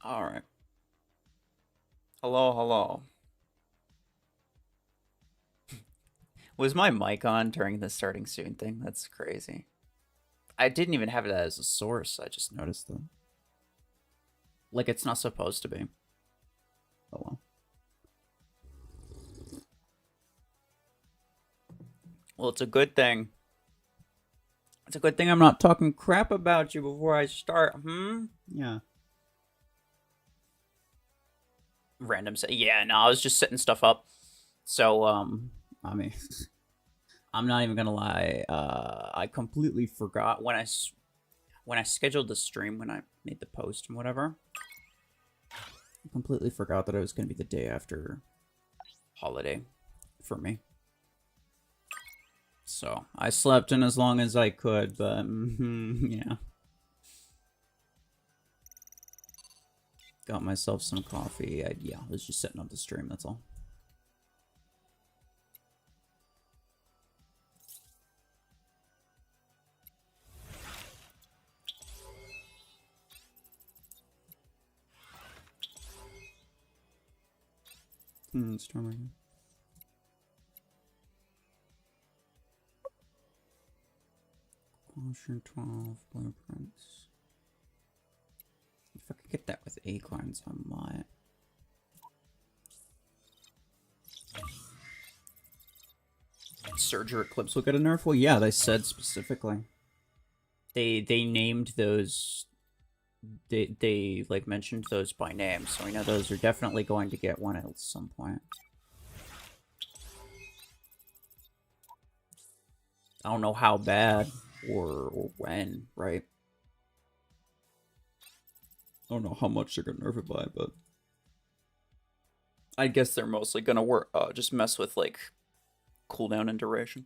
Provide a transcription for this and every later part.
All right. Hello, hello. Was my mic on during the starting soon thing? That's crazy. I didn't even have it as a source. I just noticed that. Like it's not supposed to be. Oh well. Well, it's a good thing. It's a good thing I'm not talking crap about you before I start. Yeah. Random say. Yeah, no, I was just setting stuff up. So, I mean, I'm not even gonna lie. I completely forgot when I scheduled the stream, when I made the post and whatever. I completely forgot that it was gonna be the day after holiday for me. So I slept in as long as I could, but yeah. Got myself some coffee. Yeah, I was just setting up the stream, that's all. Storm right here. Caution 12 blueprints. If I could get that with acorns, I might. Surger Eclipse will get a nerf? Well, yeah, they said specifically. They named those. They like mentioned those by name, so we know those are definitely going to get one at some point. I don't know how bad or when, right? I don't know how much they're gonna nerf it by, but I guess they're mostly gonna work. Just mess with like cooldown and duration.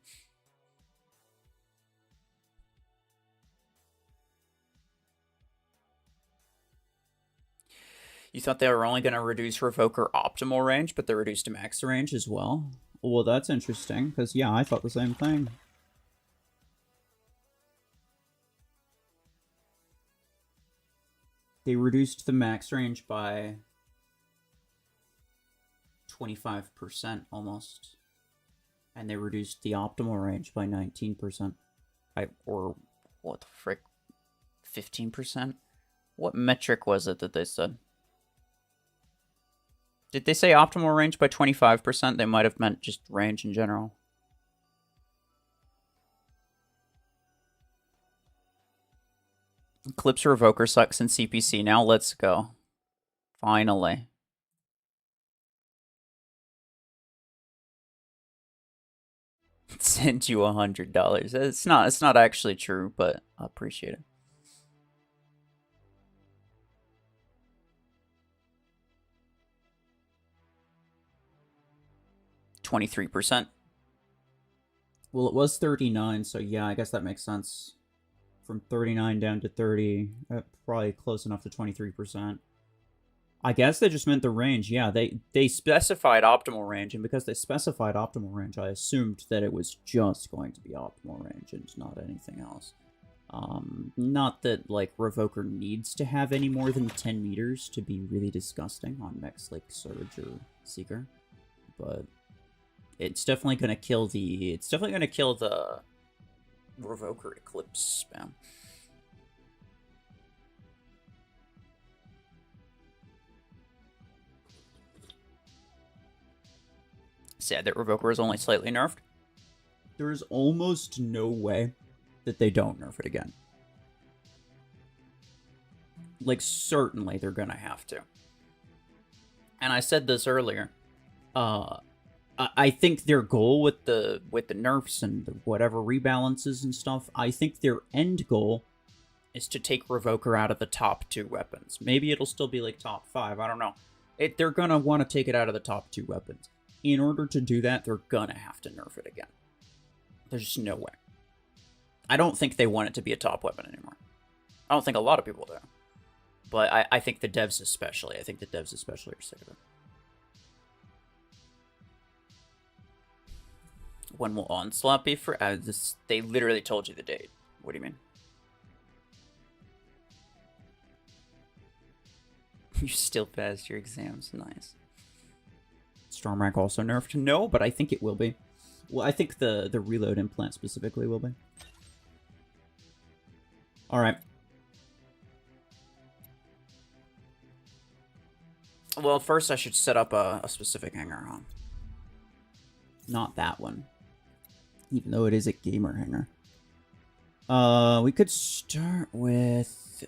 You thought they were only gonna reduce Revoker optimal range, but they reduced to max range as well. Well, that's interesting because yeah, I thought the same thing. They reduced the max range by 25% almost. And they reduced the optimal range by 19%. Or what the frick? 15%? What metric was it that they said? Did they say optimal range by 25%? They might have meant just range in general. Eclipse Revoker sucks in CPC. Now let's go. Finally. Send you $100. It's not actually true, but I appreciate it. $23%. Well, it was 39, so yeah, I guess that makes sense. From 39 down to 30, probably close enough to 23%. I guess they just meant the range. Yeah, they specified optimal range, and because they specified optimal range, I assumed that it was just going to be optimal range and not anything else. Not that, like, Revoker needs to have any more than 10 meters to be really disgusting on mechs like Surge or Seeker, but it's definitely gonna kill the... It's definitely gonna kill the Revoker Eclipse spam. Sad that Revoker is only slightly nerfed. There is almost no way that they don't nerf it again. Like, certainly they're gonna have to. And I said this earlier. I think their goal with the nerfs and the whatever rebalances and stuff, I think their end goal is to take Revoker out of the top 2 weapons. Maybe it'll still be like top 5, I don't know. They're gonna want to take it out of the top 2 weapons. In order to do that, they're gonna have to nerf it again. There's just no way. I don't think they want it to be a top weapon anymore. I don't think a lot of people do. But I think the devs especially. I think the devs especially are sick of it. When will Onslaught be for? They literally told you the date. What do you mean? You still passed your exams. Nice. Storm rank also nerfed? No, but I think it will be. Well, I think the reload implant specifically will be. Alright. Well, first I should set up a specific hanger, huh? Not that one. Even though it is a gamer hanger. We could start with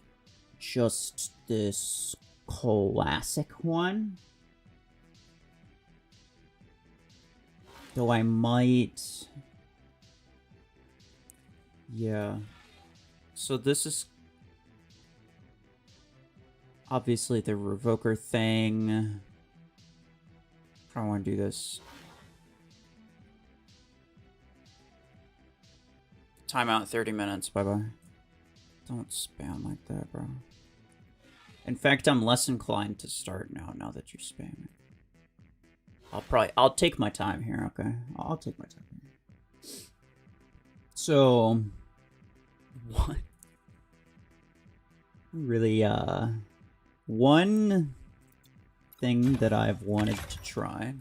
just this classic one. Though I might... Yeah. So this is... obviously the Revoker thing. Probably want to do this. Timeout 30 minutes. Bye-bye. Don't spam like that, bro. In fact, I'm less inclined to start now that you spam it. I'll take my time here, okay? I'll take my time here. So... what? Really, one thing that I've wanted to try...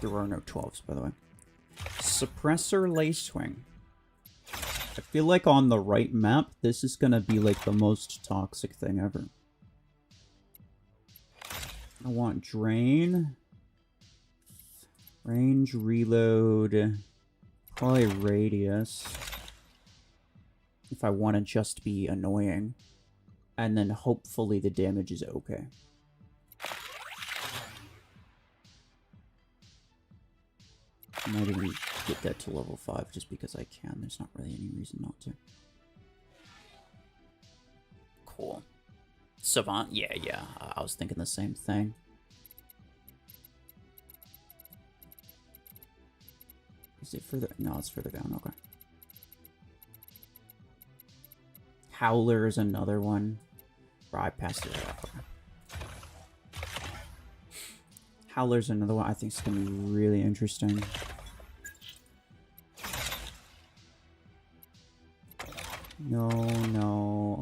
There are no 12s, by the way. Suppressor Lacewing. I feel like on the right map, this is gonna be like the most toxic thing ever. I want Drain. Range, Reload. Probably Radius. If I want to just be annoying. And then hopefully the damage is okay. I might even get that to level 5 just because I can. There's not really any reason not to. Cool. Savant? Yeah. I was thinking the same thing. Is it further? No, it's further down. Okay. Howler is another one. Bro, I passed it up. Okay. Howler's another one I think is going to be really interesting. No.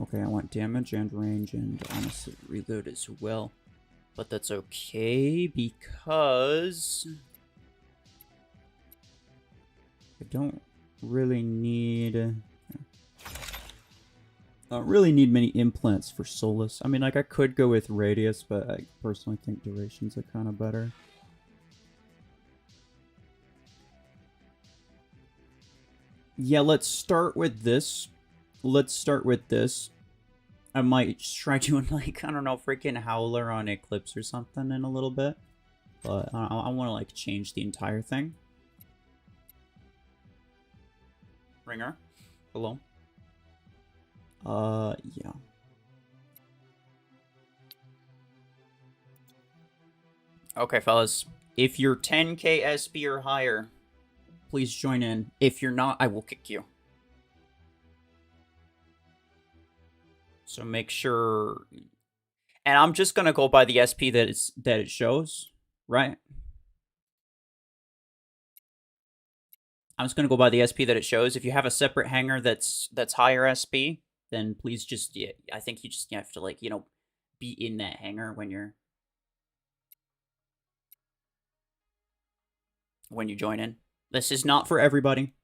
Okay, I want damage and range and honestly reload as well. But that's okay because... I don't really need... I don't really need many implants for Solus. I mean, like, I could go with Radius, but I personally think Durations are kind of better. Yeah, let's start with this. I might try doing, like, I don't know, freaking Howler on Eclipse or something in a little bit. But I want to, like, change the entire thing. Ringer? Hello? Yeah. Okay, fellas. If you're 10k SP or higher, please join in. If you're not, I will kick you. So make sure... And I'm just gonna go by the SP that it shows, right? I'm just gonna go by the SP that it shows. If you have a separate hanger that's higher SP, then please just... Yeah, I think you just have to, like, you know, be in that hanger when you join in. This is not for everybody.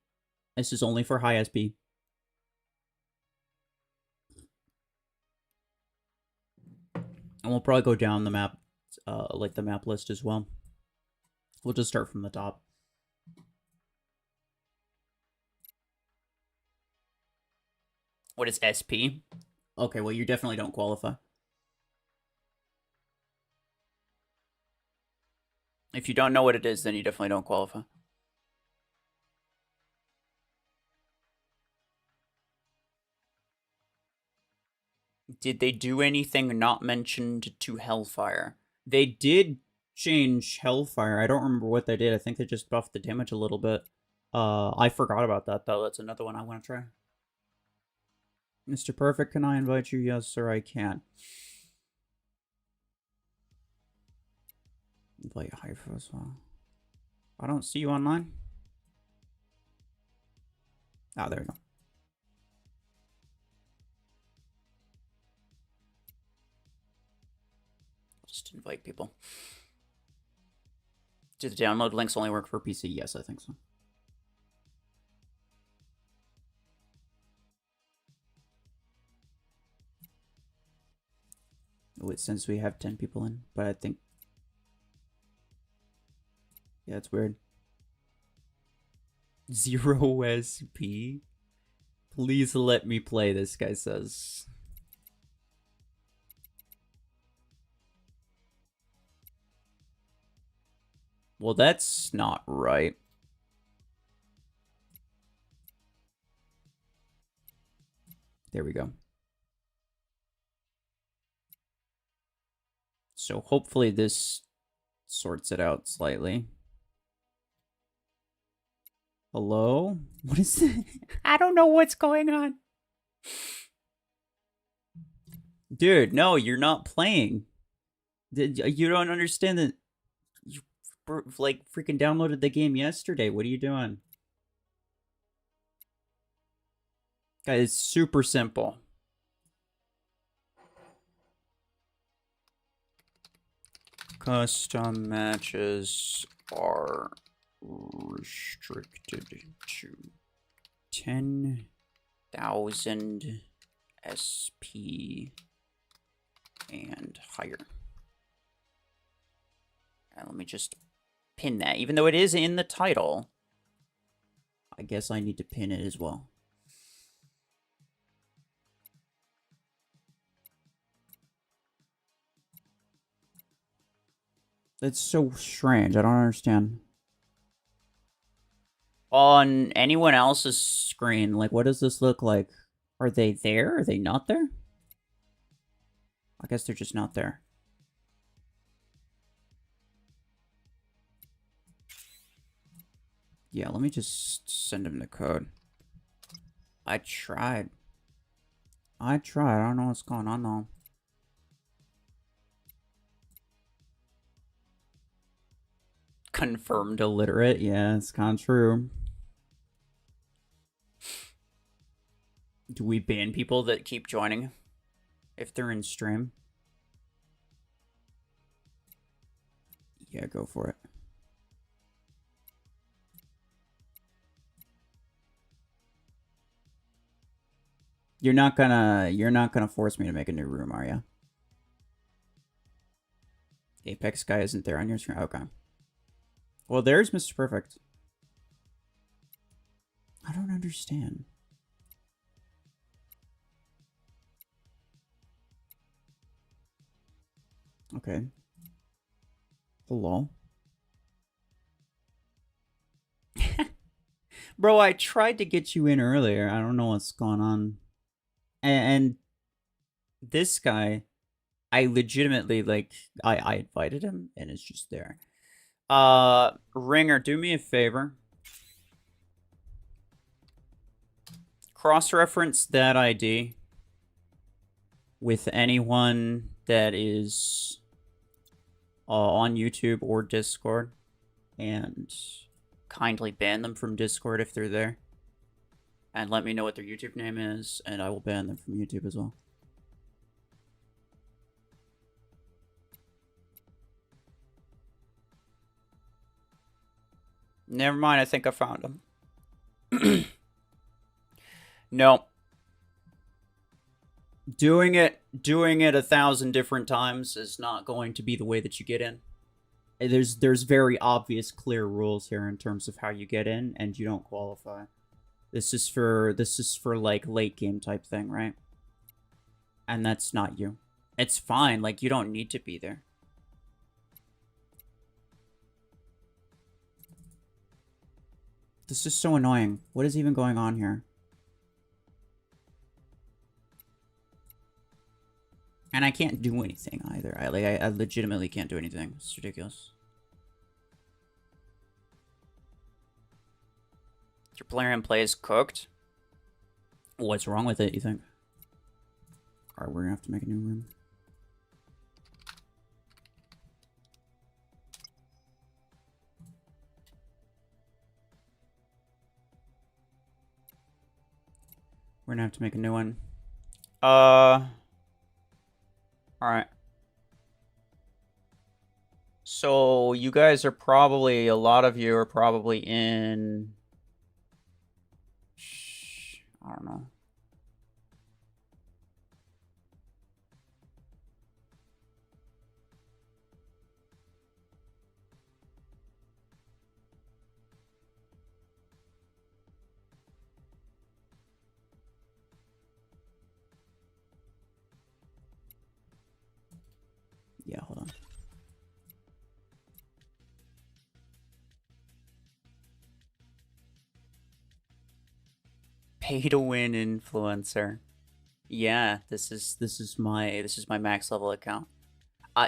This is only for high SP. And we'll probably go down the map, like the map list as well. We'll just start from the top. What is SP? Okay, well, you definitely don't qualify. If you don't know what it is, then you definitely don't qualify. Did they do anything not mentioned to Hellfire? They did change Hellfire. I don't remember what they did. I think they just buffed the damage a little bit. I forgot about that, though. That's another one I want to try. Mr. Perfect, can I invite you? Yes, sir, I can. Invite Hypha as well. I don't see you online. Oh, there we go. Just invite people. Do the download links only work for PC? Yes, I think so. Wait, since we have 10 people in, but I think... Yeah, it's weird. 0 SP? Please let me play, this guy says. Well, that's not right. There we go. So hopefully this sorts it out slightly. Hello? What is it? I don't know what's going on. Dude, no, you're not playing. You don't understand that you like freaking downloaded the game yesterday. What are you doing? Guys, it's super simple. Custom matches are restricted to 10,000 SP and higher. And let me just pin that. Even though it is in the title, I guess I need to pin it as well. That's so strange. I don't understand. On anyone else's screen, like, what does this look like? Are they there? Are they not there? I guess they're just not there. Yeah, let me just send him the code. I tried. I don't know what's going on, though. Confirmed illiterate. Yeah, it's kind of true. Do we ban people that keep joining if they're in stream? Yeah, go for it. You're not gonna force me to make a new room, are you? Apex guy isn't there on your screen? Okay. Well, there's Mr. Perfect. I don't understand. Okay. Hello? Bro, I tried to get you in earlier. I don't know what's going on. And this guy, I legitimately, like, I invited him, and it's just there. Ringer, do me a favor. Cross-reference that ID with anyone that is on YouTube or Discord, and kindly ban them from Discord if they're there. And let me know what their YouTube name is, and I will ban them from YouTube as well. Never mind, I think I found them. No. Doing it 1,000 different times is not going to be the way that you get in. There's very obvious, clear rules here in terms of how you get in, and you don't qualify. This is for like late game type thing, right? And that's not you. It's fine, like you don't need to be there. This is so annoying. What is even going on here? And I can't do anything either. I legitimately can't do anything. It's ridiculous. Your Plarium play is cooked? What's wrong with it, you think? Alright, we're gonna have to make a new room. We're gonna have to make a new one. Alright. So, you guys are probably, a lot of you are probably in... I don't know. Yeah, hold on. Pay to win influencer. Yeah, this is my max level account.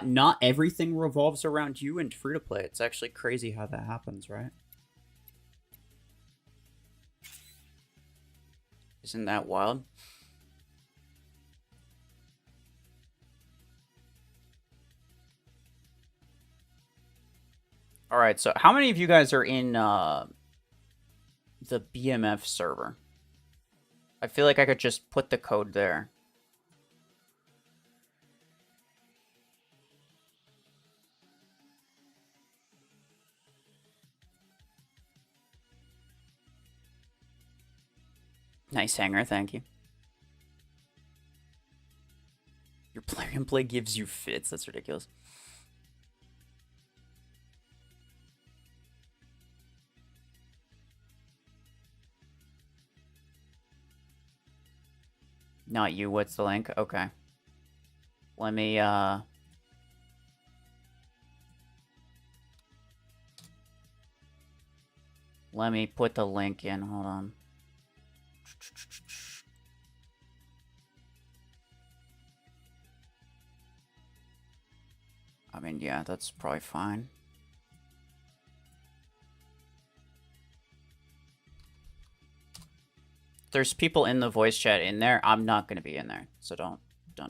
Not everything revolves around you and free to play. It's actually crazy how that happens, right? Isn't that wild? All right, so how many of you guys are in the BMF server? I feel like I could just put the code there. Nice hanger, thank you. Your Plarium play gives you fits. That's ridiculous. Not you. What's the link? Okay. Let me put the link in. Hold on. I mean, yeah, that's probably fine. There's people in the voice chat in there. I'm not going to be in there, so don't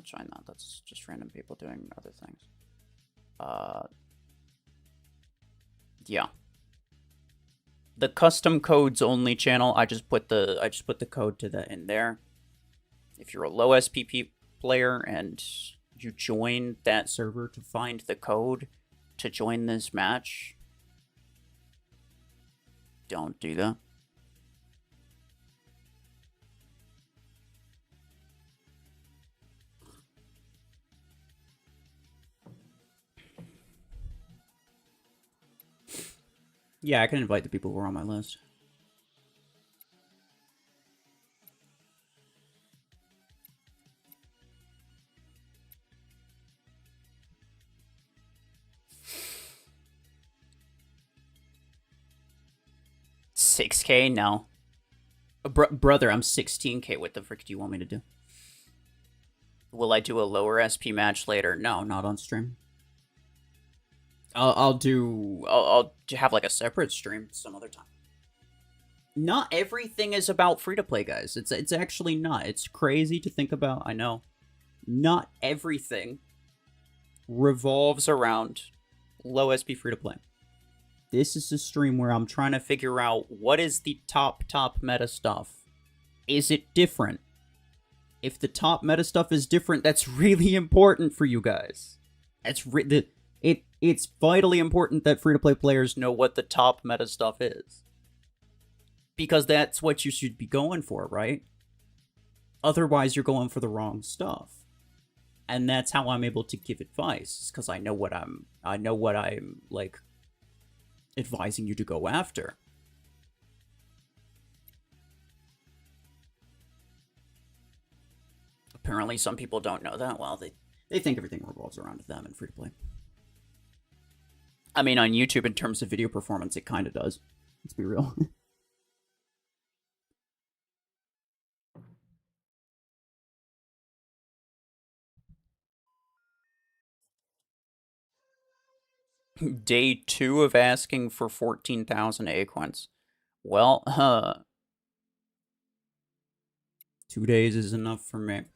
join that. That's just random people doing other things. Yeah. The custom codes only channel, I just put the code to the in there. If you're a low SPP player and you join that server to find the code to join this match, don't do that. Yeah, I can invite the people who are on my list. $6K? No. Brother, I'm 16K. What the frick do you want me to do? Will I do a lower SP match later? No, not on stream. I'll have like a separate stream some other time. Not everything is about free to play, guys. It's actually not. It's crazy to think about. I know. Not everything revolves around low SP free to play. This is a stream where I'm trying to figure out what is the top meta stuff. Is it different? If the top meta stuff is different, that's really important for you guys. It's vitally important that free-to-play players know what the top meta stuff is. Because that's what you should be going for, right? Otherwise, you're going for the wrong stuff. And that's how I'm able to give advice, because I know what I'm like advising you to go after. Apparently, some people don't know that. Well, they think everything revolves around them and free-to-play. I mean, on YouTube, in terms of video performance, it kind of does. Let's be real. Day 2 of asking for 14,000 acorns. Well, 2 days is enough for me.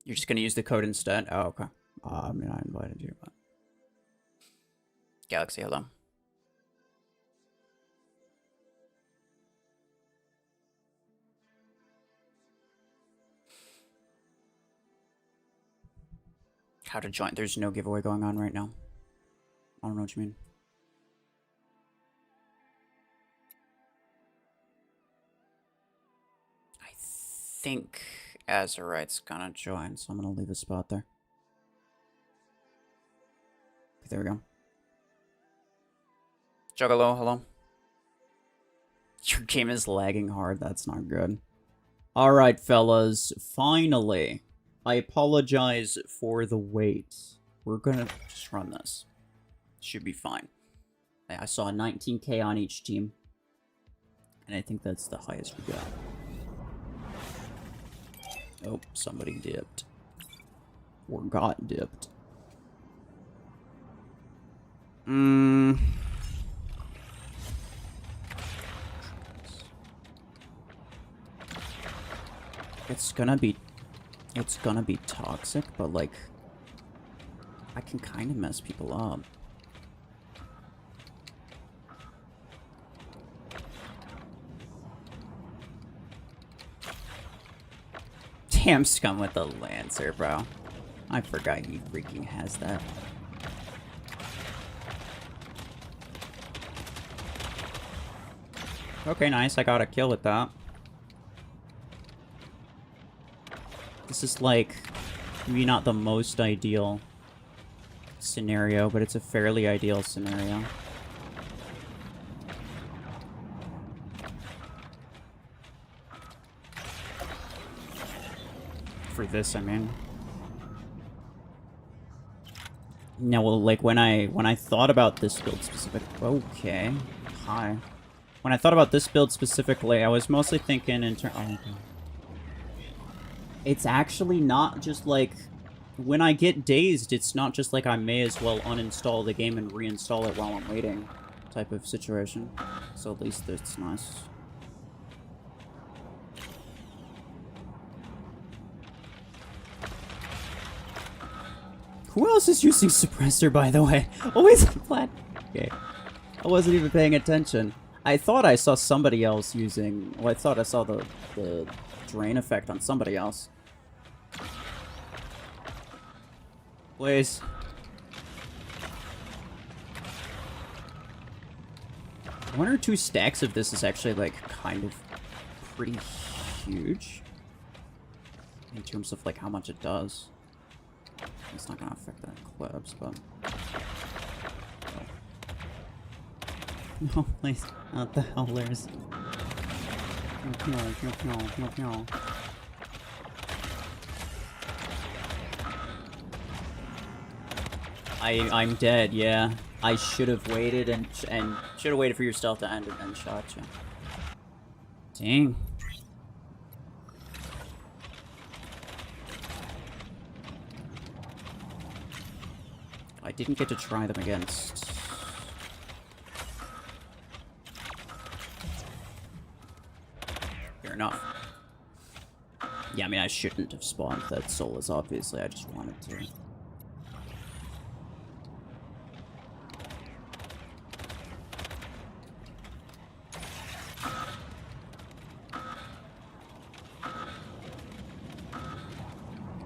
You're just gonna use the code instead? Oh, okay. I mean, I invited you, but... Galaxy, hello. How to join? There's no giveaway going on right now. I don't know what you mean. I think Azurite's gonna join, so I'm gonna leave a spot there. There we go. Juggalo, hello. Your game is lagging hard. That's not good. Alright, fellas. Finally. I apologize for the wait. We're gonna just run this. Should be fine. I saw 19k on each team. And I think that's the highest we got. Oh, somebody dipped. Or got dipped. It's gonna be toxic, but like I can kind of mess people up. Damn scum with the Lancer, bro. I forgot he freaking has that. Okay, nice. I got a kill with that. This is like maybe not the most ideal scenario, but it's a fairly ideal scenario. For this, I mean. No, well, like when I thought about this build specific. Okay, hi. When I thought about this build specifically, I was mostly thinking in terms. Oh, okay. It's actually not just like when I get dazed. It's not just like I may as well uninstall the game and reinstall it while I'm waiting, type of situation. So at least that's nice. Who else is using suppressor, by the way? Always flat. Okay. I wasn't even paying attention. I thought I saw somebody else using... Well, I thought I saw the drain effect on somebody else. Please. One or two stacks of this is actually, like, kind of pretty huge. In terms of, like, how much it does. It's not gonna affect that clips, but... No, please. Not the howlers. No. I'm dead, yeah. I should have waited and should have waited for your stealth to end and then shot you. Dang. I didn't get to try them against. Fair enough. Yeah, I mean, I shouldn't have spawned that Solus, obviously. I just wanted to.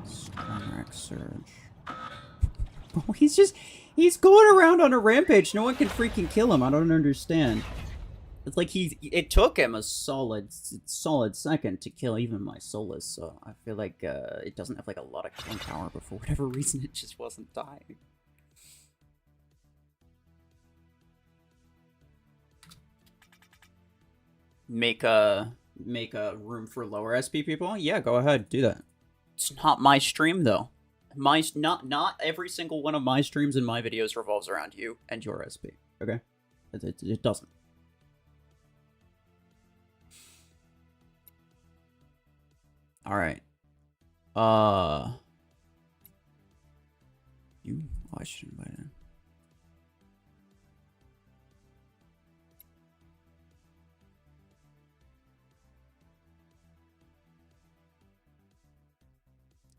Strong Surge. Oh, he's going around on a rampage. No one can freaking kill him. I don't understand. It's like it took him a solid second to kill even my Solus, so I feel like it doesn't have like a lot of killing power, but for whatever reason it just wasn't dying. Make a room for lower SP people? Yeah, go ahead, do that. It's not my stream though. Not every single one of my streams and my videos revolves around you and your SP. Okay, it doesn't. All right. You. Oh, I should invite him.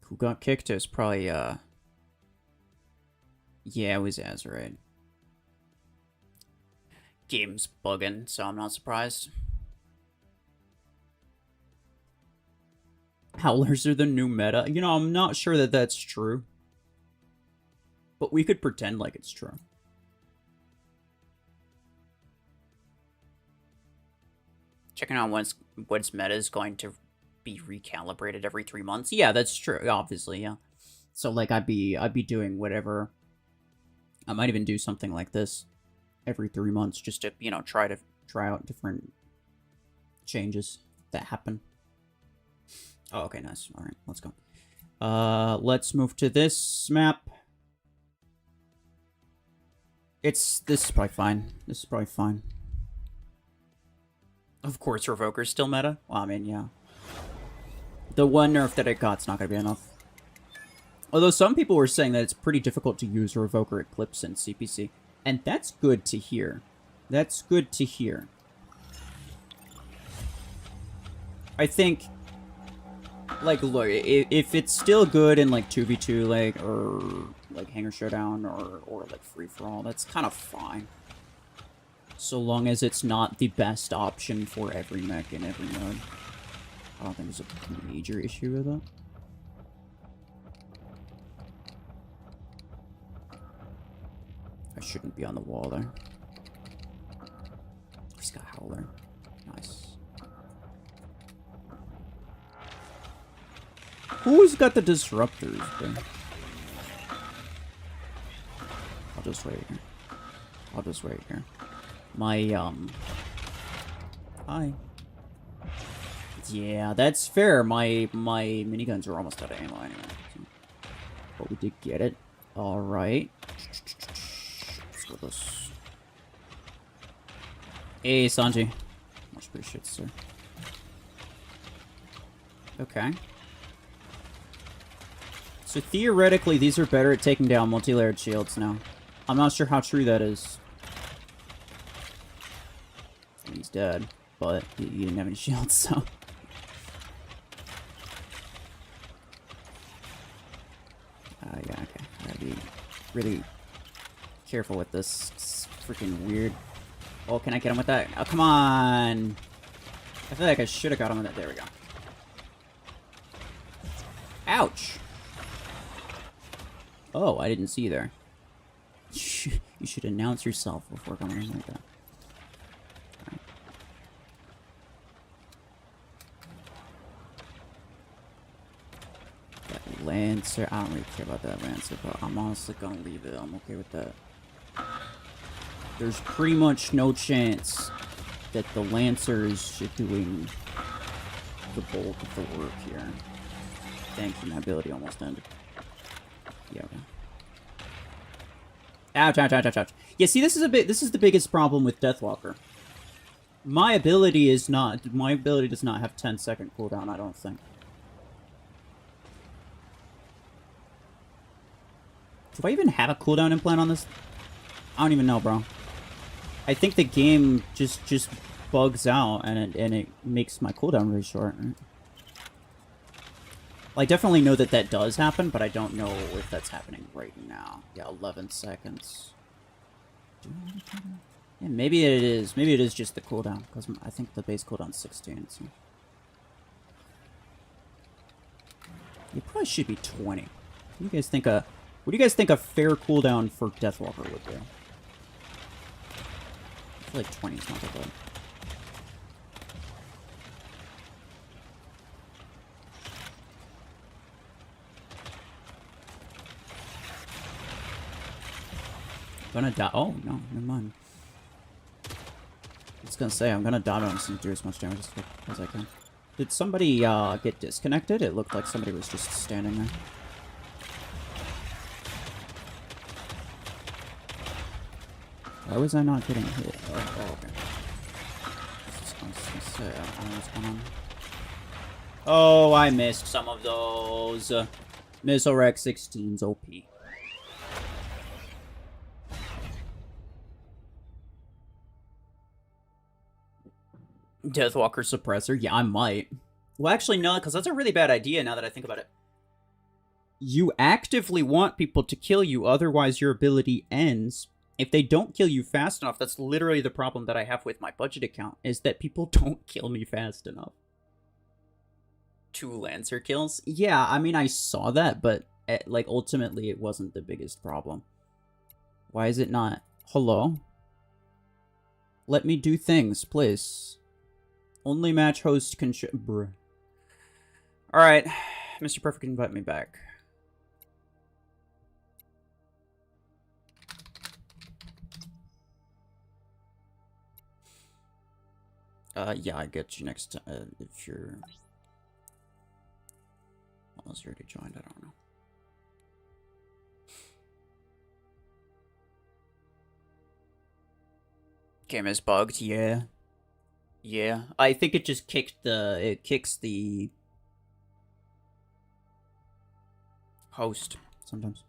Who got kicked is probably, yeah, it was Azurite. game's bugging, so I'm not surprised. Howlers are the new meta. You know, I'm not sure that that's true. But we could pretend like it's true. Checking out what's meta is going to be recalibrated every 3 months. Yeah, that's true. Obviously, yeah. So like I'd be doing whatever. I might even do something like this every 3 months just to, you know, try out different changes that happen. Oh, okay, nice. All right, let's go. Let's move to this map. This is probably fine. This is probably fine. Of course, Revoker's still meta. Well, I mean, yeah. The one nerf that it got's not gonna be enough. Although some people were saying that it's pretty difficult to use Revoker Eclipse in CPC. And that's good to hear. That's good to hear. I think, like, look, if it's still good in, like, 2v2, like, or, like, Hangar Showdown, or like, Free-for-all, that's kind of fine. So long as it's not the best option for every mech in every mode. I don't think there's a major issue with that. I shouldn't be on the wall there. He's got Howler. Nice. Who's got the disruptors, bro? I'll just wait here. I'll just wait here. My, Hi. Yeah, that's fair. My miniguns are almost out of ammo anyway. So. But we did get it. Alright. Let's go this. Hey, Sanji. Much appreciated, sir. Okay. So theoretically, these are better at taking down multi-layered shields now. I'm not sure how true that is. He's dead, but he didn't have any shields, so... yeah, okay. I gotta be really careful with this. It's freaking weird. Oh, can I get him with that? Oh, come on! I feel like I should have got him with that. There we go. Ouch! Oh, I didn't see you there. You should announce yourself before coming in like that. Right. That Lancer, I don't really care about that Lancer, but I'm honestly gonna leave it. I'm okay with that. There's pretty much no chance that the Lancers are doing the bulk of the work here. Thank you, my ability almost ended. Yeah, okay. Ouch, ouch, ouch, ouch, ouch. Yeah, see, this is the biggest problem with Deathwalker. My ability does not have 10-second cooldown, I don't think. Do I even have a cooldown implant on this? I don't even know, bro. I think the game just bugs out and it makes my cooldown really short. Right? Well, I definitely know that does happen, but I don't know if that's happening right now. Yeah, 11 seconds. Yeah, maybe it is. Maybe it is just the cooldown, because I think the base cooldown's 16. So. It probably should be 20. What do you guys think a fair cooldown for Deathwalker would be? I feel like 20 is not that bad. Gonna die. Oh, no, never mind. I was gonna say, I'm gonna die on some do as much damage as I can. Did somebody get disconnected? It looked like somebody was just standing there. Why was I not getting hit? Oh, okay. I was gonna say, I don't know what's going on. Oh, I missed some of those. Missile Rec 16's OP. Deathwalker suppressor? Yeah, I might. Well, actually, no, because that's a really bad idea now that I think about it. You actively want people to kill you, otherwise your ability ends. If they don't kill you fast enough, that's literally the problem that I have with my budget account, is that people don't kill me fast enough. 2 Lancer kills? Yeah, I mean, I saw that, but, like, ultimately it wasn't the biggest problem. Why is it not? Hello? Let me do things, please. Only match host can bruh. Alright, Mr. Perfect, invite me back. Yeah, I get you next time, if you're... Unless you already joined, I don't know. Game is bugged, yeah. Yeah, I think it just kicked the... It kicks the... host, sometimes.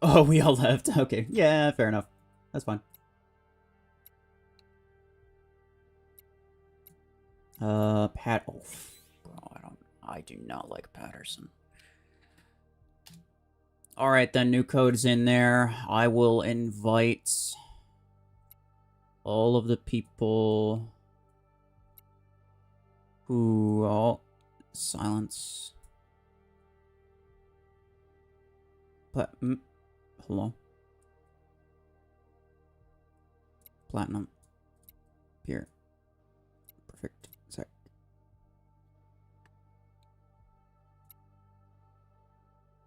Oh, we all left. Okay, yeah, fair enough. That's fine. Pat... Oh, bro, I do not like Patterson. Alright, then, new code's in there. I will invite... all of the people... who... all... silence... hello? Platinum. Here. Perfect. Sec.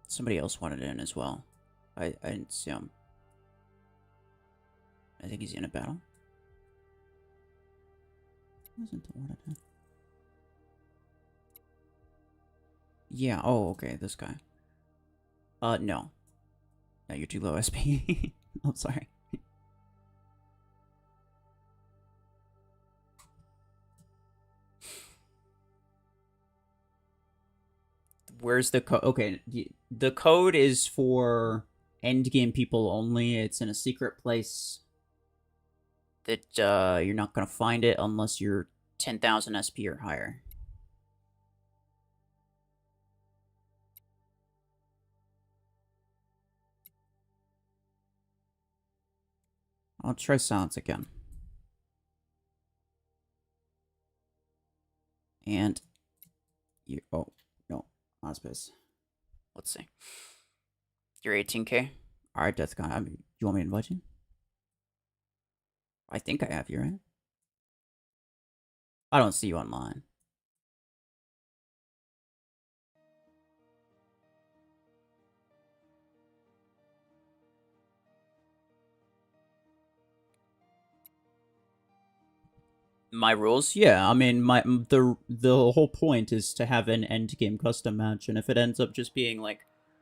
Somebody else wanted in as well. I didn't see him. I think he's in a battle. Wasn't wanted in. Yeah, oh, okay, this guy. No. No, you're too low SP. I'm sorry. Where's the code? Okay, the code is for endgame people only. It's in a secret place that you're not gonna find it unless you're 10,000 SP or higher. I'll try silence again. And you... oh, no. Not space. Let's see. You're 18k? Alright, Death Guy. I mean, you want me to invite you? I think I have you, right? I don't see you online. My rules? Yeah, I mean, the whole point is to have an endgame custom match, and if it ends up just being, like,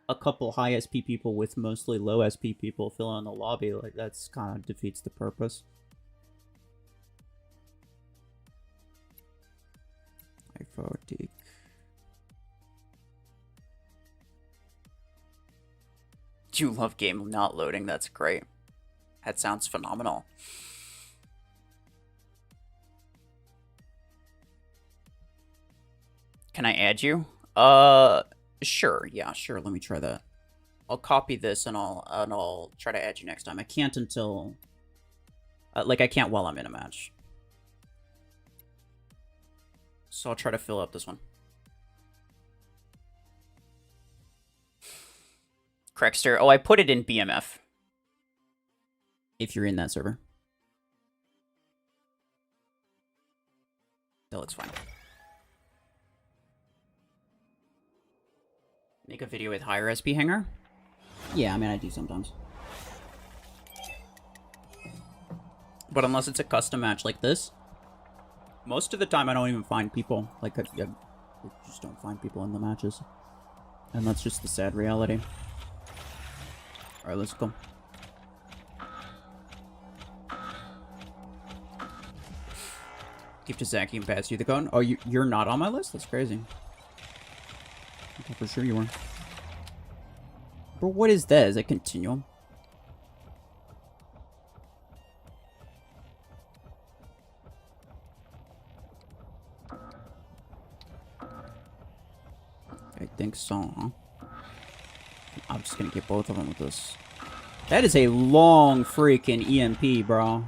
a couple high SP people with mostly low SP people filling in the lobby, like, that's kind of defeats the purpose. iPhotic. You love game not loading, that's great. That sounds phenomenal. Can I add you? Sure. Yeah, sure. Let me try that. I'll copy this and I'll try to add you next time. I can't until like I can't while I'm in a match. So I'll try to fill up this one. Crackster. Oh, I put it in BMF. If you're in that server. That looks fine. Make a video with higher SP hanger? Yeah, I mean, I do sometimes. But unless it's a custom match like this, most of the time I don't even find people. Like, I just don't find people in the matches. And that's just the sad reality. Alright, let's go. Keep to Zach, you can pass you the code. Oh, you're not on my list? That's crazy. I thought for sure you were. Bro, what is that? Is that continuum? I think so, huh? I'm just gonna get both of them with this That is a long freaking EMP, bro.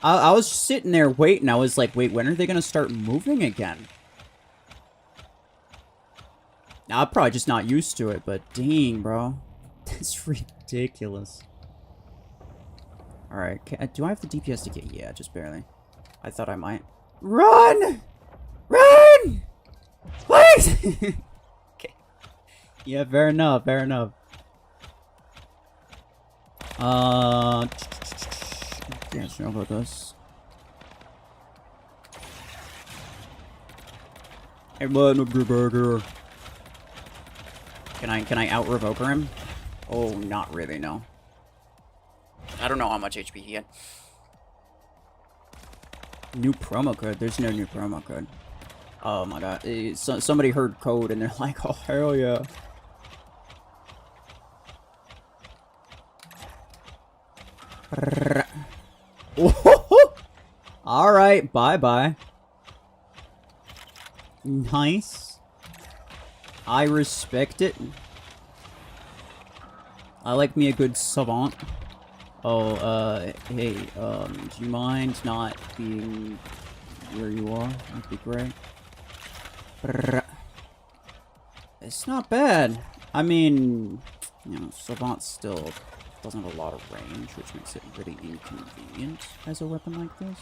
I was sitting there waiting. I was like, wait, when are they going to start moving again? Now, I'm probably just not used to it, but dang, bro. That's ridiculous. Alright, do I have the DPS to get? Yeah, just barely. I thought I might. Run! Run! Please! Okay. Yeah, fair enough, fair enough. Yeah, sure about this. Hey, bud, no burger. Can I out-revoker him? Oh, not really, no. I don't know how much HP he had. New promo code? There's no new promo code. Oh my god. Somebody heard code and they're like, oh, hell yeah. Alright, bye-bye. Nice. I respect it. I like me a good savant. Oh, hey, do you mind not being where you are? That'd be great. It's not bad. I mean, you know, savant still doesn't have a lot of range, which makes it really inconvenient as a weapon like this.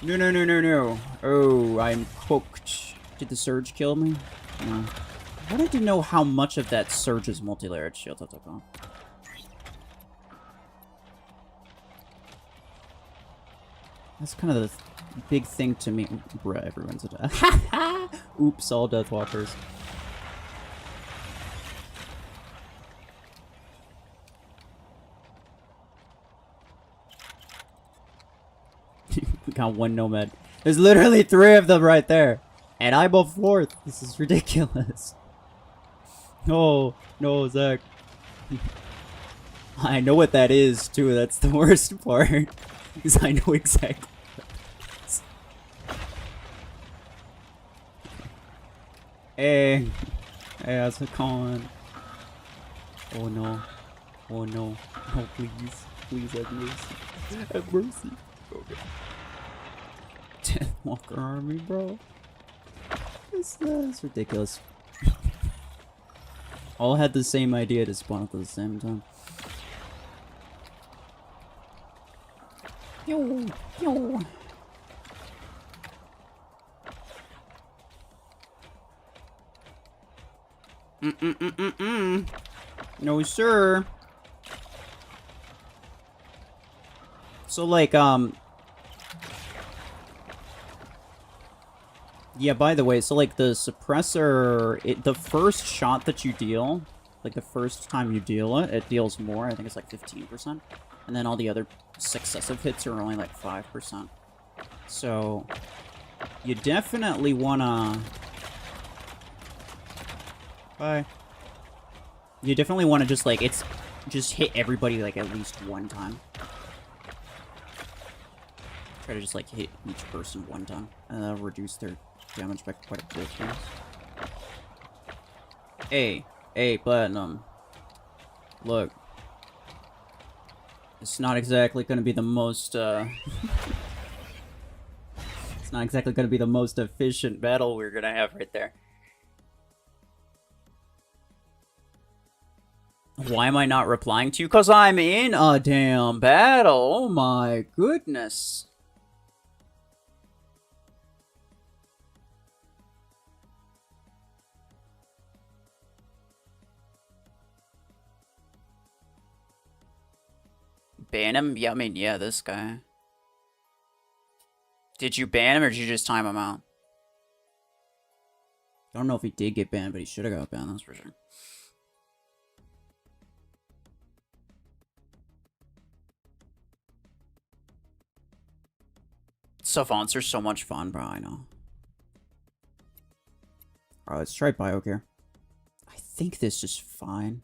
No, no, no, no, no. Oh, I'm cooked. Did the surge kill me? No. I wanted to know how much of that surge's multi-layered shield I took off. That's kind of the big thing to me. Bruh, everyone's a death. Oops, all Deathwalkers. We got one nomad. There's literally 3 of them right there. And I'm a 4th. This is ridiculous. No, no, Zach. I know what that is, too. That's the worst part. Because I know exactly what that is. Hey. Hey, how's it going? Oh, no. Oh, no. No, please. Please have mercy. Have mercy. Okay. Deathwalker army, bro. That's ridiculous. All had the same idea to spawn at the same time. Yo, yo. No, sir. So, like, yeah, by the way, so, like, the suppressor, the first shot that you deal, like, the first time you deal it, it deals more. I think it's, like, 15%. And then all the other successive hits are only, like, 5%. So, you definitely wanna... Bye. You definitely wanna just, like, just hit everybody, like, at least one time. Try to just, like, hit each person one time. And that'll reduce their damage by quite a bit. Hey, hey, Platinum. Look. It's not exactly gonna be the most, It's not exactly gonna be the most efficient battle we're gonna have right there. Why am I not replying to you? 'Cause I'm in a damn battle. Oh my goodness. Ban him? Yeah, I mean, yeah, this guy. Did you ban him or did you just time him out? I don't know if he did get banned, but he should have got banned, that's for sure. Savants are so much fun, bro, I know. Alright, let's try Biocare. I think this is fine.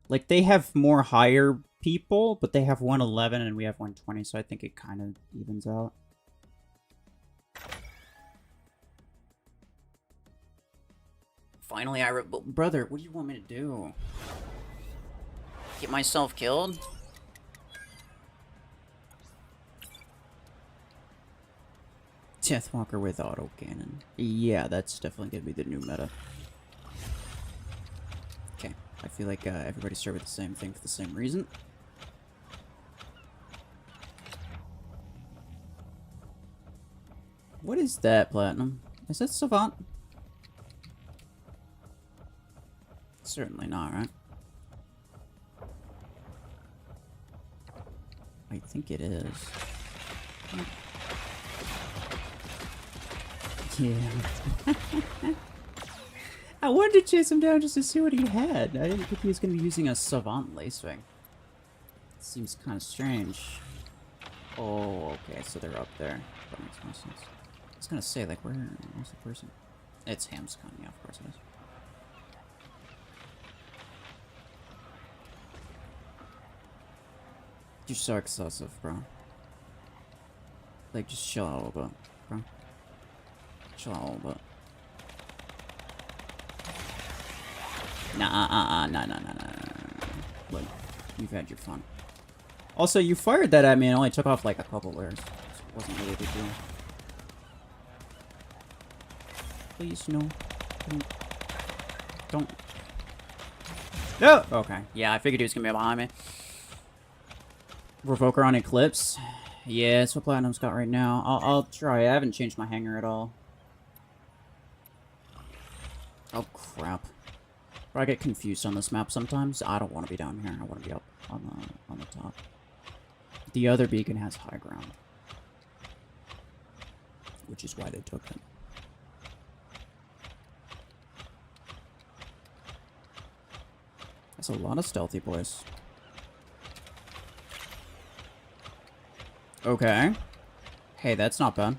Like, they have more higher people, but they have 111 and we have 120, so I think it kind of evens out. Finally, brother, what do you want me to do? Get myself killed? Deathwalker with autocannon. Yeah, that's definitely gonna be the new meta. Okay, I feel like everybody started with the same thing for the same reason. What is that, Platinum? Is that Savant? Certainly not, right? I think it is. Yeah. I wanted to chase him down just to see what he had. I didn't think he was going to be using a Savant Lacewing. Seems kind of strange. Oh, okay, so they're up there. That makes more sense. I was going to say, like, where's the person? It's Hamscon, yeah, of course it is. You're so excessive, bro. Like, just chill out a little bit, bro. Chill out a little bit. Nah. Look, you've had your fun. Also, you fired that at me and only took off like a couple layers. So it wasn't really a big deal. Please, no. Don't. No! Okay. Yeah, I figured he was gonna be behind me. Revoker on Eclipse. Yeah, that's what Platinum's got right now. I'll try. I haven't changed my hanger at all. Oh, crap. I get confused on this map sometimes. I don't want to be down here. I want to be up on the top. The other beacon has high ground, which is why they took it. That's a lot of stealthy boys. Okay. Hey, that's not bad.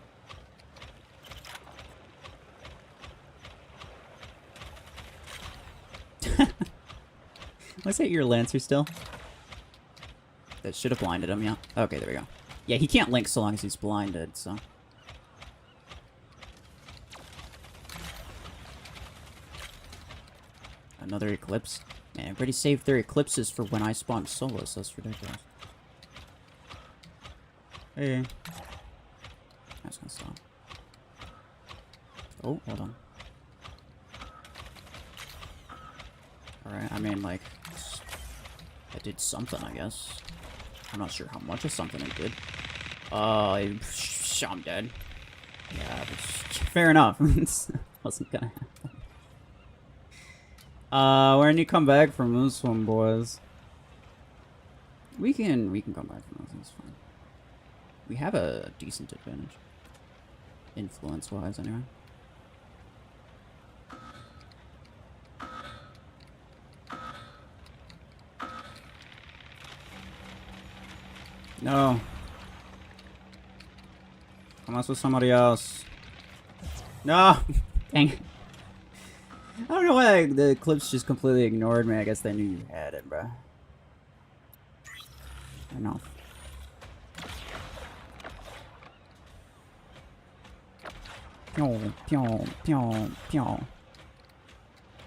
Was that your Lancer still? That should have blinded him, yeah. Okay, there we go. Yeah, he can't link so long as he's blinded, so. Another Eclipse. Man, everybody saved their Eclipses for when I spawned solos. That's ridiculous. Hey. I was gonna stop. Oh, hold on. Alright, I mean, like, I did something, I guess. I'm not sure how much of something I did. I'm dead. Yeah, fair enough. Wasn't gonna happen. Where did you come back from this one, boys? We can come back from this. It's fine. We have a decent advantage, influence-wise, anyway. No. Come on with somebody else. No! Dang it. I don't know why the Eclipse just completely ignored me. I guess they knew you had it, bro. Enough. Pew, pew, pew, pew.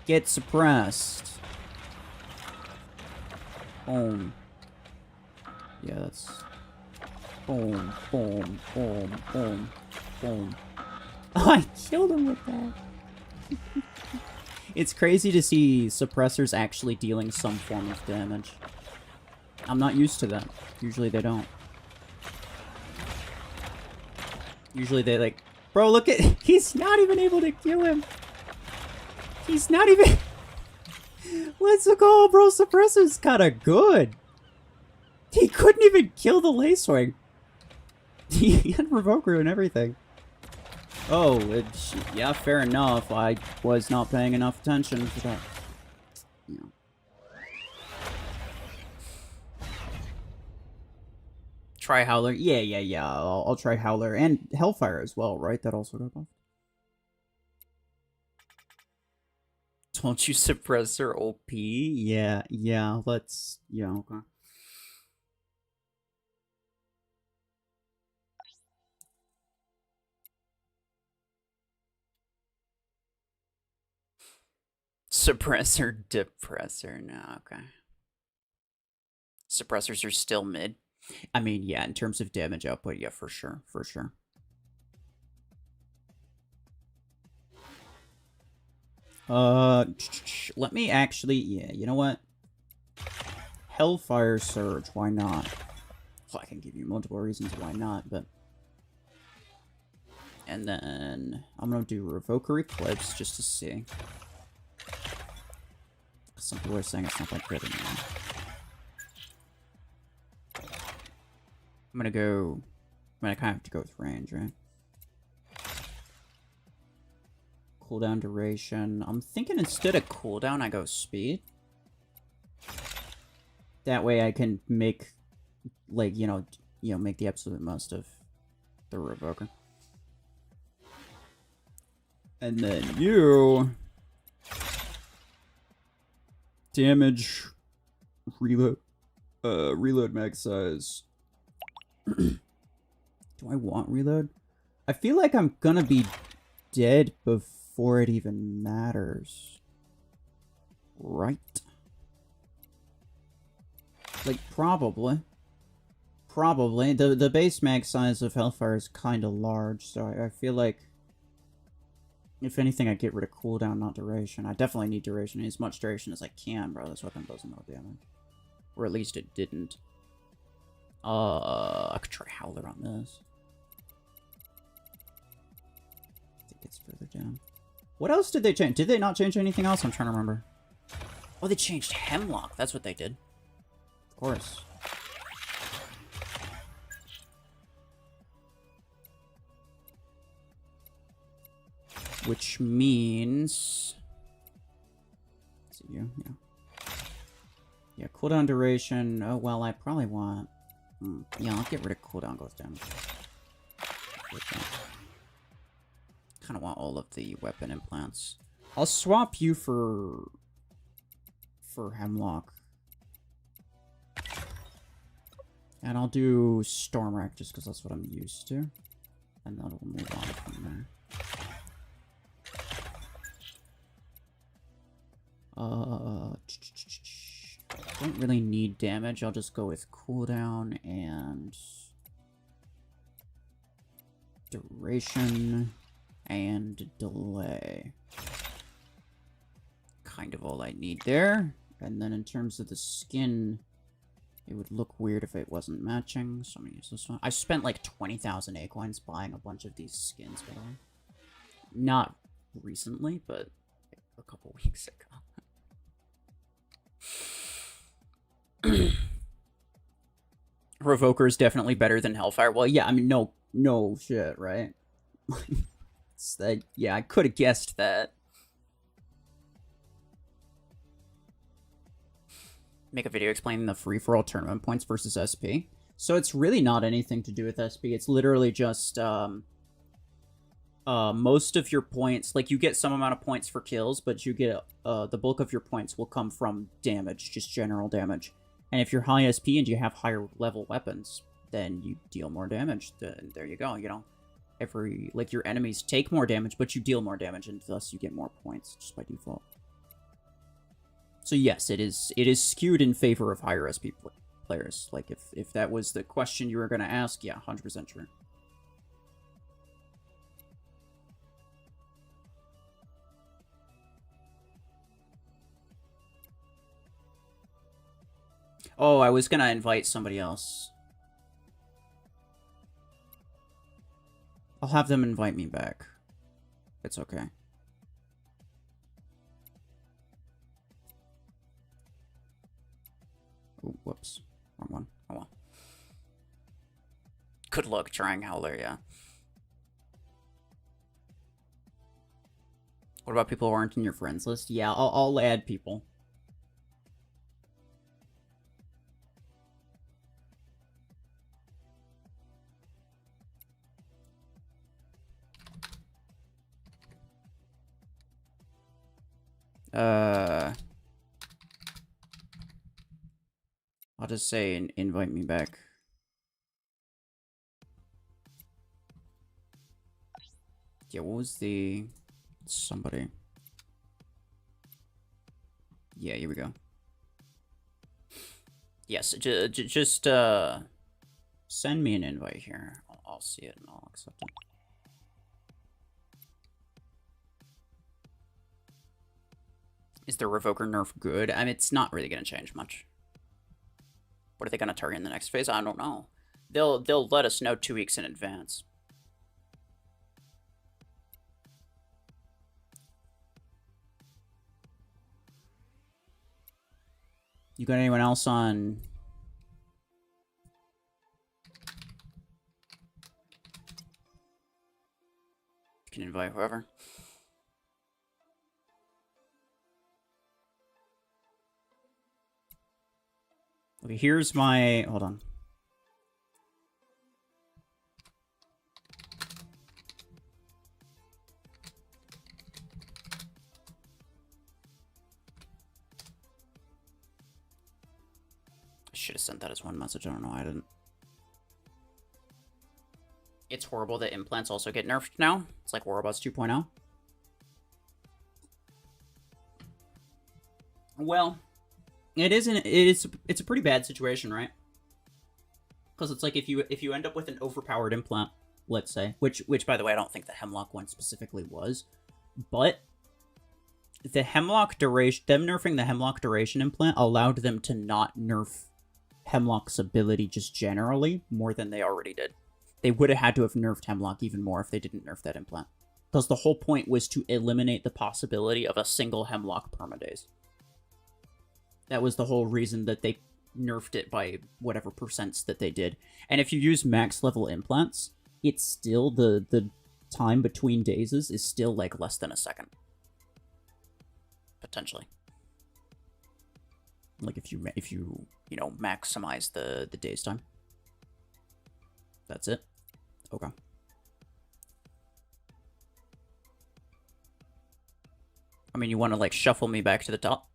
Get suppressed. Boom. Yeah, that's... Boom, boom, boom, boom, boom. Oh, I killed him with that. It's crazy to see suppressors actually dealing some form of damage. I'm not used to that. Usually they don't. Usually they like... Bro, look at... He's not even able to kill him. He's not even... Let's go, bro. Suppressor's kinda good. He couldn't even kill the Lacewing. He had Revoker and everything. Oh, yeah, fair enough. I was not paying enough attention to that. Yeah. Try Howler. Yeah. I'll try Howler and Hellfire as well, right? That also got buffed. Don't you suppressor OP? Yeah. Let's... Yeah, okay. Suppressor, depressor. No, okay. Suppressors are still mid. I mean, yeah, in terms of damage output, yeah, for sure, for sure. Let me actually, yeah, you know what? Hellfire Surge, why not? Well, I can give you multiple reasons why not, but... And then I'm gonna do Revoker Eclipse just to see. Some people are saying it's not that good anymore. I'm gonna kind of have to go with range, right? Cooldown duration. I'm thinking instead of cooldown, I go speed. That way I can make, like, make the absolute most of the Revoker. And then you... Damage... Reload max size. Do I want reload? I feel like I'm gonna be dead before it even matters. Right? Like, probably. Probably. The base mag size of Hellfire is kind of large, so I feel like... If anything, I'd get rid of cooldown, not duration. I definitely need duration. As much duration as I can, bro. This weapon does no damage. Or at least it didn't. I could try Howler on this. I think it's further down. What else did they change? Did they not change anything else? I'm trying to remember. Oh, they changed Hemlock. That's what they did. Of course. Which means... Is it you? Yeah. Yeah, cooldown duration. Oh, well, I probably want... Yeah, I'll get rid of cooldown goes down. Kind of want all of the weapon implants. I'll swap you for Hemlock. And I'll do Stormwreck just because that's what I'm used to. And then we'll move on from there. Don't really need damage. I'll just go with cooldown and duration and delay. Kind of all I need there. And then in terms of the skin, it would look weird if it wasn't matching. So I'm gonna use this one. I spent like 20,000 acorns buying a bunch of these skins, by the way. Not recently, but a couple weeks ago. Revoker is definitely better than Hellfire. Well, yeah, I mean, no shit, right? It's that, yeah, I could have guessed that. Make a video explaining the free-for-all tournament points versus SP. So it's really not anything to do with SP. It's literally just, most of your points, like, you get some amount of points for kills, but you get, the bulk of your points will come from damage, just general damage. And if you're high SP and you have higher level weapons, then you deal more damage. Then there you go, you know. Your enemies take more damage, but you deal more damage, and thus you get more points, just by default. So yes, it is skewed in favor of higher SP players. Like, if that was the question you were going to ask, yeah, 100% true. Oh, I was gonna invite somebody else. I'll have them invite me back. It's okay. Ooh, whoops. Wrong one. Oh well. Good luck trying Howler, yeah. What about people who aren't in your friends list? Yeah, I'll add people. I'll just say invite me back. Yeah, what was the... Somebody. Yeah, here we go. Yes, just send me an invite here. I'll see it and I'll accept it. Is the Revoker nerf good? I mean, it's not really going to change much. What are they going to target in the next phase? I don't know. They'll let us know 2 weeks in advance. You got anyone else on? You can invite whoever. Okay, here's my... Hold on. I should have sent that as one message. I don't know why I didn't. It's horrible that implants also get nerfed now. It's like Warbots 2.0. Well, it's a pretty bad situation, right? Because it's like if you end up with an overpowered implant, let's say, which by the way I don't think the Hemlock one specifically was, but the Hemlock duration, them nerfing the Hemlock duration implant allowed them to not nerf Hemlock's ability just generally more than they already did. They would have had to have nerfed Hemlock even more if they didn't nerf that implant. Because the whole point was to eliminate the possibility of a single Hemlock permadaze. That was the whole reason that they nerfed it by whatever percents that they did. And if you use max level implants, it's still the time between dazes is still like less than a second. Potentially. Like if you know, maximize the daze time. That's it. Okay. I mean, you want to like shuffle me back to the top?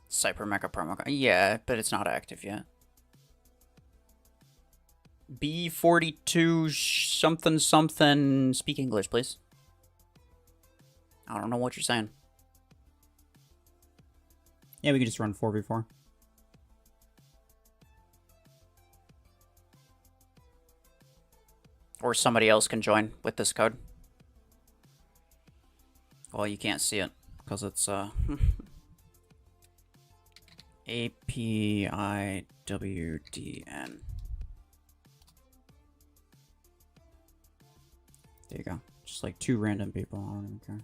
Cyper Mecha promo. Yeah, but it's not active yet. B42 something something. Speak English, please. I don't know what you're saying. Yeah, we can just run 4v4. Or somebody else can join with this code. Well, you can't see it because it's APIWDN. There you go. Just like 2 random people. I don't even care.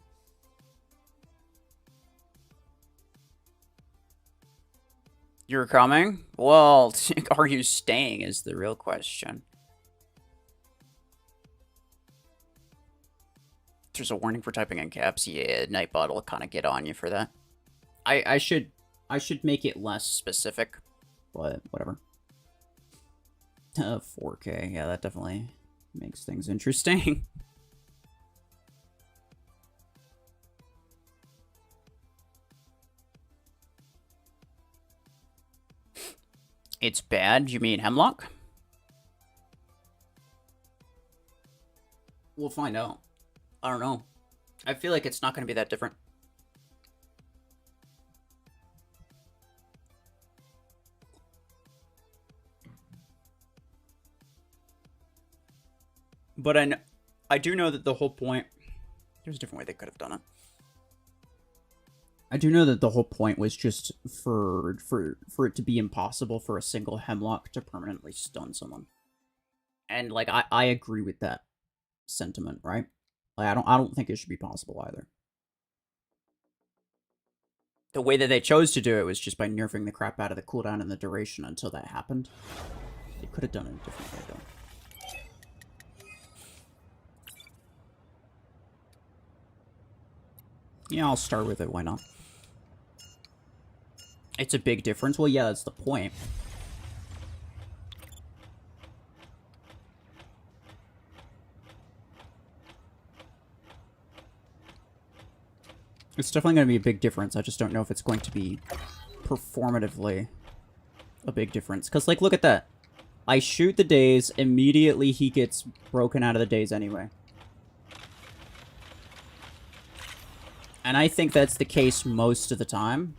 You're coming? Well, are you staying is the real question. There's a warning for typing in caps. Yeah, Nightbot will kind of get on you for that. I should make it less specific, but whatever. 4K. Yeah, that definitely makes things interesting. It's bad? You mean Hemlock? We'll find out. I don't know. I feel like it's not going to be that different. But I do know that the whole point... There's a different way they could have done it. I do know that the whole point was just for it to be impossible for a single Hemlock to permanently stun someone. And like I agree with that sentiment, right? Like I don't think it should be possible either. The way that they chose to do it was just by nerfing the crap out of the cooldown and the duration until that happened. They could have done it a different way though. Yeah, I'll start with it, why not? It's a big difference. Well, yeah, that's the point. It's definitely going to be a big difference. I just don't know if it's going to be performatively a big difference. Because, like, look at that. I shoot the daze, immediately he gets broken out of the daze anyway. And I think that's the case most of the time.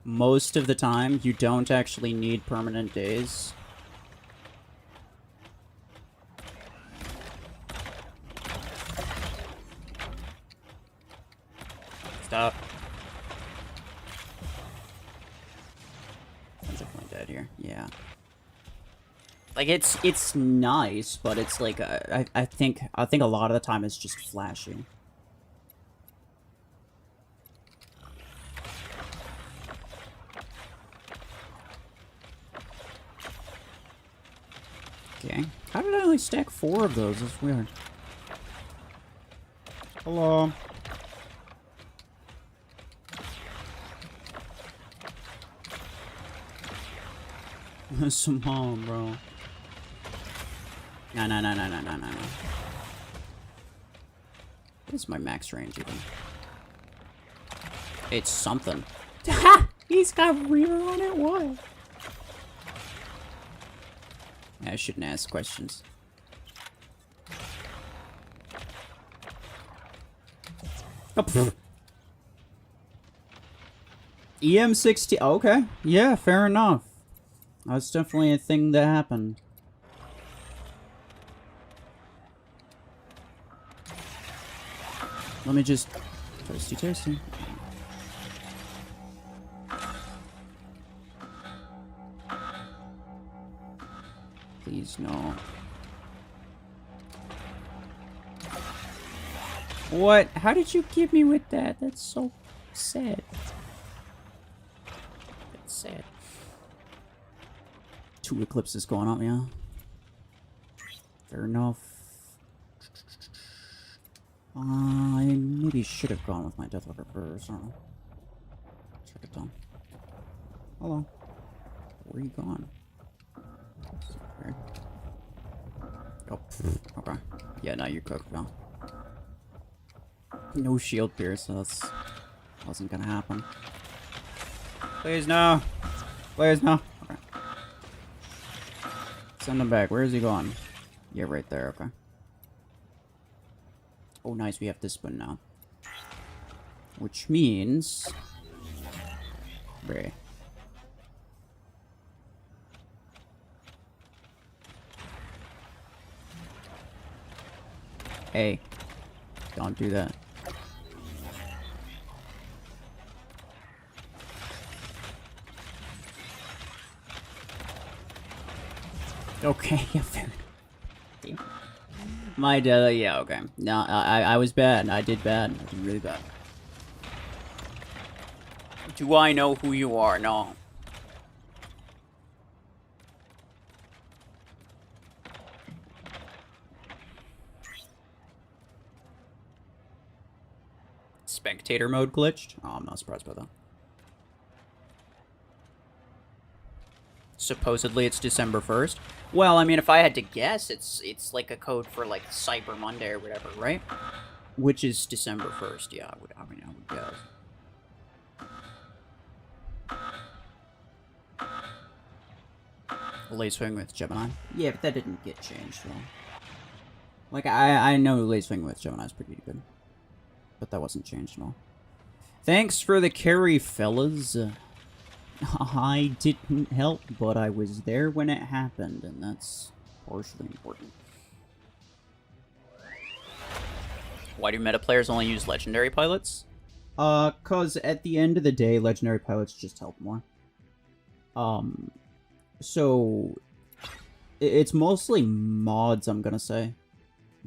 Most of the time, you don't actually need permanent daze. Stop. I'm definitely dead here. Yeah. Like, it's nice, but it's like, I think a lot of the time it's just flashy. Okay. How did I only stack 4 of those? That's weird. Hello. Some home, bro. No. What is my max range even? It's something. Ha! He's got Reaver on it, what? I shouldn't ask questions. Oh, EM60. Okay. Yeah, fair enough. That's definitely a thing that happened. Let me just... Toasty. Please, no. What? How did you give me with that? That's so sad. That's sad. 2 eclipses going up, yeah. Fair enough. I maybe should have gone with my Deathwalker first. I don't know. Check it down. Hello. Where are you gone? Okay. Oh, okay. Yeah, now you're cooked now. No shield pierce, so that's wasn't gonna happen. Please no. Please no. Okay. Send him back. Where is he going? Yeah, right there. Okay. Oh, nice. We have this one now. Which means... Bruh. Hey. Don't do that. Okay, yeah, fair. Damn. My yeah, okay. No, I was bad. I did bad. I did really bad. Do I know who you are? No. Spectator mode glitched? Oh, I'm not surprised by that. Supposedly it's December 1st. Well, I mean, if I had to guess, it's like a code for like Cyber Monday or whatever, right? Which is December 1st. Yeah, I would guess. Late swing with Gemini. Yeah, but that didn't get changed, though. Like, I know late swing with Gemini is pretty good. But that wasn't changed at all. Thanks for the carry, fellas. I didn't help, but I was there when it happened, and that's partially important. Why do meta players only use legendary pilots? Cause at the end of the day, legendary pilots just help more. So it's mostly mods, I'm gonna say,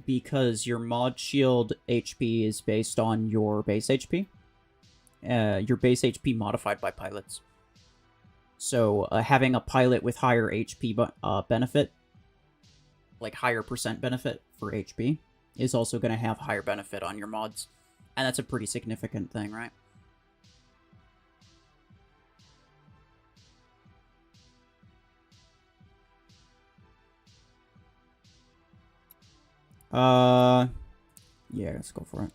because your mod shield HP is based on your base HP. Your base HP modified by pilots. So having a pilot with higher HP benefit, like higher percent benefit for HP, is also going to have higher benefit on your mods. And that's a pretty significant thing, right? Yeah, let's go for it.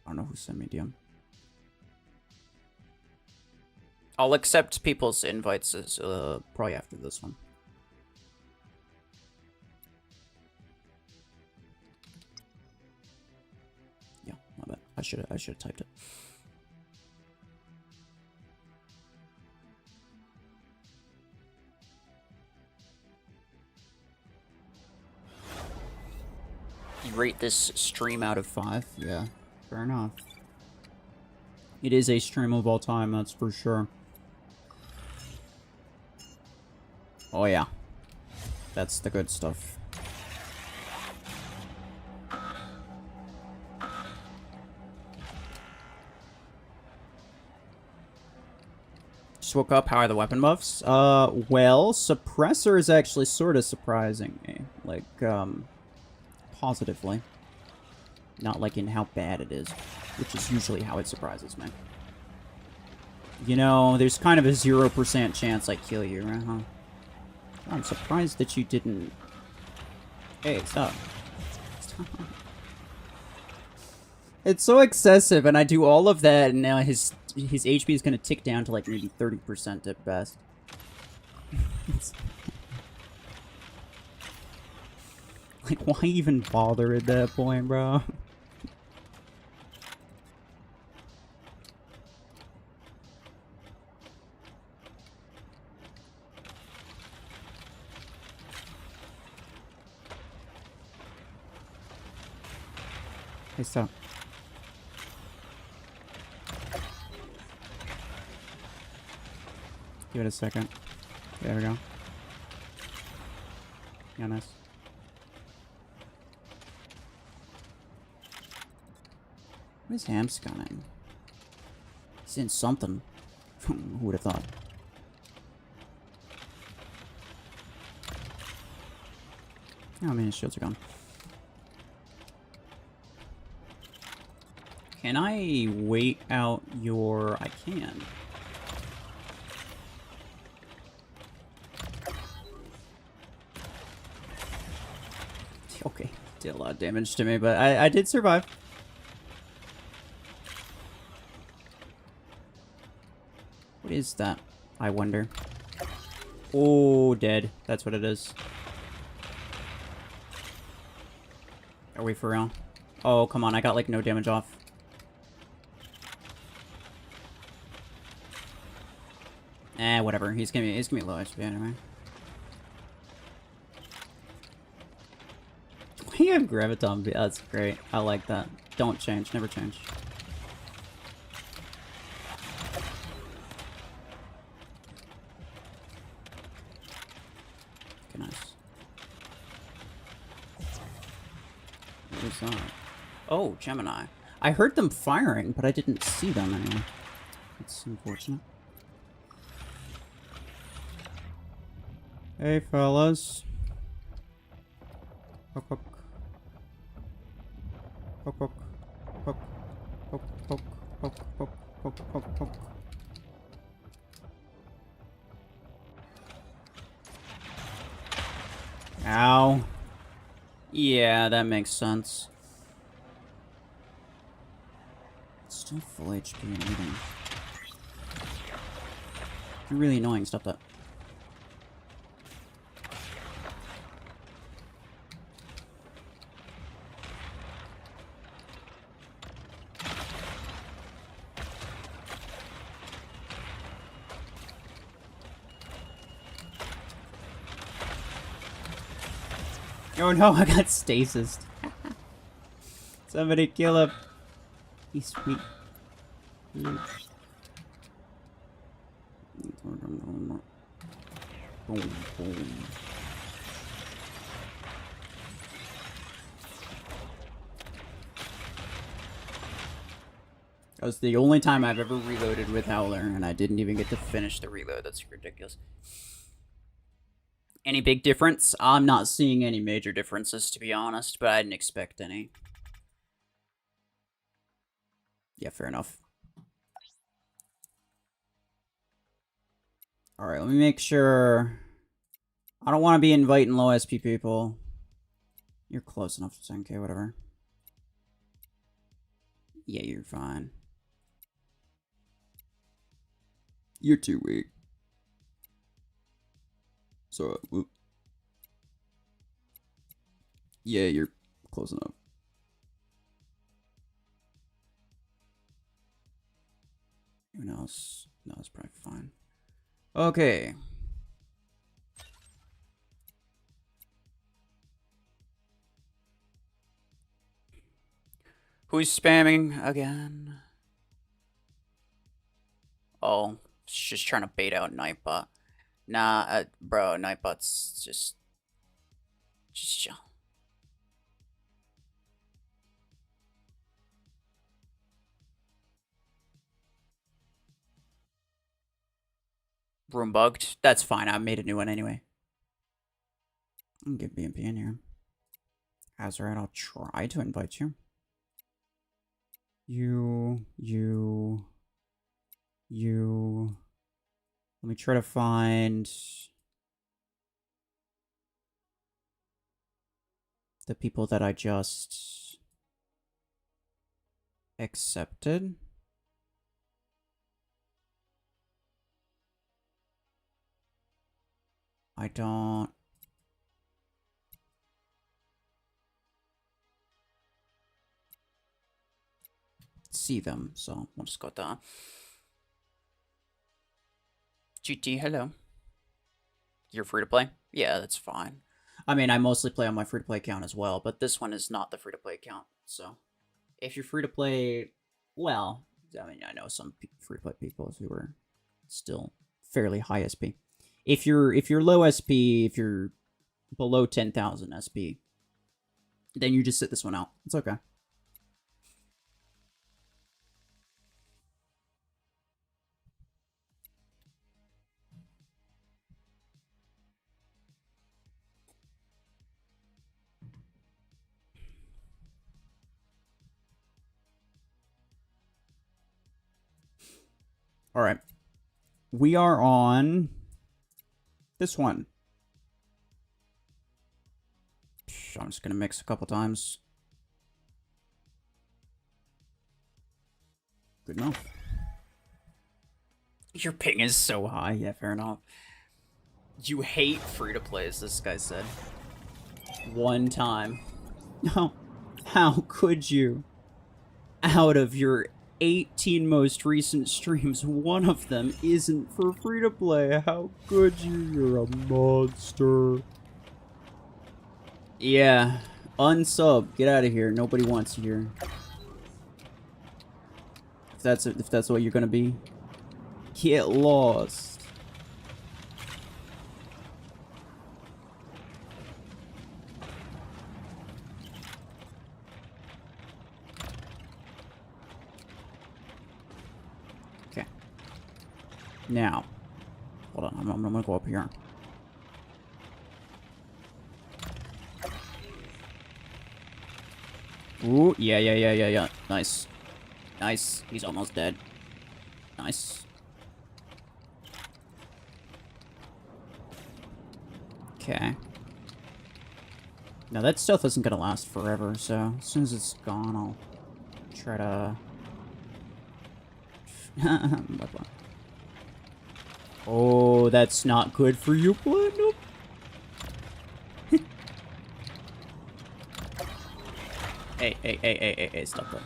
I don't know who sent me DM. I'll accept people's invites as, probably after this one. Yeah, my bad. I should have typed it. You rate this stream out of 5? Yeah, fair enough. It is a stream of all time, that's for sure. Oh yeah. That's the good stuff. Just woke up, how are the weapon buffs? Well, Suppressor is actually sort of surprising me. Like, positively. Not like in how bad it is, which is usually how it surprises me. You know, there's kind of a 0% chance I kill you, right? Huh? I'm surprised that you didn't... Hey, stop. Stop. It's so excessive, and I do all of that, and now his HP is going to tick down to like maybe 30% at best. Like, why even bother at that point, bro? Hey, stop. Give it a second. There we go. Yeah, nice. What is Ham scanning? He's in something. Who would have thought? Oh, man, his shields are gone. Can I wait out your... I can. Okay, did a lot of damage to me, but I did survive. What is that? I wonder. Oh, dead. That's what it is. Are we for real? Oh, come on. I got, like, no damage off. Eh, whatever. He's gonna be low HP anyway. We have Graviton. That's great. I like that. Don't change. Never change. Okay, nice. What was that? Oh, Gemini. I heard them firing, but I didn't see them anyway. That's unfortunate. Hey, fellas. Hook, hook. Hook, hook. Hook. Hook, hook. Hook, hook. Hook, hook, hook. Ow. Yeah, that makes sense. Still full HP and eating. You're really annoying. Stop that. Oh no, I got stasis. Somebody kill him. He's sweet. Boom, boom. That was the only time I've ever reloaded with Howler, and I didn't even get to finish the reload. That's ridiculous. Any big difference? I'm not seeing any major differences, to be honest, but I didn't expect any. Yeah, fair enough. Alright, let me make sure... I don't want to be inviting low SP people. You're close enough to 10k, whatever. Yeah, you're fine. You're too weak. So, yeah, you're close enough. Who knows? No, it's probably fine. Okay. Who's spamming again? Oh, she's just trying to bait out Nightbot. Nah, bro, Nightbot's just chill. Room bugged. That's fine. I made a new one anyway. I'm gonna get BMP in here. Azurite, I'll try to invite you. You. Let me try to find the people that I just accepted. I don't see them, so we'll just go with that. GT, hello. You're free to play? Yeah, that's fine. I mean, I mostly play on my free to play account as well, but this one is not the free to play account. So, if you're free to play, well, I mean, I know some free to play people who are still fairly high SP. If you're low SP, if you're below 10,000 SP, then you just sit this one out. It's okay. All right. We are on this one. I'm just going to mix a couple times. Good enough. Your ping is so high. Yeah, fair enough. You hate free-to-plays, this guy said. One time. No. How could you? Out of your 18 most recent streams, one of them isn't for free-to-play. How could you? You're a monster. Yeah. Unsub. Get out of here. Nobody wants you here. If that's what you're gonna be. Get lost. Okay. Now, hold on. I'm gonna go up here. Ooh, yeah. Nice. Nice. He's almost dead. Nice. Okay. Now that stealth isn't gonna last forever, so as soon as it's gone, I'll try to... Oh, that's not good for you, Platinum. Hey, stop that.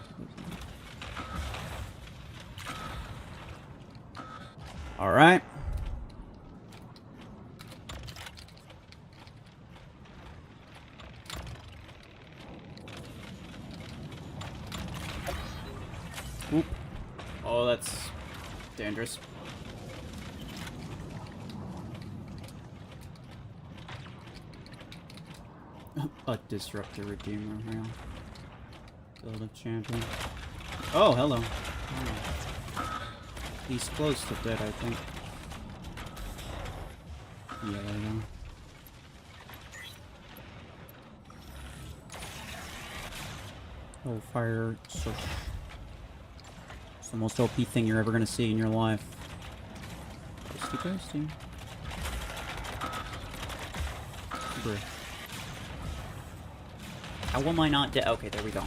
Alright. Oop. Oh, that's dangerous. A disruptor redeemer, yeah. Build a champion. Oh, hello. Oh. He's close to dead, I think. Yeah, there you go. Oh, fire switch. It's the most OP thing you're ever gonna see in your life. Toasty. Bruh. How am I not dead? Okay, there we go.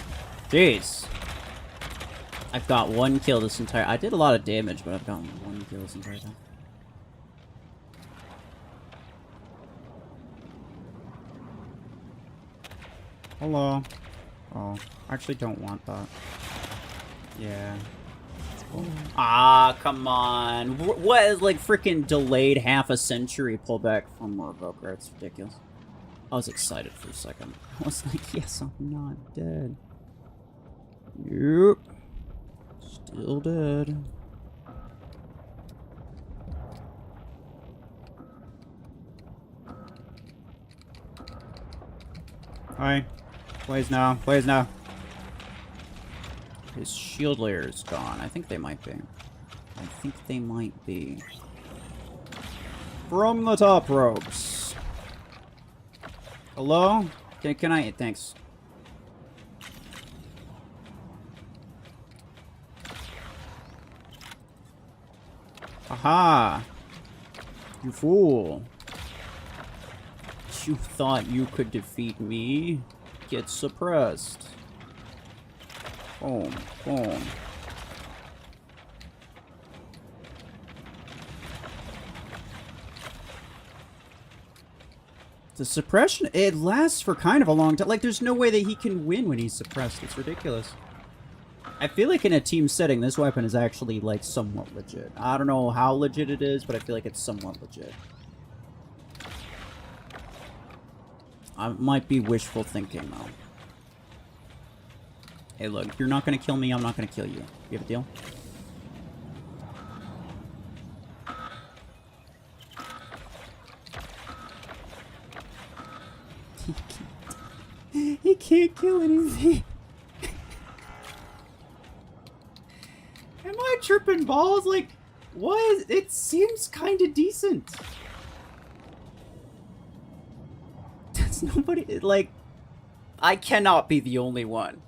Jeez. I've got 1 kill this entire... I did a lot of damage, but I've gotten 1 kill this entire time. Hello. Oh, I actually don't want that. Yeah. Ah, come on. What is, like, freaking delayed half a century pullback from Revoker? It's ridiculous. I was excited for a second. I was like, yes, I'm not dead. Yep. Still dead. Hi. Please no. Please no. His shield layer is gone. I think they might be. I think they might be. From the top ropes. Hello? Can I... Thanks. Aha! You fool. You thought you could defeat me? Get suppressed. Boom. Boom. The suppression, it lasts for kind of a long time. Like, there's no way that he can win when he's suppressed. It's ridiculous. I feel like in a team setting, this weapon is actually, like, somewhat legit. I don't know how legit it is, but I feel like it's somewhat legit. I might be wishful thinking, though. Hey, look, if you're not going to kill me, I'm not going to kill you. You have a deal? He can't kill anything. Am I tripping balls? Like, what? It seems kind of decent. Does nobody, like, I cannot be the only one.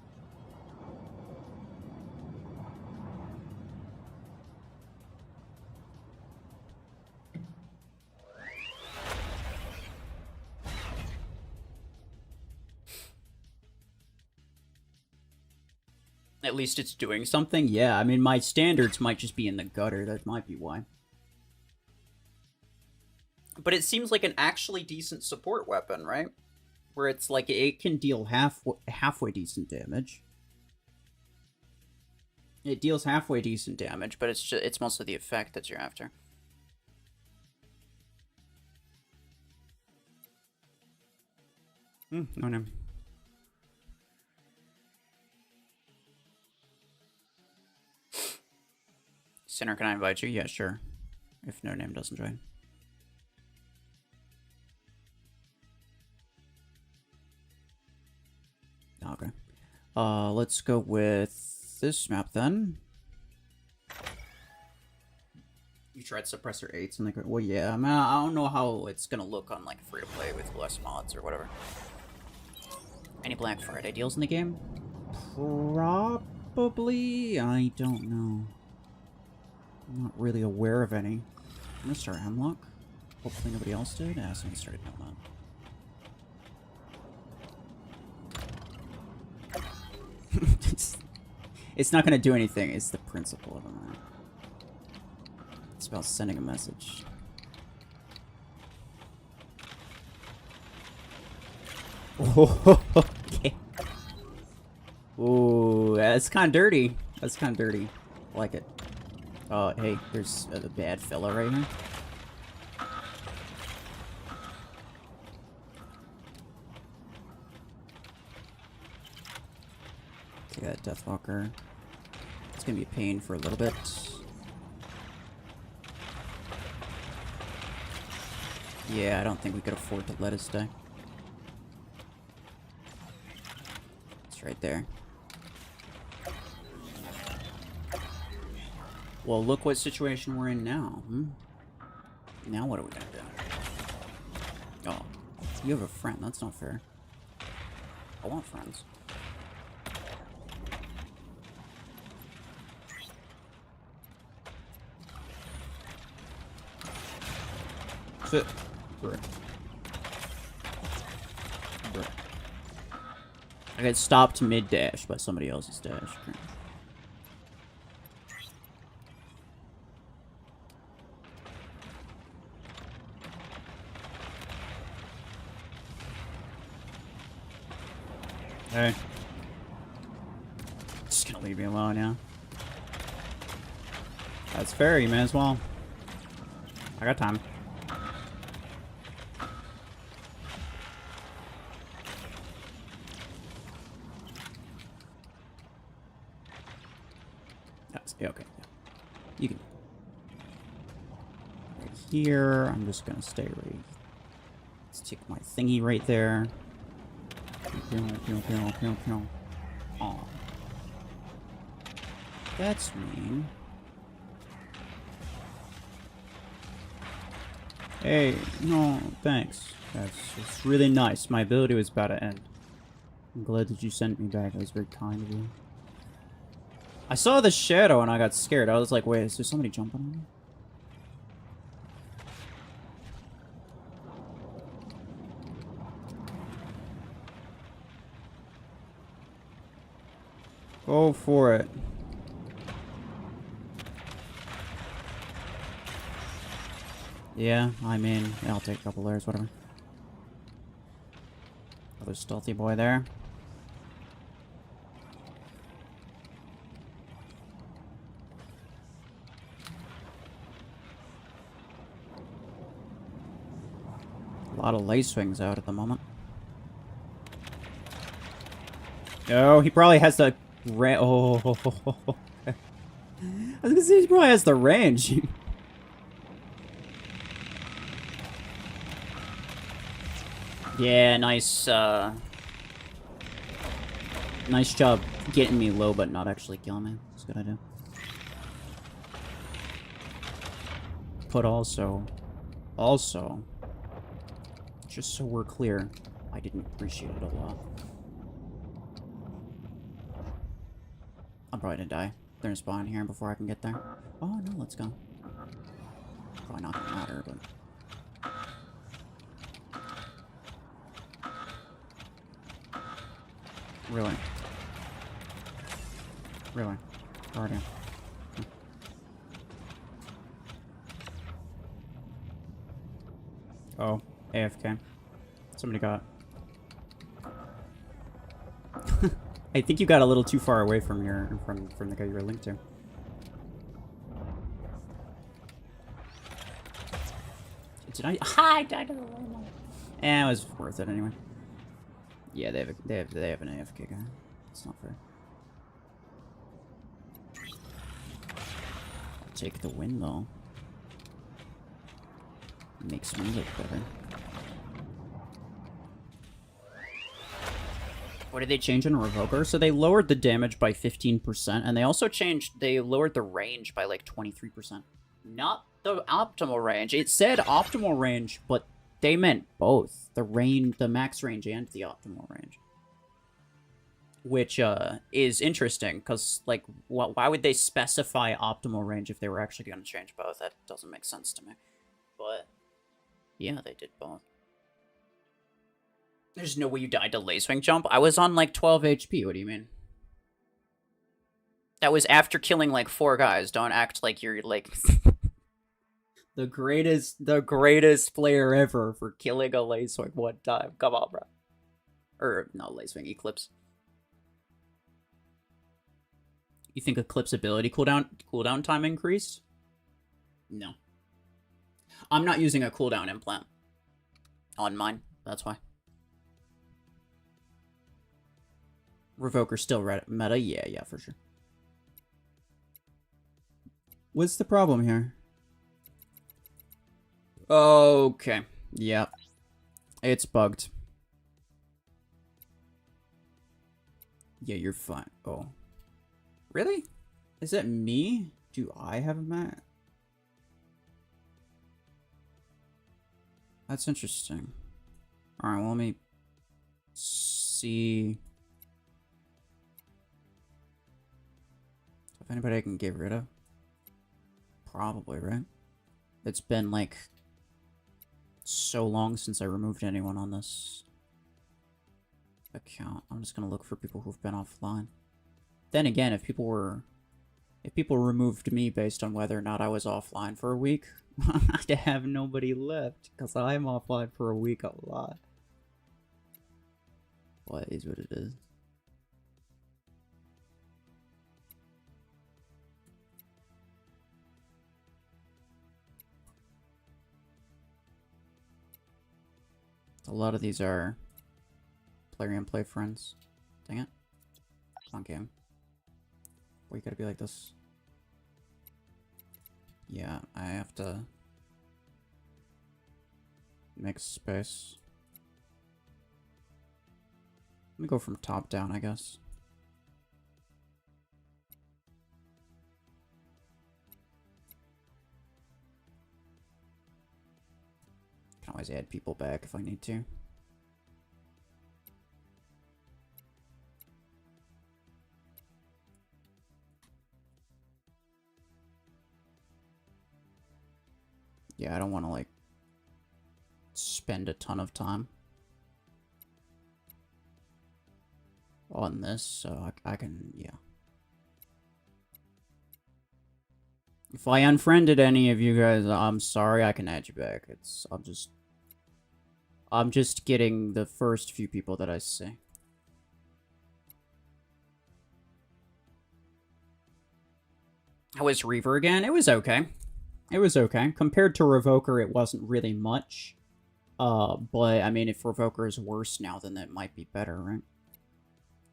At least it's doing something. Yeah, I mean, my standards might just be in the gutter. That might be why. But it seems like an actually decent support weapon, right? Where it's like it can deal halfway decent damage. It deals halfway decent damage, but it's mostly the effect that you're after. No name. Sinner, can I invite you? Yeah, sure. If no name doesn't join. Okay. Let's go with this map then. You tried Suppressor 8s and like, well, yeah. I mean, I don't know how it's gonna look on like free to play with less mods or whatever. Any Black Friday deals in the game? Probably. I don't know. I'm not really aware of any. I'm gonna start Hemlock. Hopefully nobody else did. Ah, someone started Hemlock. It's not gonna do anything. It's the principle of it. It's about sending a message. Oh, okay. Ooh, that's kind of dirty. That's kind of dirty. I like it. Hey, there's a bad fella right here. Okay, that Deathwalker. It's gonna be a pain for a little bit. Yeah, I don't think we could afford to let us die. It's right there. Well, look what situation we're in now. Now what are we gonna do? Oh, you have a friend. That's not fair. I want friends. Sit. I got stopped mid-dash by somebody else's dash. Hey. Just gonna leave me alone, yeah. That's fair, you may as well. I got time. That's okay. Yeah. You can. Right here. I'm just gonna stay right. Let's take my thingy right there. Aw. That's mean. Hey, no, thanks. It's really nice. My ability was about to end. I'm glad that you sent me back. That was very kind of you. I saw the shadow and I got scared. I was like, wait, is there somebody jumping on me? Go for it. Yeah, I mean, yeah, I'll take a couple layers, whatever. Another stealthy boy there. A lot of lace wings out at the moment. Oh, he probably has the oh. I was gonna say he probably has the range. Yeah, nice, nice job getting me low, but not actually killing me. That's a good idea. But also, just so we're clear, I didn't appreciate it a lot. I'm probably gonna die. They're gonna spawn here before I can get there. Oh, no, let's go. Probably not gonna matter, but... Really? Really? Already. Oh, AFK. Somebody got... I think you got a little too far away from your from the guy you were linked to. Did I? I died to the wrong. Eh, it was worth it anyway. Yeah, they have an AFK guy. It's not fair. I'll take the win though. Makes me look better. What did they change in Revoker? So they lowered the damage by 15%, and they also they lowered the range by like 23%. Not the optimal range. It said optimal range, but they meant both. The range, the max range and the optimal range. Which is interesting, because, like, why would they specify optimal range if they were actually going to change both? That doesn't make sense to me. But, yeah, they did both. There's no way you died to Lacewing Jump. I was on, like, 12 HP. What do you mean? That was after killing, like, 4 guys. Don't act like you're, like... the greatest player ever for killing a Lacewing one time. Come on, bro. Or, not Lacewing, Eclipse. You think Eclipse ability cooldown time increased? No. I'm not using a cooldown implant on mine. That's why. Revoker still meta? Yeah, for sure. What's the problem here? Okay. Yeah. It's bugged. Yeah, you're fine. Oh. Really? Is it me? Do I have a mat? That's interesting. Alright, well, let me see if anybody I can get rid of. Probably, right? It's been, like, so long since I removed anyone on this account. I'm just gonna look for people who've been offline. Then again, if people removed me based on whether or not I was offline for a week, I'd have nobody left, because I'm offline for a week a lot. What is what it is. A lot of these are Plarium play friends. Dang it. Come on, game. Why you gotta be like this? Yeah, I have to mix space. Let me go from top down, I guess. Can always add people back if I need to. Yeah, I don't want to, like, spend a ton of time on this, so I can, yeah. If I unfriended any of you guys, I'm sorry, I can add you back. I'm just getting the first few people that I see. How was Reaver again? It was okay. It was okay. Compared to Revoker, it wasn't really much. But, I mean, if Revoker is worse now, then that might be better, right?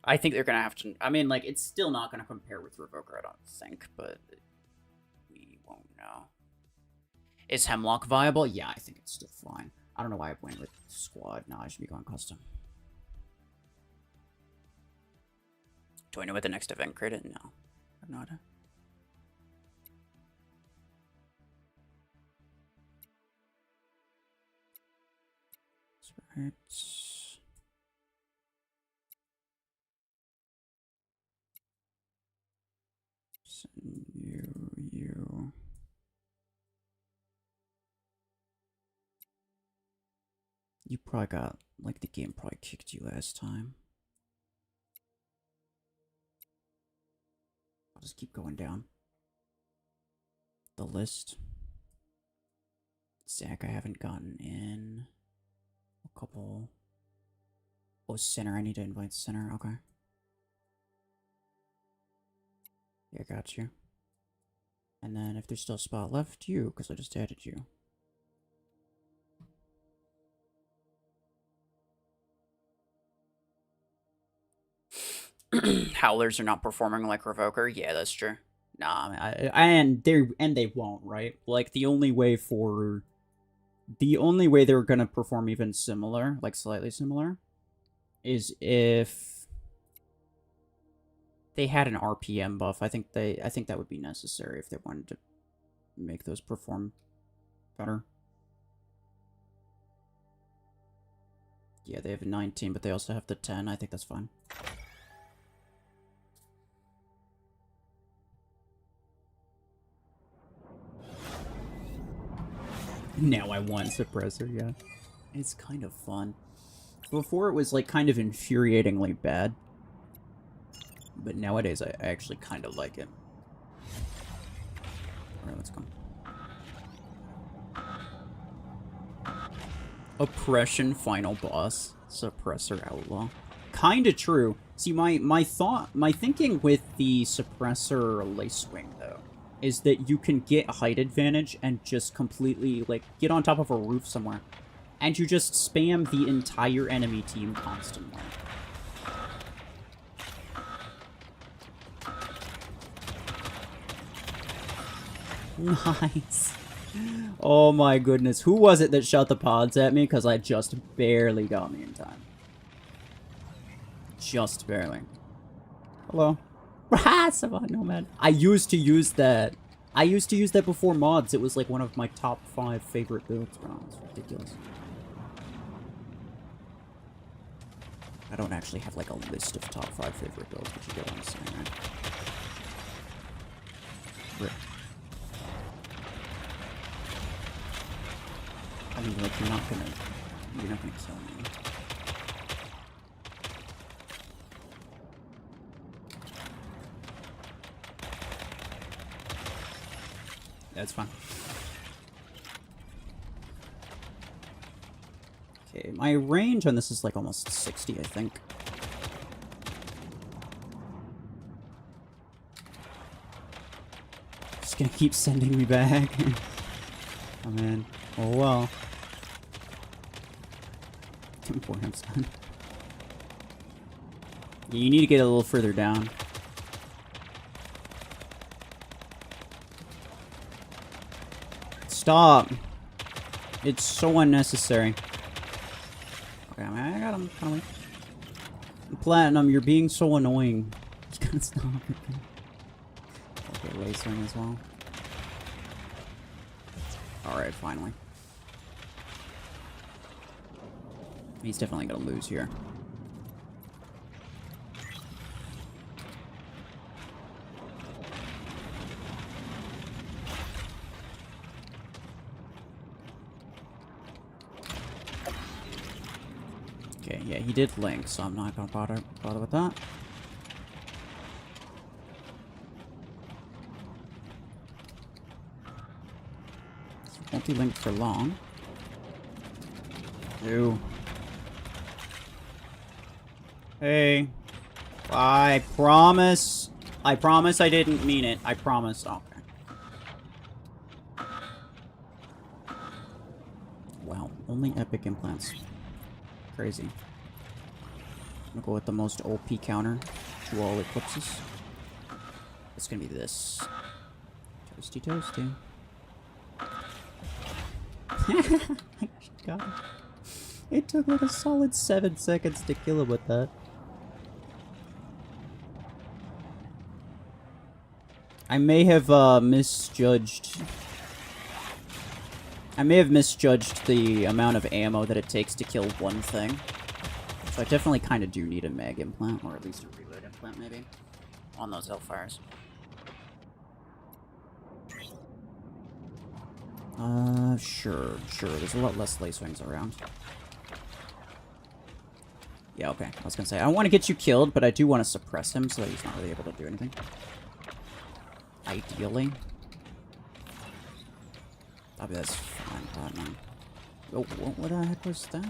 I think they're gonna have to... I mean, like, it's still not gonna compare with Revoker, I don't think, but... we won't know. Is Hemlock viable? Yeah, I think it's still fine. I don't know why I went with Squad. No, I should be going custom. Do I know what the next event created? No. I have no idea. Spirits. Send you. You probably got, like, the game probably kicked you last time. I'll just keep going down the list. Zach, I haven't gotten in. A couple. Oh, Center. I need to invite Center. Okay. Yeah, got you. And then if there's still a spot left, you, because I just added you. Howlers are not performing like Revoker. Yeah, that's true. Nah, and they won't, right? Like the only way they're gonna perform even similar, like slightly similar, is if they had an RPM buff. I think that would be necessary if they wanted to make those perform better. Yeah, they have a 19, but they also have the 10. I think that's fine. Now I want Suppressor, yeah. It's kind of fun. Before it was, like, kind of infuriatingly bad. But nowadays I actually kind of like it. Alright, let's go. Oppression final boss. Suppressor outlaw. Kinda true. See, my thinking with the Suppressor Lacewing, though, is that you can get height advantage and just completely, like, get on top of a roof somewhere. And you just spam the entire enemy team constantly. Nice. Oh my goodness. Who was it that shot the pods at me? Because I just barely got me in time. Just barely. Hello. Savant Nomad. I used to use that. I used to use that before mods. It was like one of my top 5 favorite builds. Bro, it's ridiculous. I don't actually have like a list of top 5 favorite builds, but you get what I'm saying, right? Rip. I mean, like, you're not gonna kill me. That's fine. Okay, my range on this is like almost 60, I think. Just gonna keep sending me back. Oh man. Oh well. Poor him's done. You need to get a little further down. Stop! It's so unnecessary. Okay, I got him. Kinda weak. Platinum, you're being so annoying. You gotta stop. Okay, lacing as well. Alright, finally. He's definitely gonna lose here. Okay, yeah, he did link, so I'm not gonna bother with that. Won't be linked for long. Ew. Hey. I promise I didn't mean it. I promise. Oh, okay. Wow. Only epic implants. Crazy. I'm gonna go with the most OP counter to all eclipses. It's gonna be this. Toasty toasty. God. It took like a solid 7 seconds to kill him with that. I may have misjudged. I may have misjudged the amount of ammo that it takes to kill one thing. So I definitely kind of do need a mag implant, or at least a reload implant, maybe, on those Hellfires. Sure. There's a lot less lace wings around. Yeah, okay. I was gonna say, I don't want to get you killed, but I do want to suppress him so that he's not really able to do anything. Ideally. Probably that's fine, Platinum. Oh, what the heck was that?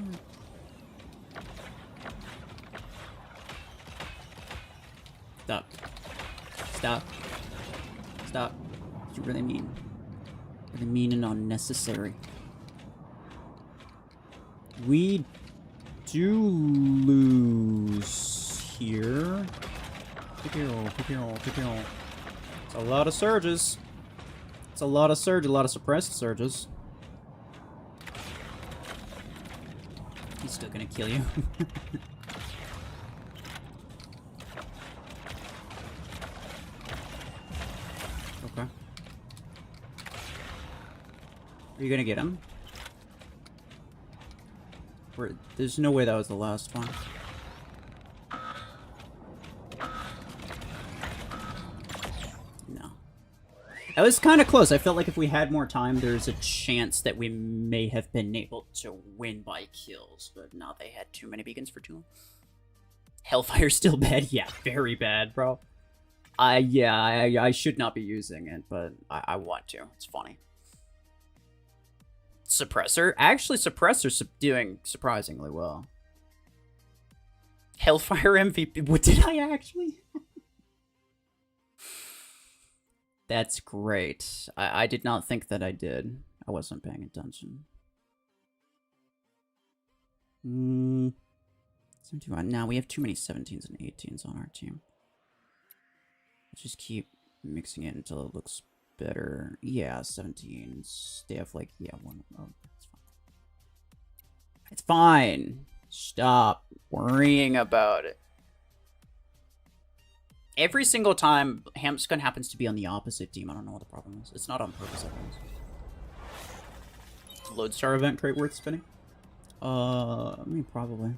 Stop. Stop. Stop. What do you really mean? Really mean and unnecessary. We do lose here. It's a lot of surges. It's a lot of suppressed surges. He's still gonna kill you. Okay. Are you gonna get him? There's no way that was the last one. No. That was kind of close. I felt like if we had more time, there's a chance that we may have been able to win by kills. But no, they had too many beacons for too long. Hellfire's still bad? Yeah, very bad, bro. I should not be using it, but I want to. It's funny. Suppressor? Actually, Suppressor's doing surprisingly well. Hellfire MVP. What did I actually? That's great. I did not think that I did. I wasn't paying attention. 71. Now we have too many 17s and 18s on our team. Let's just keep mixing it until it looks better. Yeah, 17s. They have like, yeah, one. Oh, it's fine. It's fine. Stop worrying about it. Every single time, Hamscon happens to be on the opposite team. I don't know what the problem is. It's not on purpose, I think. Lodestar event crate worth spinning? I mean, probably.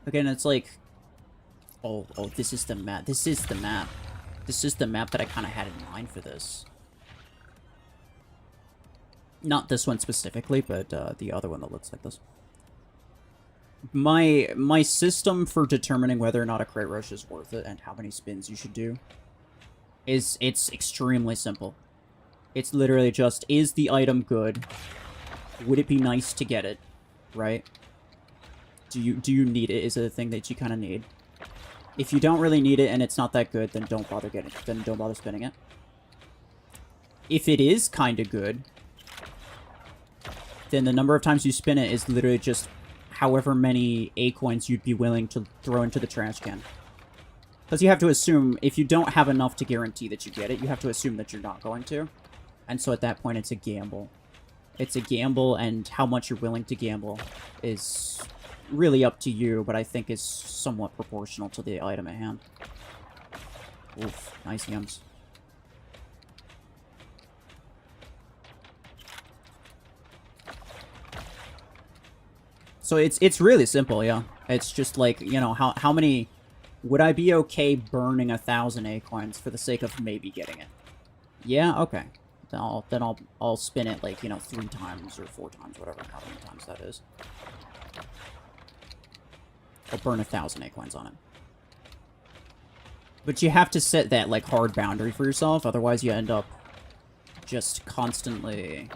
Again, it's like... Oh, this is the map. This is the map. This is the map that I kind of had in mind for this. Not this one specifically, but the other one that looks like this. My system for determining whether or not a crate rush is worth it and how many spins you should do it's extremely simple. It's literally just, is the item good? Would it be nice to get it? Right? Do you need it? Is it a thing that you kind of need? If you don't really need it and it's not that good, then don't bother getting it. Then don't bother spinning it. If it is kind of good, then the number of times you spin it is literally just however many A coins you'd be willing to throw into the trash can. Because you have to assume, if you don't have enough to guarantee that you get it, you have to assume that you're not going to. And so at that point, it's a gamble. It's a gamble, and how much you're willing to gamble is really up to you, but I think is somewhat proportional to the item at hand. Oof, nice yums. So it's really simple, yeah. It's just like, you know, how many... Would I be okay burning 1,000 A coins for the sake of maybe getting it? Yeah, okay. Then I'll spin it like, you know, 3 times or 4 times, whatever, however many times that is. I'll burn 1,000 A coins on it. But you have to set that like hard boundary for yourself, otherwise you end up just constantly...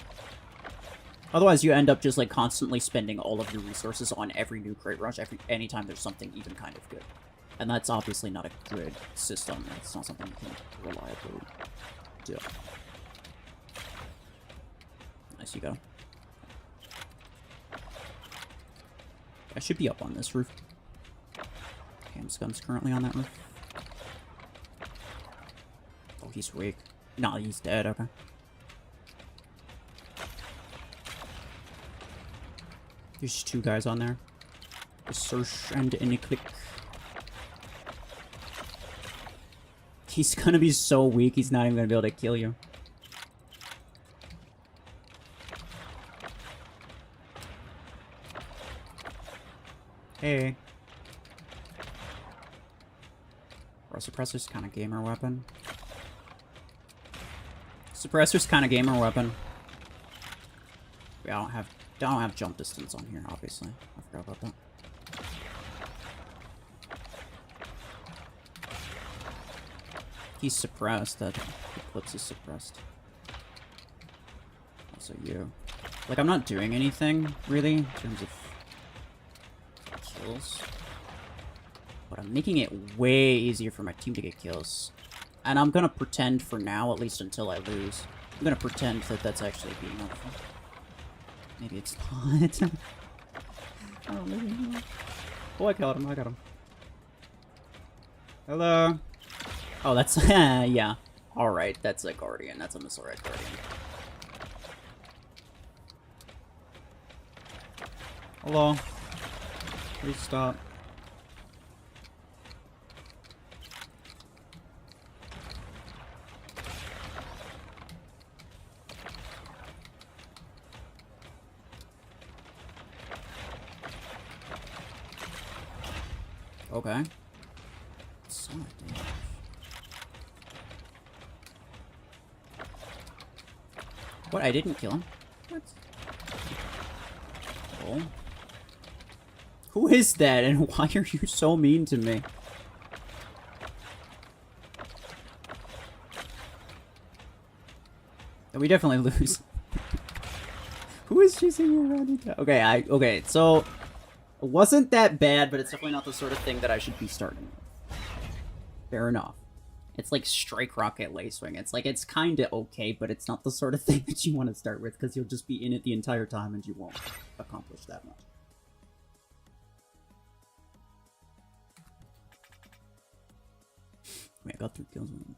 Otherwise, you end up just, like, constantly spending all of your resources on every new crate rush, anytime there's something even kind of good. And that's obviously not a good system. It's not something you can reliably do. Nice, you go. I should be up on this roof. Scum's currently on that roof. Oh, he's weak. No, he's dead, okay. There's 2 guys on there. A search and a click. He's gonna be so weak, he's not even gonna be able to kill you. Hey. Bro, suppressor's kind of gamer weapon. Suppressor's kind of gamer weapon. Yeah, I don't have jump distance on here, obviously. I forgot about that. He's suppressed. That Eclipse is suppressed. Also you. Like, I'm not doing anything, really, in terms of kills. But I'm making it way easier for my team to get kills. And I'm gonna pretend for now, at least until I lose, I'm gonna pretend that that's actually being helpful. Maybe it's not. I don't really know. Oh, I got him. I got him. Hello. Oh, that's... yeah. Alright, that's a Guardian. That's a Missile Red Guardian. Hello. Please stop. Okay. Solid damage. What? I didn't kill him? What? Oh. Who is that, and why are you so mean to me? We definitely lose. Who is chasing you around? Okay, okay, so... It wasn't that bad, but it's definitely not the sort of thing that I should be starting with. Fair enough. It's like Strike Rocket Lacewing. It's like, it's kinda okay, but it's not the sort of thing that you want to start with, because you'll just be in it the entire time and you won't accomplish that much. Wait, I got 3 kills with him.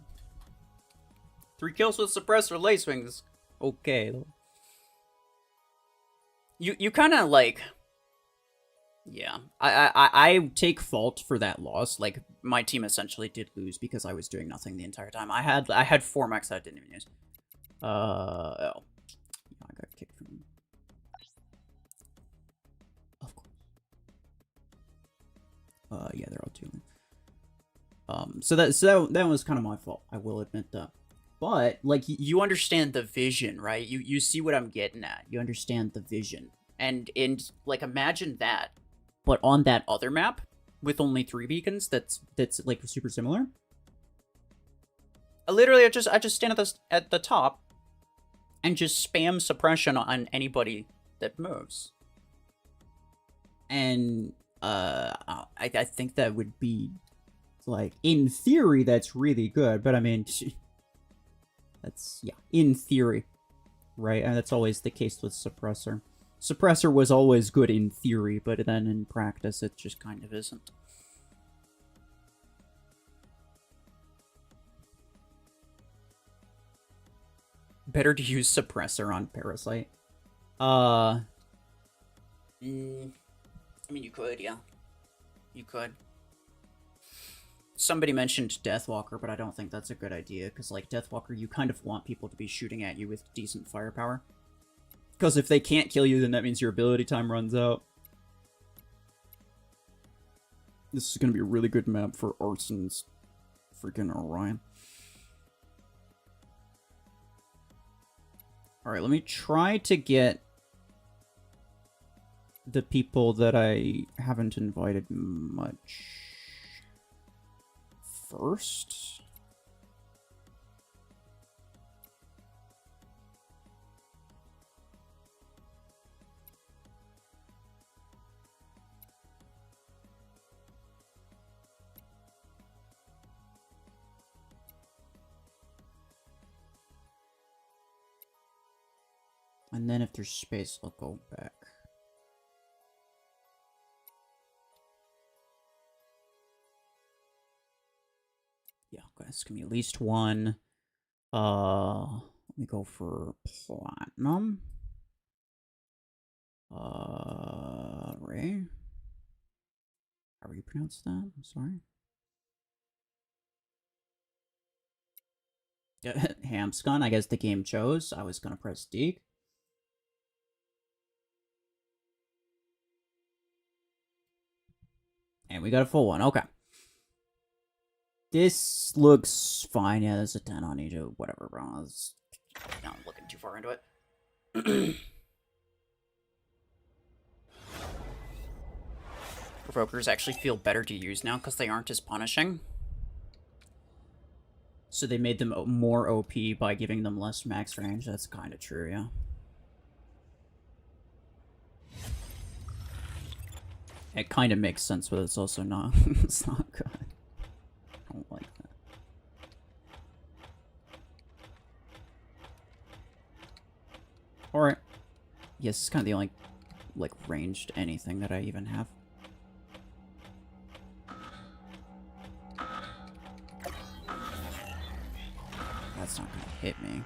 3 kills with Suppressor Lacewings. Okay. You kind of like... Yeah, I take fault for that loss. Like, my team essentially did lose because I was doing nothing the entire time. I had 4 mechs that I didn't even use. Oh. I got kicked from... Of course. Yeah, they're all 2. So that was kind of my fault. I will admit that. But, like, you understand the vision, right? You see what I'm getting at. You understand the vision. And like, imagine that. But on that other map, with only 3 beacons, that's like super similar. Literally, I just stand at the top and just spam suppression on anybody that moves. And I think that would be, like, in theory, that's really good. But I mean, that's, yeah, in theory, right? And that's always the case with suppressor. Suppressor was always good in theory, but then in practice it just kind of isn't. Better to use Suppressor on Parasite. I mean, you could, yeah. You could. Somebody mentioned Deathwalker, but I don't think that's a good idea, because, like, Deathwalker, you kind of want people to be shooting at you with decent firepower. Because if they can't kill you, then that means your ability time runs out. This is going to be a really good map for Arson's freaking Orion. Alright, let me try to get the people that I haven't invited much first. And then if there's space, I'll go back. Yeah, guys, give me at least one. Let me go for Platinum. Ray? How do you pronounce that? I'm sorry. Hamscon, I guess the game chose. I was gonna press Deke. And we got a full one. Okay. This looks fine. Yeah, there's a 10 on each. Whatever, bro. I'm not looking too far into it. Provokers actually feel better to use now because they aren't as punishing. So they made them more OP by giving them less max range. That's kind of true, yeah. It kind of makes sense, but it's also not. It's not good. I don't like that. Alright. Yes, it's kind of the only, like, ranged anything that I even have. That's not gonna hit me.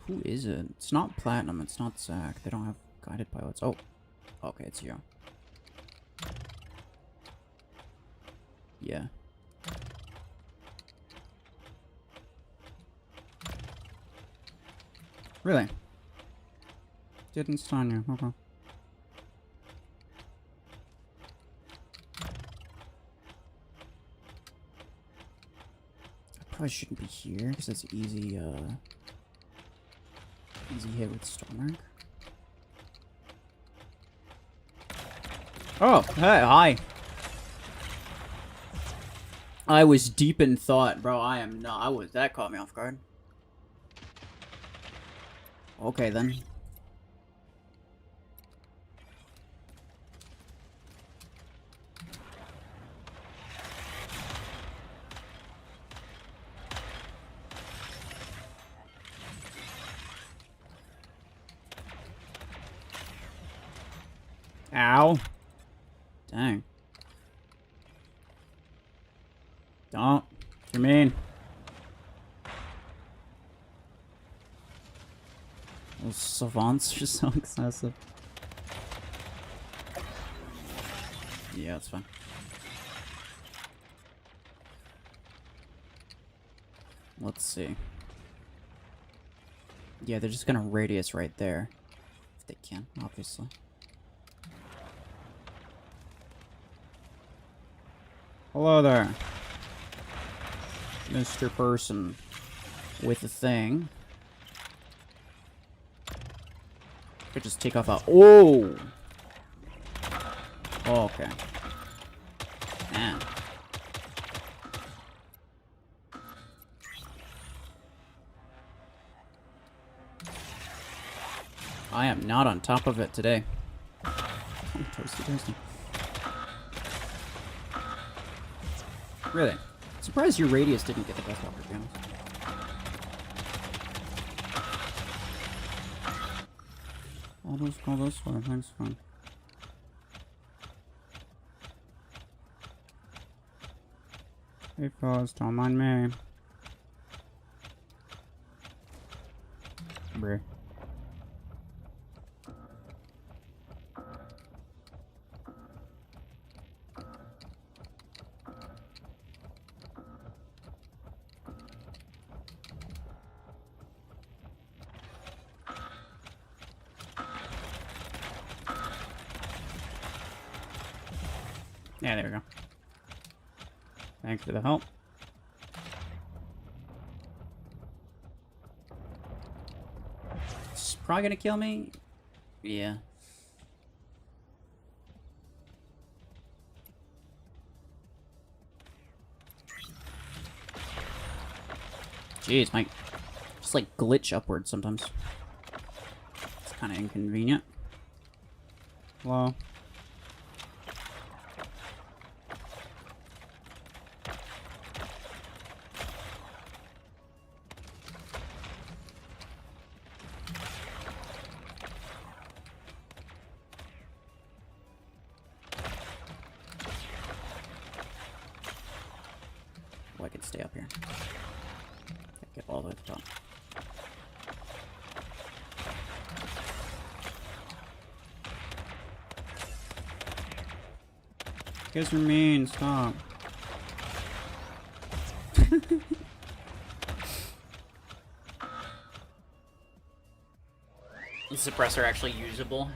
Who is it? It's not Platinum, it's not Zach. They don't have guided pilots. Oh. Okay, it's you. Yeah. Really? Didn't stun you. Okay. I probably shouldn't be here because it's easy, easy hit with Stormark. Oh, hey, hi. I was deep in thought, bro. I am not. That caught me off guard. Okay, then. Ow. Dang. Don't. What you mean? Those savants are so excessive. Yeah, that's fine. Let's see. Yeah, they're just gonna radius right there. If they can, obviously. Hello there. Mr. Person with a thing. Could just take off a... Oh! Oh, okay. Man. I am not on top of it today. Oh, toasty, toasty. Really? Surprised your radius didn't get the Deathwalker damage. I'll just go this way. Thanks, fine. Hey, fellas, don't mind me. Bruh. Yeah, there we go. Thanks for the help. It's probably gonna kill me. Yeah. Jeez, might just like glitch upward sometimes. It's kind of inconvenient. Well. Oh, I could stay up here. Get all the way to the top. You guys are mean, stop. Is the suppressor actually usable?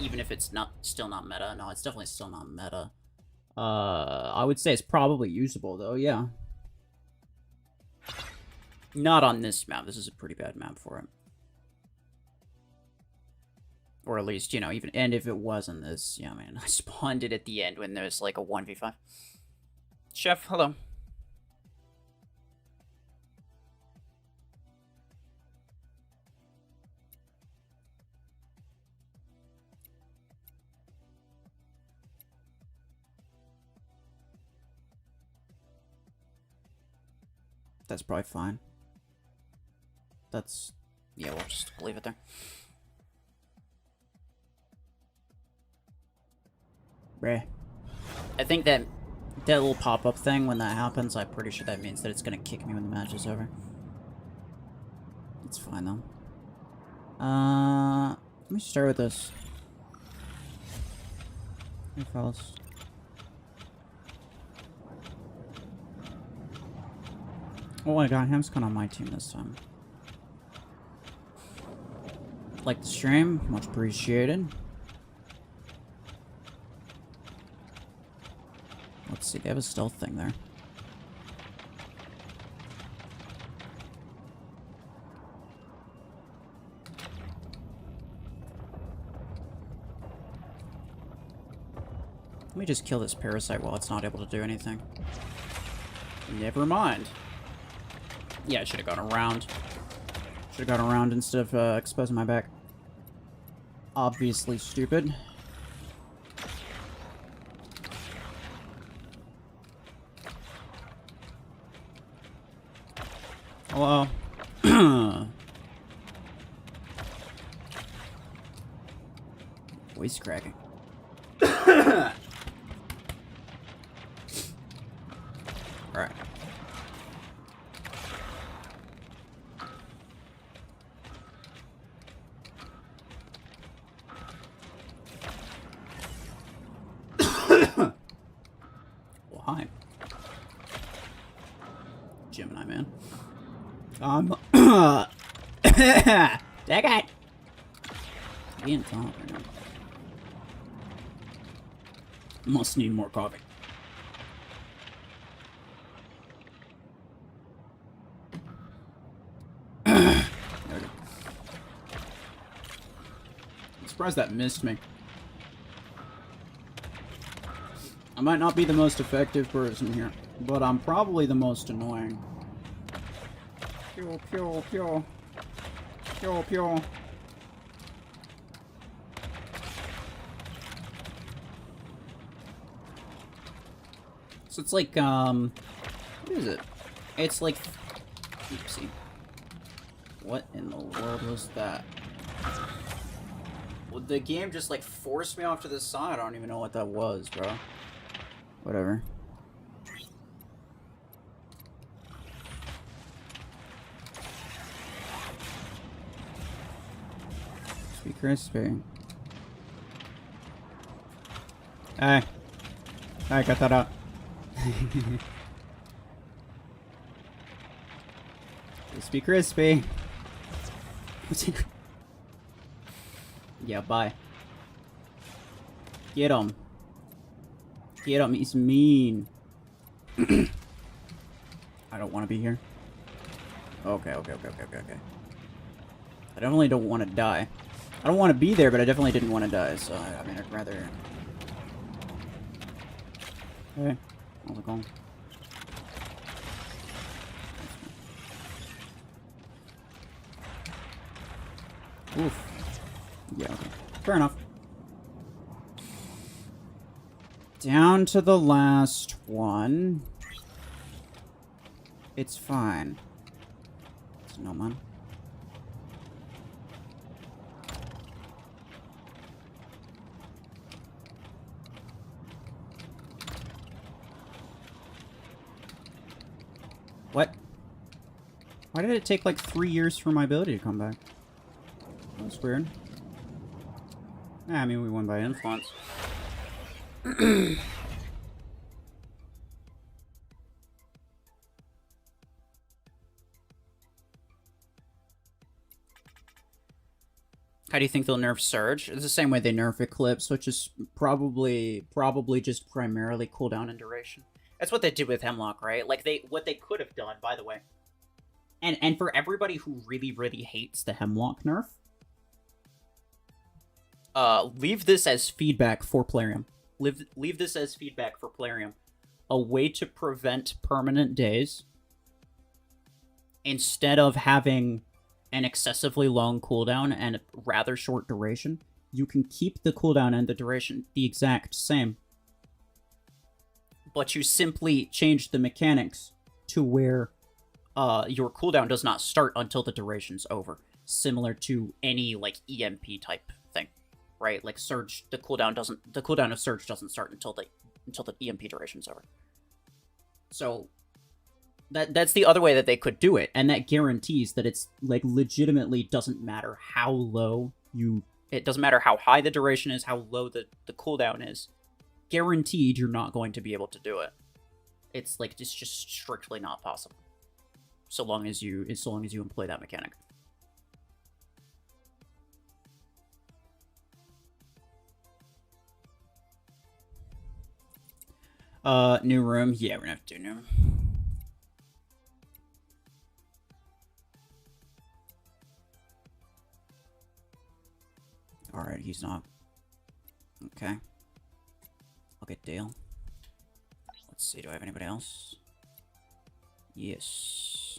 Even if it's not still not meta? No, it's definitely still not meta. I would say it's probably usable though, yeah. Not on this map. This is a pretty bad map for it. Or at least, you know, even... And if it wasn't this... Yeah, man. I spawned it at the end when there's, like, a 1v5. Chef, hello. That's probably fine. That's... Yeah, we'll just leave it there. Bruh. I think that little pop-up thing, when that happens, I'm pretty sure that means that it's gonna kick me when the match is over. It's fine, though. Let me start with this. Hey, fellas. Oh my god, Ham's kind of on my team this time. Like the stream, much appreciated. Let's see, they have a stealth thing there. Let me just kill this parasite while it's not able to do anything. Never mind. Yeah, I should have gone around. Should have gone around instead of exposing my back. Obviously stupid. Hello. Voice cracking. Alright. Well, hi. Gemini, man. That guy. Being tall right now. Must need more coffee. There we go. I'm surprised that missed me. I might not be the most effective person here, but I'm probably the most annoying. Pew, pew, pew. Pew, pew. So it's like, what is it? It's like, oopsie. What in the world was that? The game just, like, forced me off to the side. I don't even know what that was, bro. Whatever. Be crispy. Hey. I got that up. Crispy, crispy. Yeah, bye. Get him. Get him. He's mean. I don't want to be here. Okay. I definitely don't want to die. I don't want to be there, but I definitely didn't want to die, so I mean, I'd rather... Hey, how's it going? Oof. Yeah, okay. Fair enough. Down to the last one. It's fine. No, man. What? Why did it take like 3 years for my ability to come back? That's weird. Yeah, I mean, we won by influence. How do you think they'll nerf Surge? It's the same way they nerf Eclipse, which is probably just primarily cooldown and duration. That's what they did with Hemlock, right? Like, what they could have done, by the way. And for everybody who really hates the Hemlock nerf, leave this as feedback for Plarium. Leave this as feedback for Plarium. A way to prevent permanent days instead of having an excessively long cooldown and a rather short duration, you can keep the cooldown and the duration the exact same. But you simply change the mechanics to where your cooldown does not start until the duration's over. Similar to any, like, EMP type thing. Right? Like Surge, the cooldown of Surge doesn't start until the EMP duration's over. So that's the other way that they could do it, and that guarantees that it's, like, legitimately doesn't matter how low it doesn't matter how high the duration is, how low the cooldown is. Guaranteed you're not going to be able to do it. It's just strictly not possible. So long as you employ that mechanic. New room. Yeah, we're gonna have to do new. Alright, he's not. Okay. I'll get Dale. Let's see, do I have anybody else? Yes.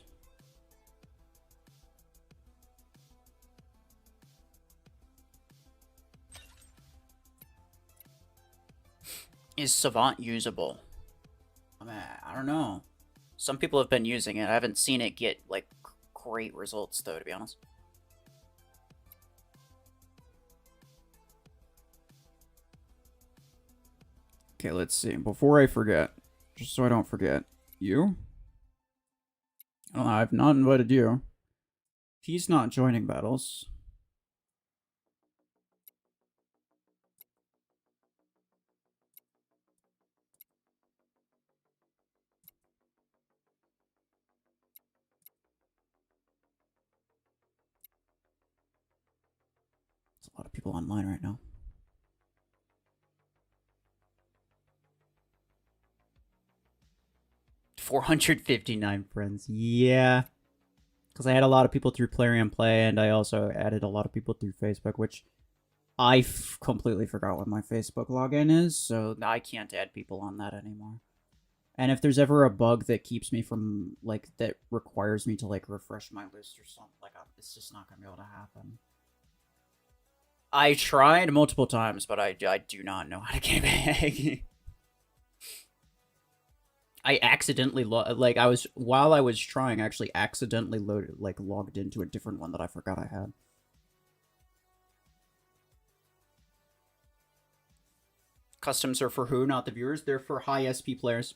Is Savant usable? I mean, I don't know. Some people have been using it. I haven't seen it get, like, great results, though, to be honest. Okay, let's see. Before I forget, just so I don't forget, you? Oh, I've not invited you. He's not joining battles. There's a lot of people online right now. $459 friends. Yeah. Because I had a lot of people through Plarium Play, and I also added a lot of people through Facebook, which I completely forgot what my Facebook login is, so I can't add people on that anymore. And if there's ever a bug that keeps me from, like, that requires me to, like, refresh my list or something, like, it's just not going to be able to happen. I tried multiple times, but I do not know how to get back. I accidentally, while I was trying, I actually accidentally logged into a different one that I forgot I had. Customs are for who, not the viewers. They're for high SP players.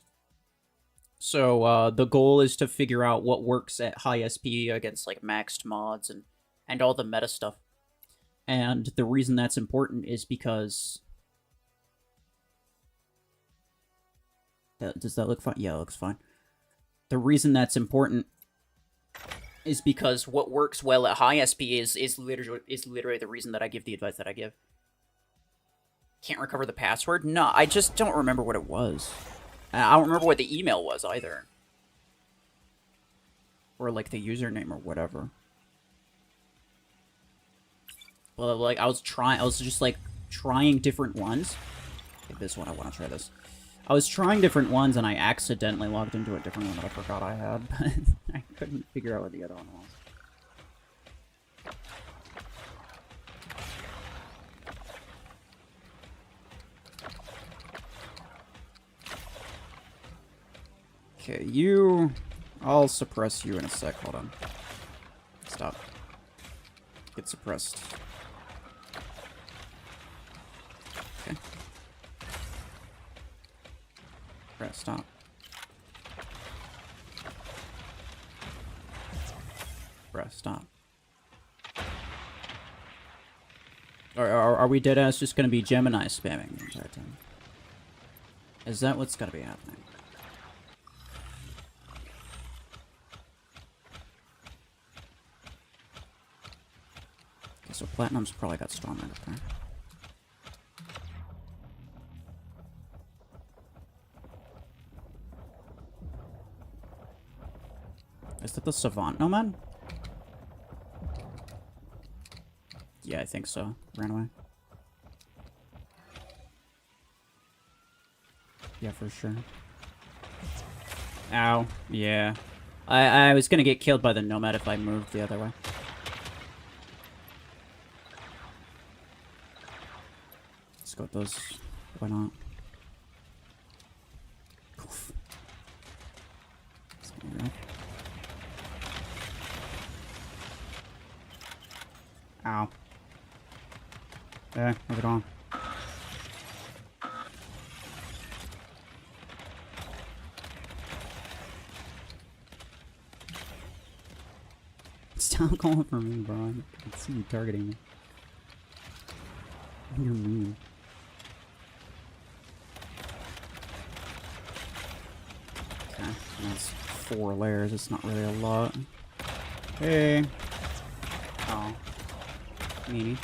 So the goal is to figure out what works at high SP against like maxed mods and all the meta stuff. And the reason that's important is because... Does that look fine? Yeah, it looks fine. The reason that's important is because what works well at high SP is literally the reason that I give the advice that I give. Can't recover the password? No, I just don't remember what it was. I don't remember what the email was either. Or like the username or whatever. Well, like I was just like trying different ones. Like this one, I want to try this. I was trying different ones and I accidentally logged into a different one that I forgot I had, but I couldn't figure out what the other one was. Okay, you... I'll suppress you in a sec, hold on. Stop. Get suppressed. Okay. Press stop. Press stop. Are we deadass just gonna be Gemini spamming the entire time? Is that what's gotta be happening? Okay, so Platinum's probably got Stormlight up there. Is that the Savant Nomad? Yeah, I think so. Ran away. Yeah, for sure. Ow. Yeah. I was gonna get killed by the Nomad if I moved the other way. Let's go with those. Why not? Oof. Ow. Where's it going? Stop calling for me, bro. I can see you targeting me. You're mean. Okay, that's 4 layers. It's not really a lot. Hey. Oh. Meanie.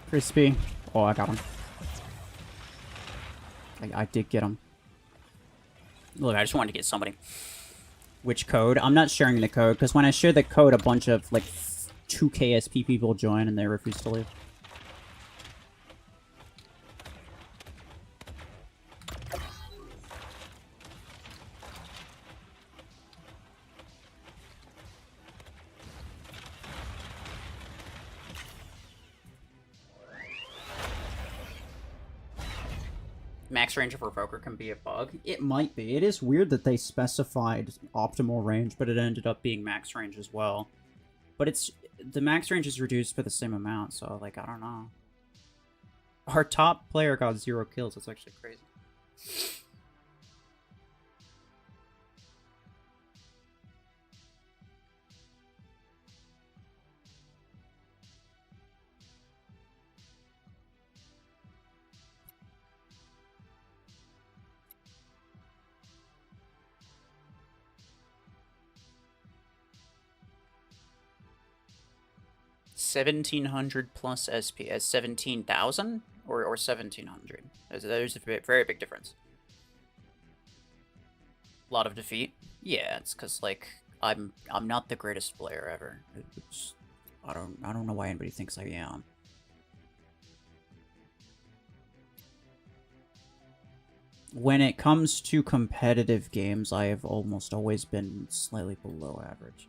Crispy. Oh, I got him. I did get him. Look, I just wanted to get somebody. Which code? I'm not sharing the code, because when I share the code, a bunch of, like, 2 KSP people join and they refuse to leave. Max range of Revoker can be a bug. It might be. It is weird that they specified optimal range, but it ended up being max range as well. But it's... the max range is reduced for the same amount, so, like, I don't know. Our top player got 0 kills. That's actually crazy. $1,700 plus SP as 17,000 or 1,700. There's a very big difference. A lot of defeat. Yeah, it's because like I'm not the greatest player ever. I don't know why anybody thinks I am. When it comes to competitive games, I have almost always been slightly below average.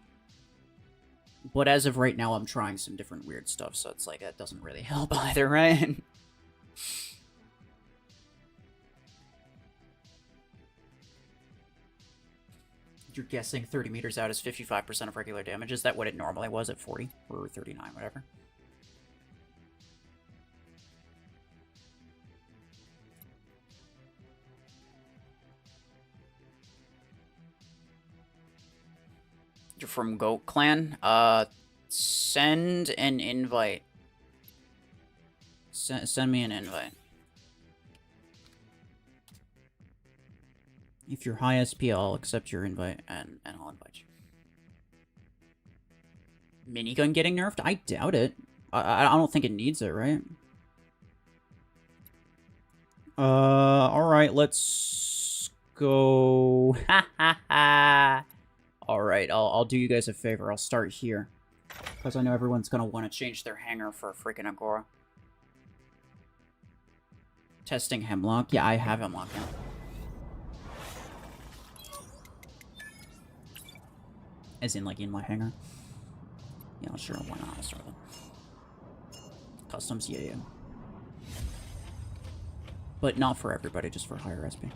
But as of right now, I'm trying some different weird stuff, so it's like, that doesn't really help either, right? You're guessing 30 meters out is 55% of regular damage. Is that what it normally was at 40 or 39, whatever? You're from Goat Clan? Send an invite. Send me an invite. If you're high SP, I'll accept your invite and I'll invite you. Minigun getting nerfed? I doubt it. I don't think it needs it, right? Alright, let's go. Ha ha ha. Alright, I'll do you guys a favor. I'll start here. Because I know everyone's gonna want to change their hanger for freaking Agora. Testing Hemlock. Yeah, I have Hemlock now. As in, like, in my hanger. Yeah, sure, why not? I'll start with them. Customs, yeah. But not for everybody, just for higher SP.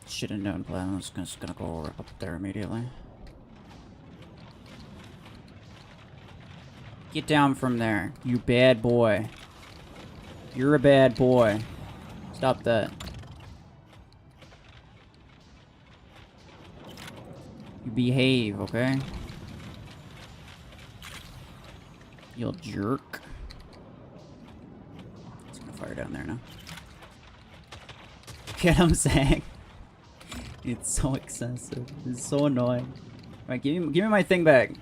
Should have known plan. I was just gonna go up there immediately. Get down from there, you bad boy. You're a bad boy. Stop that. You behave, okay? You jerk. It's gonna fire down there now. Get what I'm saying? It's so excessive. It's so annoying. Alright, give me my thing back.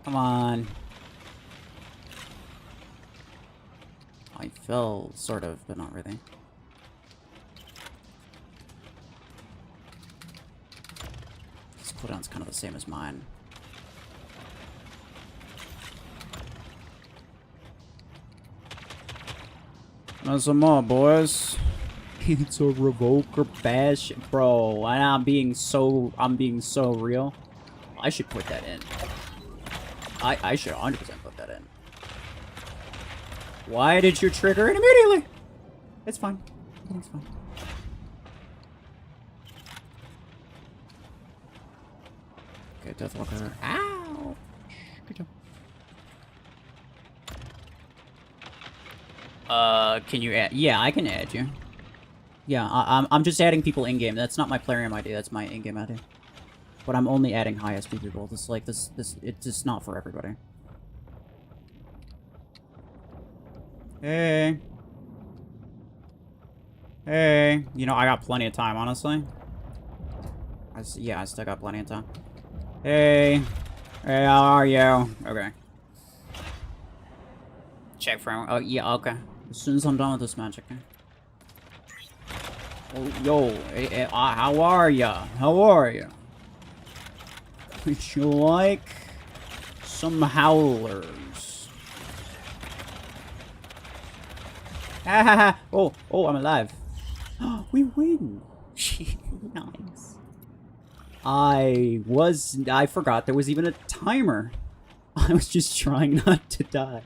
Come on. I fell, sort of, but not really. This cooldown's kind of the same as mine. Now some more, boys. It's a revoker bash, bro. I'm being so real. I should put that in. I should 100% put that in. Why did you trigger it immediately? It's fine. Everything's fine. Okay, Deathwalker. Ow! Good job. Can you add? Yeah, I can add you. Yeah, I'm just adding people in-game. That's not my Plarium ID, that's my in-game ID. But I'm only adding high SP people. It's just not for everybody. Hey. Hey. You know, I got plenty of time, honestly. Yeah, I still got plenty of time. Hey. Hey, how are you? Okay. Check for... Oh, yeah, okay. As soon as I'm done with this match, okay. Oh, yo, hey, how are ya? How are ya? Would you like some howlers? Ha ha ha! Oh, I'm alive. We win! Nice. I forgot there was even a timer. I was just trying not to die.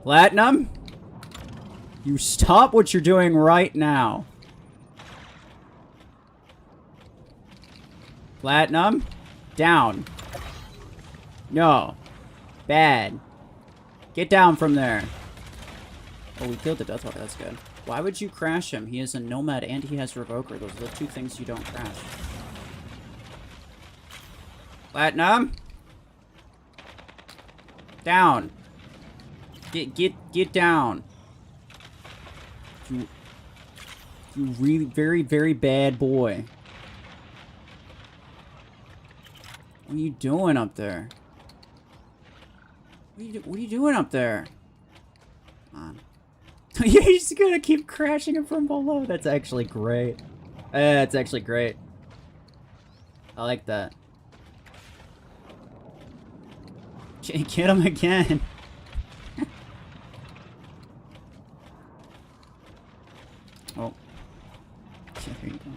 Platinum? You stop what you're doing right now. Platinum? Down. No. Bad. Get down from there. Oh, we killed the Deathwalker. That's good. Why would you crash him? He is a Nomad and he has Revoker. Those are the two things you don't crash. Platinum? Down. Get down. You really very, very bad boy. What are you doing up there? What are you doing up there? Come on. You're just gonna keep crashing him from below. That's actually great. That's actually great. I like that. Get him again. Oh. There you go.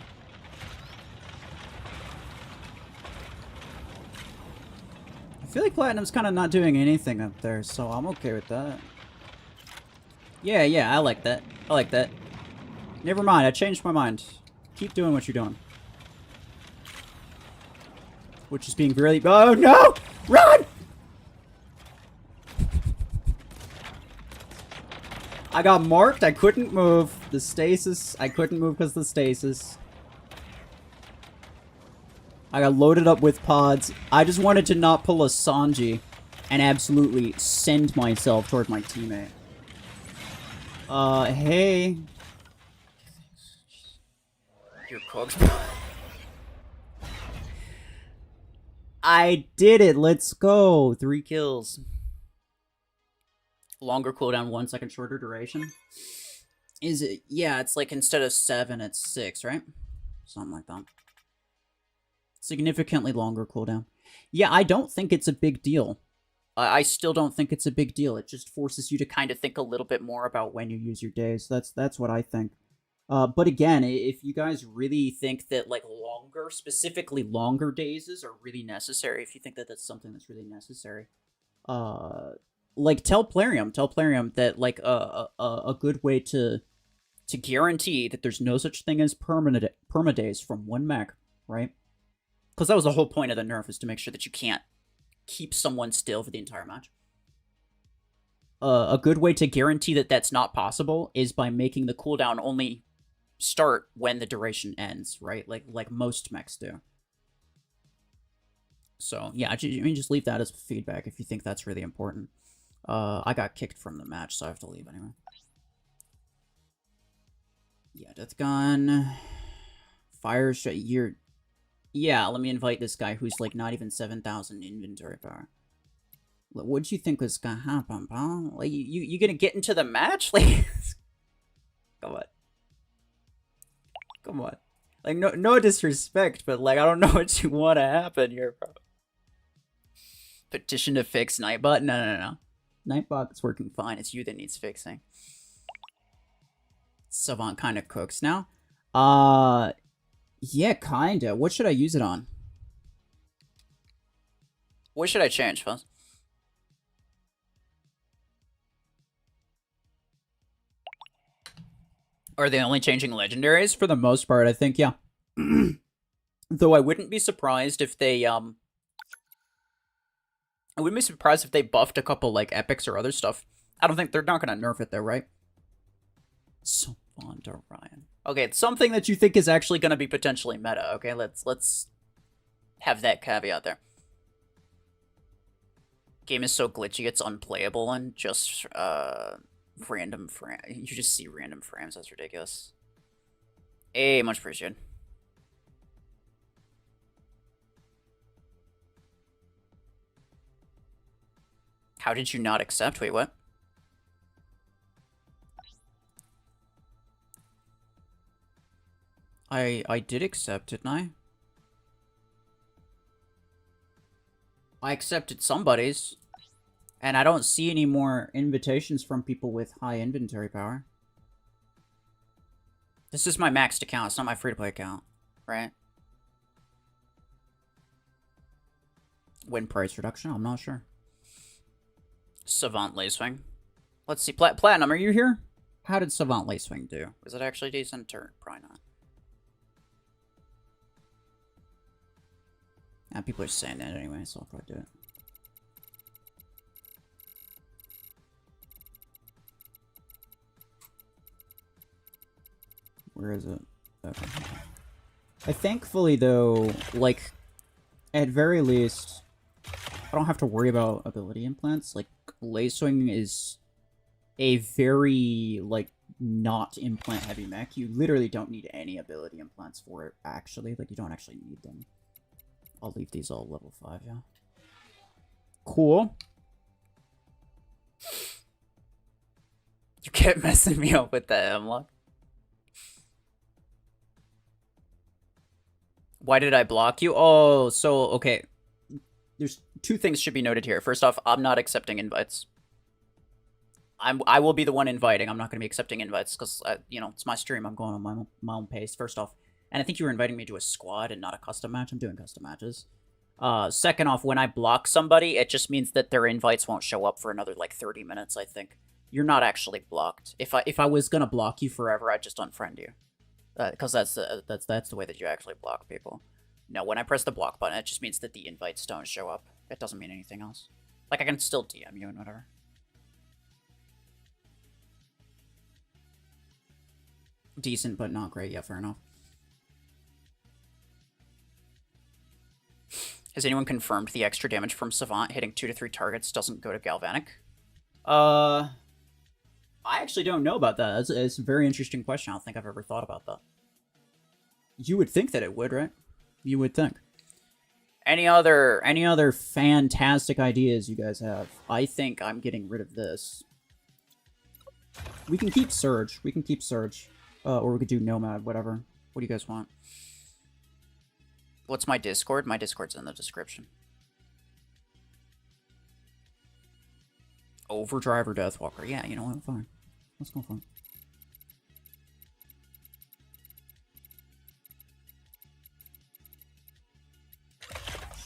I feel like Platinum's kind of not doing anything up there, so I'm okay with that. Yeah, I like that. I like that. Never mind, I changed my mind. Keep doing what you're doing. Which is being really... Oh, no! Run! I got marked, I couldn't move. The stasis, I couldn't move because of the stasis. I got loaded up with pods. I just wanted to not pull a Sanji and absolutely send myself toward my teammate. Hey. You're cooked. I did it. Let's go. 3 kills. Longer cooldown, 1 second shorter duration. Is it? Yeah, it's like instead of 7, it's 6, right? Something like that. Significantly longer cooldown. Yeah, I don't think it's a big deal. I still don't think it's a big deal. It just forces you to kind of think a little bit more about when you use your days. That's what I think. But again, if you guys really think that like longer, specifically longer days are really necessary, if you think that that's something that's really necessary, like tell Plarium that like a good way to guarantee that there's no such thing as permadays from one mech, right? Because that was the whole point of the nerf, is to make sure that you can't keep someone still for the entire match. A good way to guarantee that that's not possible is by making the cooldown only start when the duration ends, right? Like most mechs do. So yeah, just leave that as feedback if you think that's really important. I got kicked from the match, so I have to leave anyway. Yeah, Death Gun. Fire shot. Yeah, let me invite this guy who's like not even 7,000 inventory power. What did you think was gonna happen, pal? Like, you gonna get into the match? Like, come on. Come on. Like, no disrespect, but like, I don't know what you want to happen here, bro. Petition to fix Nightbot? No. Nightbot's working fine. It's you that needs fixing. Savant kind of cooks now. Yeah, kinda. What should I use it on? What should I change, Fuzz? Are they only changing legendaries? For the most part, I think, yeah. Though I wouldn't be surprised if they, I wouldn't be surprised if they buffed a couple, like, epics or other stuff. I don't think they're not gonna nerf it, though, right? Savant Orion. Okay, it's something that you think is actually gonna be potentially meta, okay? Let's have that caveat there. Game is so glitchy, it's unplayable and just, random frame. You just see random frames. That's ridiculous. Hey, much appreciated. How did you not accept? Wait, what? I did accept, didn't I? I accepted somebody's. And I don't see any more invitations from people with high inventory power. This is my maxed account. It's not my free-to-play account, right? Win price reduction? I'm not sure. Savant Lacewing. Let's see. Platinum, are you here? How did Savant Lacewing do? Was it actually decent or probably not? People are saying that anyway, so I'll probably do it. Where is it? Okay. Thankfully, though, like, at very least, I don't have to worry about ability implants. Like, Lacewing is a very, like, not implant-heavy mech. You literally don't need any ability implants for it, actually. Like, you don't actually need them. I'll leave these all level 5, yeah. Cool. You kept messing me up with that hemlock. Why did I block you? Oh, so, okay. There's 2 things should be noted here. First off, I'm not accepting invites. I will be the one inviting. I'm not going to be accepting invites because, you know, it's my stream. I'm going on my own pace, first off. And I think you were inviting me to a squad and not a custom match. I'm doing custom matches. Second off, when I block somebody, it just means that their invites won't show up for another like 30 minutes, I think. You're not actually blocked. If I was gonna block you forever, I'd just unfriend you. Because that's the way that you actually block people. No, when I press the block button, it just means that the invites don't show up. It doesn't mean anything else. Like, I can still DM you and whatever. Decent, but not great. Yeah, fair enough. Has anyone confirmed the extra damage from Savant hitting 2 to 3 targets doesn't go to Galvanic? I actually don't know about that. It's a very interesting question. I don't think I've ever thought about that. You would think that it would, right? You would think. Any other fantastic ideas you guys have? I think I'm getting rid of this. We can keep Surge. Or we could do Nomad, whatever. What do you guys want? What's my Discord? My Discord's in the description. Overdrive or Deathwalker? Yeah, you know what? Fine. Let's go for it.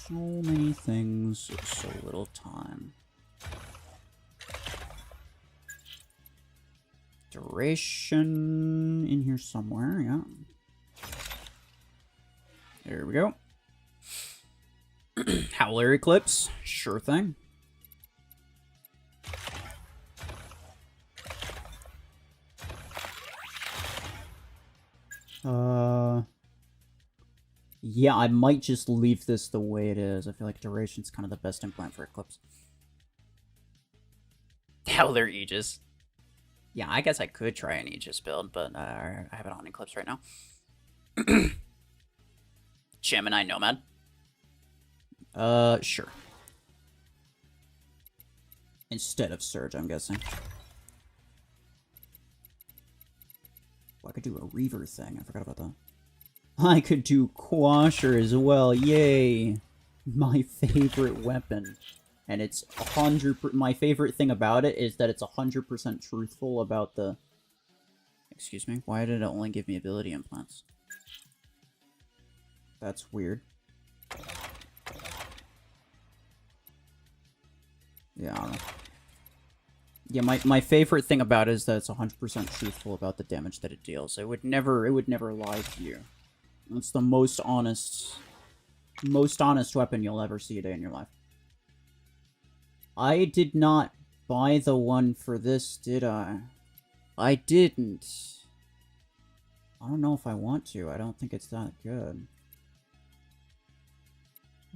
So many things, so little time. Duration in here somewhere, yeah. There we go. Howler Eclipse, sure thing. Yeah, I might just leave this the way it is. I feel like Duration's kind of the best implant for Eclipse. Howler Aegis. Yeah, I guess I could try an Aegis build, but I have it on Eclipse right now. Gemini Nomad. Sure. Instead of Surge, I'm guessing. Oh, I could do a Reaver thing. I forgot about that. I could do Quasher as well. Yay! My favorite weapon. And it's 100%. My favorite thing about it is that it's 100% truthful about the. Excuse me. Why did it only give me ability implants? That's weird. Yeah. I don't know. Yeah, my favorite thing about it is that it's 100% truthful about the damage that it deals. It would never lie to you. It's the most honest weapon you'll ever see a day in your life. I did not buy the one for this, did I? I didn't. I don't know if I want to. I don't think it's that good.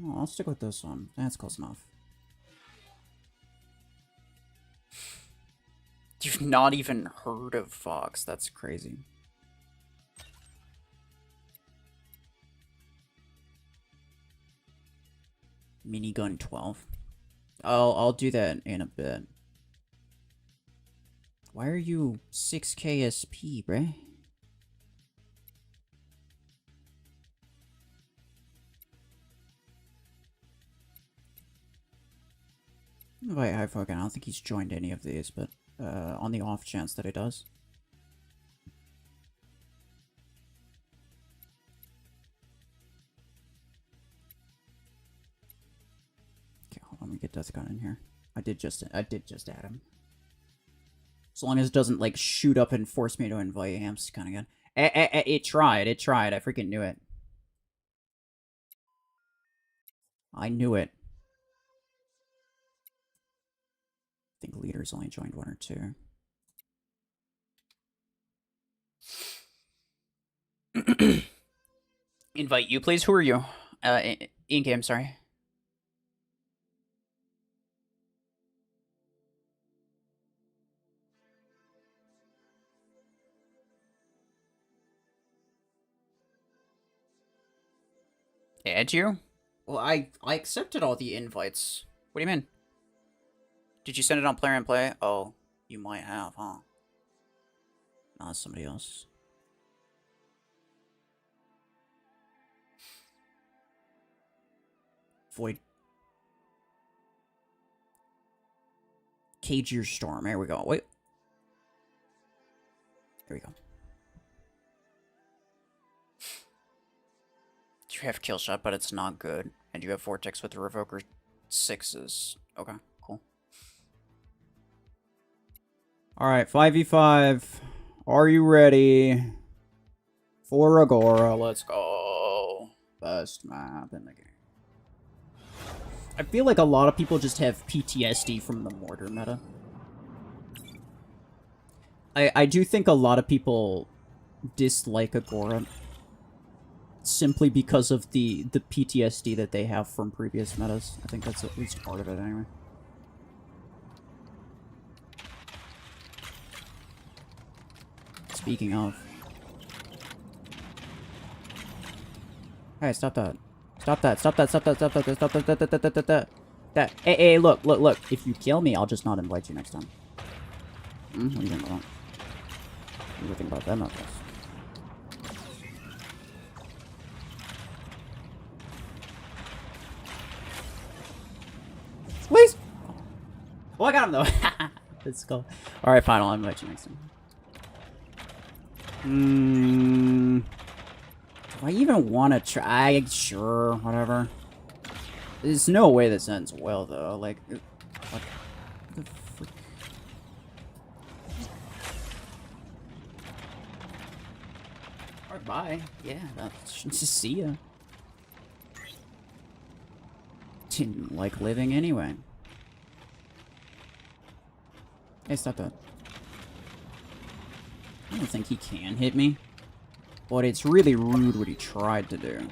Oh, I'll stick with this one. That's close enough. You've not even heard of Fox. That's crazy. Minigun 12. I'll do that in a bit. Why are you 6k SP, bruh? Wait, I don't think he's joined any of these, but on the off chance that he does. Okay, hold on, let me get Deathgun in here. I did just add him. As long as it doesn't like shoot up and force me to invite him, it's kind of good. It tried. I freaking knew it. I knew it. I think leaders only joined 1 or 2. Invite you, please. Who are you? In-game, sorry. Add you? Well, I accepted all the invites. What do you mean? Did you send it on Plarium Play? Oh, you might have, huh? Nah, somebody else. Void. Cage Your Storm. There we go. Wait. There we go. You have kill shot, but it's not good. And you have Vortex with the Revoker 6s. Okay, cool. Alright, 5v5. Are you ready for Agora? Let's go. Best map in the game. I feel like a lot of people just have PTSD from the Mortar meta. I do think a lot of people dislike Agora simply because of the PTSD that they have from previous metas. I think that's at least part of it anyway. Speaking of. Hey, stop that. Stop that, stop that, stop that, stop that, stop that, that. Hey, look. If you kill me, I'll just not invite you next time. What do you think about that? What do you think about them, I guess? Please! Oh, I got him, though. Let's go. Alright, fine, I'll invite you next time. Do I even want to try? Sure, whatever. There's no way this ends well, though. Like, what the frick? Alright, bye. Yeah, just see ya. Didn't like living anyway. Hey, stop that. I don't think he can hit me. But it's really rude what he tried to do.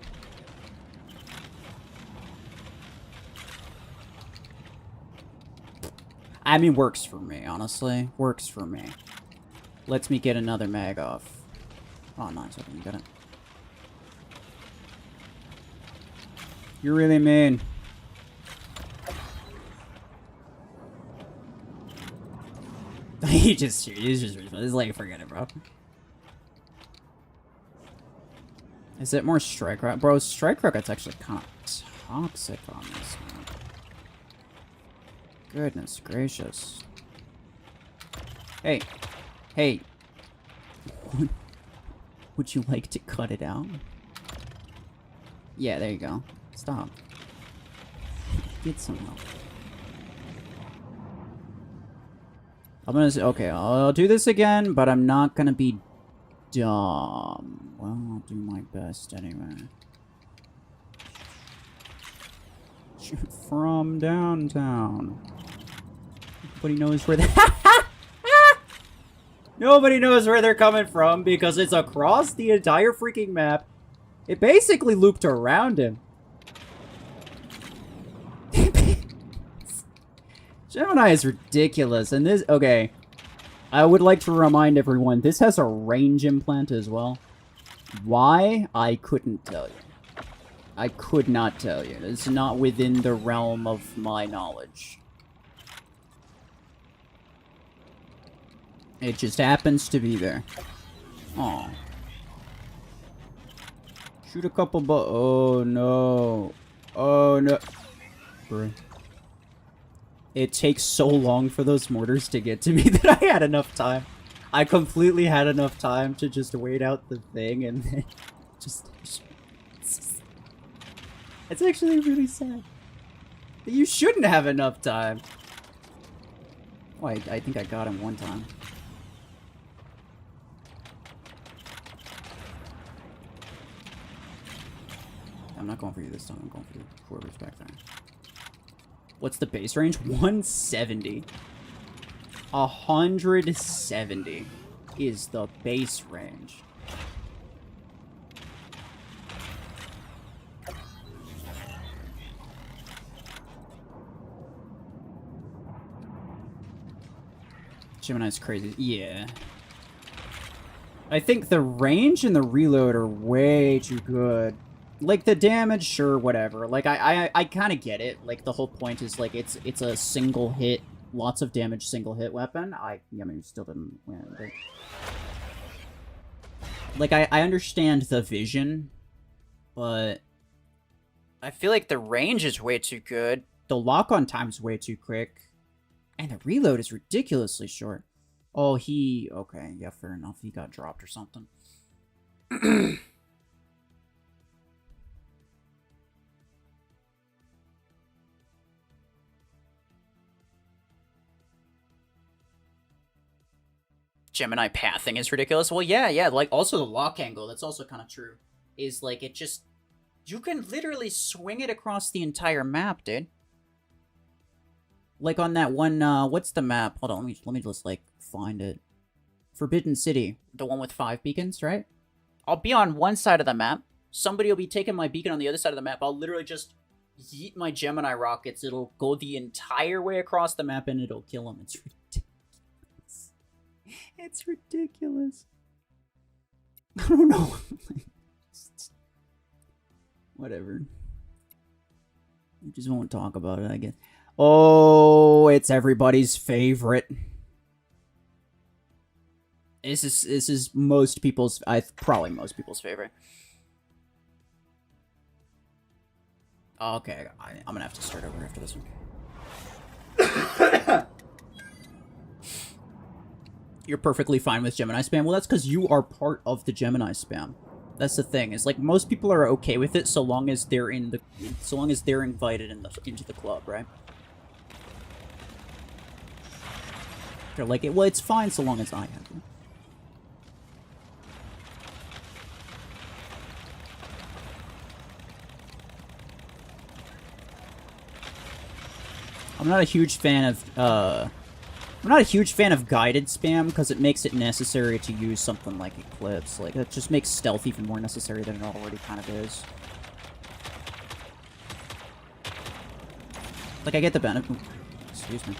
I mean, works for me, honestly. Works for me. Lets me get another mag off. Oh, nice. I didn't get it. You're really mean. He's like, forget it, bro. Is it more strike rocket? Bro, strike rocket's actually kind of toxic on this one. Goodness gracious. Hey. Hey. Would you like to cut it out? Yeah, there you go. Stop. Get some help. I'm gonna say, okay, I'll do this again, but I'm not gonna be dumb. Well, I'll do my best anyway. Shoot from downtown. Nobody knows where Nobody knows where they're coming from because it's across the entire freaking map. It basically looped around him. Gemini is ridiculous, and this... Okay. I would like to remind everyone, this has a range implant as well. Why? I couldn't tell you. I could not tell you. It's not within the realm of my knowledge. It just happens to be there. Aw. Shoot a couple oh no. Oh no. Bruh. It takes so long for those mortars to get to me that I had enough time. I completely had enough time to just wait out the thing and then just... It's actually really sad. You shouldn't have enough time. Oh, I think I got him one time. I'm not going for you this time. I'm going for whoever's back there. What's the base range? 170. 170 is the base range. Gemini's crazy. Yeah. I think the range and the reload are way too good. Like, the damage, sure, whatever. Like, I kind of get it. Like, the whole point is, like, it's a single hit, lots of damage, single hit weapon. I mean, still didn't win. But... Like, I understand the vision, but I feel like the range is way too good. The lock-on time's way too quick. And the reload is ridiculously short. Oh, he... Okay, yeah, fair enough. He got dropped or something. Gemini pathing is ridiculous. Well, yeah, like, also the lock angle, that's also kind of true. Is, like, it just... You can literally swing it across the entire map, dude. Like, on that one, what's the map? Hold on, let me just, like, find it. Forbidden City. The one with 5 beacons, right? I'll be on one side of the map. Somebody will be taking my beacon on the other side of the map. I'll literally just yeet my Gemini rockets. It'll go the entire way across the map and it'll kill him. It's ridiculous. It's ridiculous. I don't know. Whatever. We just won't talk about it, I guess. Oh, it's everybody's favorite. This is most people's, probably most people's favorite. Okay, I'm gonna have to start over after this one. You're perfectly fine with Gemini spam. Well, that's because you are part of the Gemini spam. That's the thing. Is like most people are okay with it so long as they're invited into the club, right? They're like, well, it's fine so long as I have it. I'm not a huge fan of guided spam because it makes it necessary to use something like Eclipse. Like, that just makes stealth even more necessary than it already kind of is. Like, I get the benefit. Excuse me.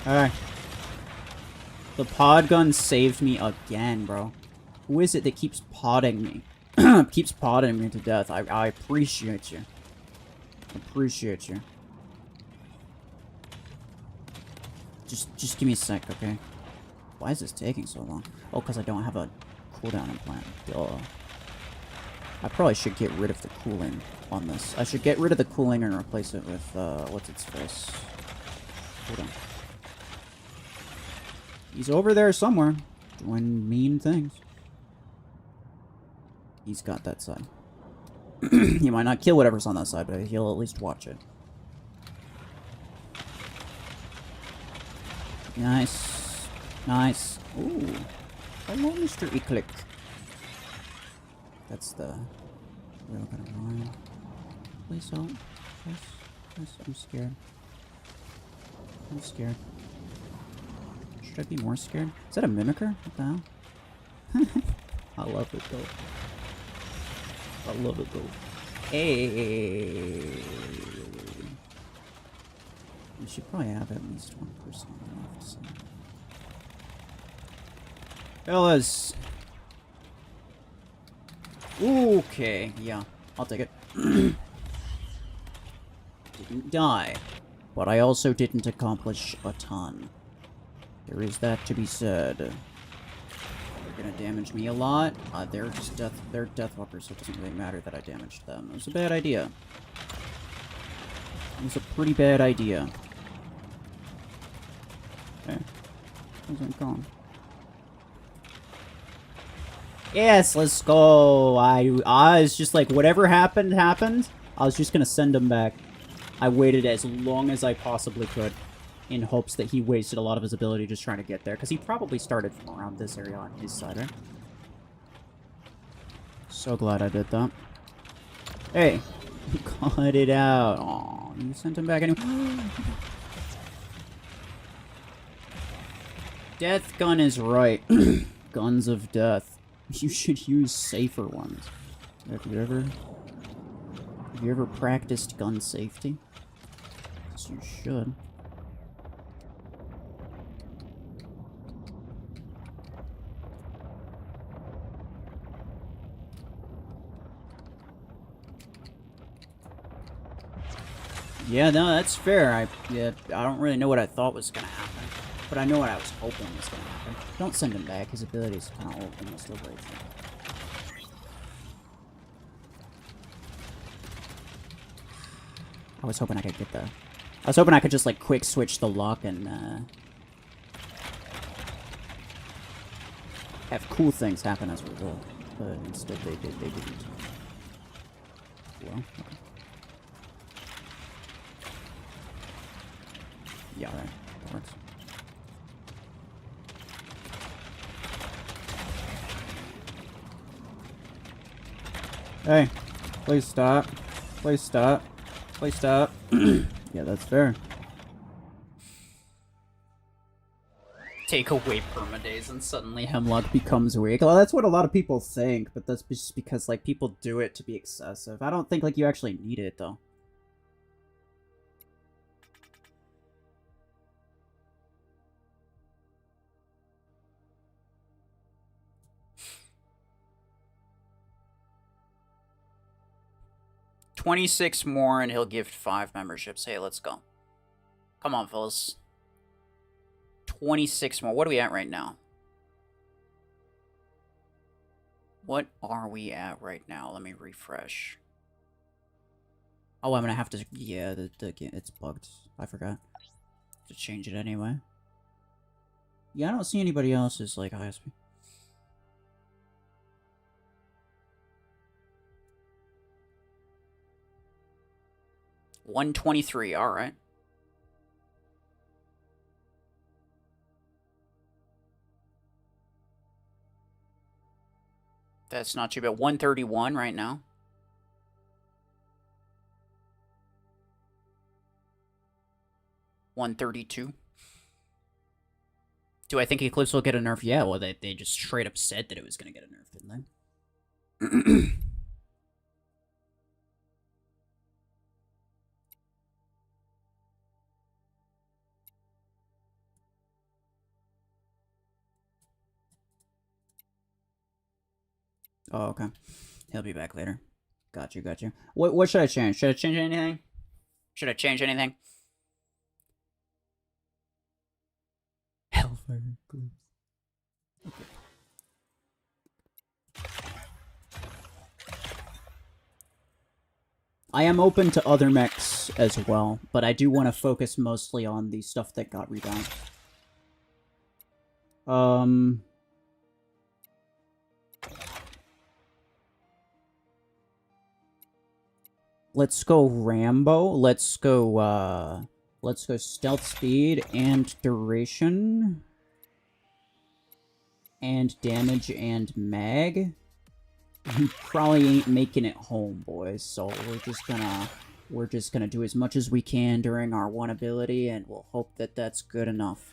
Alright. The pod gun saved me again, bro. Who is it that keeps podding me? Keeps podding me to death. I appreciate you. Appreciate you. Just give me a sec, okay? Why is this taking so long? Oh, because I don't have a cooldown implant. Duh. I probably should get rid of the cooling on this. I should get rid of the cooling and replace it with, what's its face? Hold on. He's over there somewhere, doing mean things. He's got that side. He might not kill whatever's on that side, but he'll at least watch it. Nice. Nice. Ooh. Hello, Mr. Eclipse. That's the... We're gonna run. Please don't. Yes. Yes, I'm scared. I'm scared. Should I be more scared? Is that a mimicker? What the hell? I love it though. I love it though. Hey. We should probably have at least one person left. So. Fellas. Okay, yeah, I'll take it. Didn't die, but I also didn't accomplish a ton. There is that to be said. They're gonna damage me a lot. They're just they're death walkers, so it doesn't really matter that I damaged them. It was a bad idea. It was a pretty bad idea. Okay. Wasn't gone. Yes, let's go. I was just like, whatever happened, happened. I was just gonna send him back. I waited as long as I possibly could in hopes that he wasted a lot of his ability just trying to get there, because he probably started from around this area on his side, right? So glad I did that. Hey, cut it out. Aw, you sent him back anyway. Death gun is right. Guns of death. You should use safer ones. Have you ever practiced gun safety? Yes, you should. Yeah, no, that's fair. I don't really know what I thought was gonna happen, but I know what I was hoping was gonna happen. Don't send him back. His ability's kind of open. He'll still break through. I was hoping I could get the... I was hoping I could just, like, quick switch the lock and, have cool things happen as a result. But instead they didn't. Well, okay. Yeah, alright. That works. Hey, please stop. Please stop. Please stop. Yeah, that's fair. Take away permadays and suddenly Hemlock becomes weak. Well, that's what a lot of people think, but that's just because, like, people do it to be excessive. I don't think, like, you actually need it, though. $26 more and he'll gift 5 memberships. Hey, let's go. Come on, fellas. 26 more. What are we at right now? What are we at right now? Let me refresh. Oh, I'm gonna have to... Yeah, it's bugged. I forgot to change it anyway. Yeah, I don't see anybody else's, like, ISP. $123, alright. That's not too bad. 131 right now. $132. Do I think Eclipse will get a nerf? Yeah, well, they just straight up said that it was going to get a nerf, didn't they? Oh, okay. He'll be back later. Got you, got you. What should I change? Should I change anything? Should I change anything? Hellfire Eclipse. Okay. I am open to other mechs as well, but I do want to focus mostly on the stuff that got rebound. Let's go Rambo. Let's go stealth speed and duration. And damage and mag. We probably ain't making it home, boys, so we're just gonna do as much as we can during our one ability, and we'll hope that that's good enough.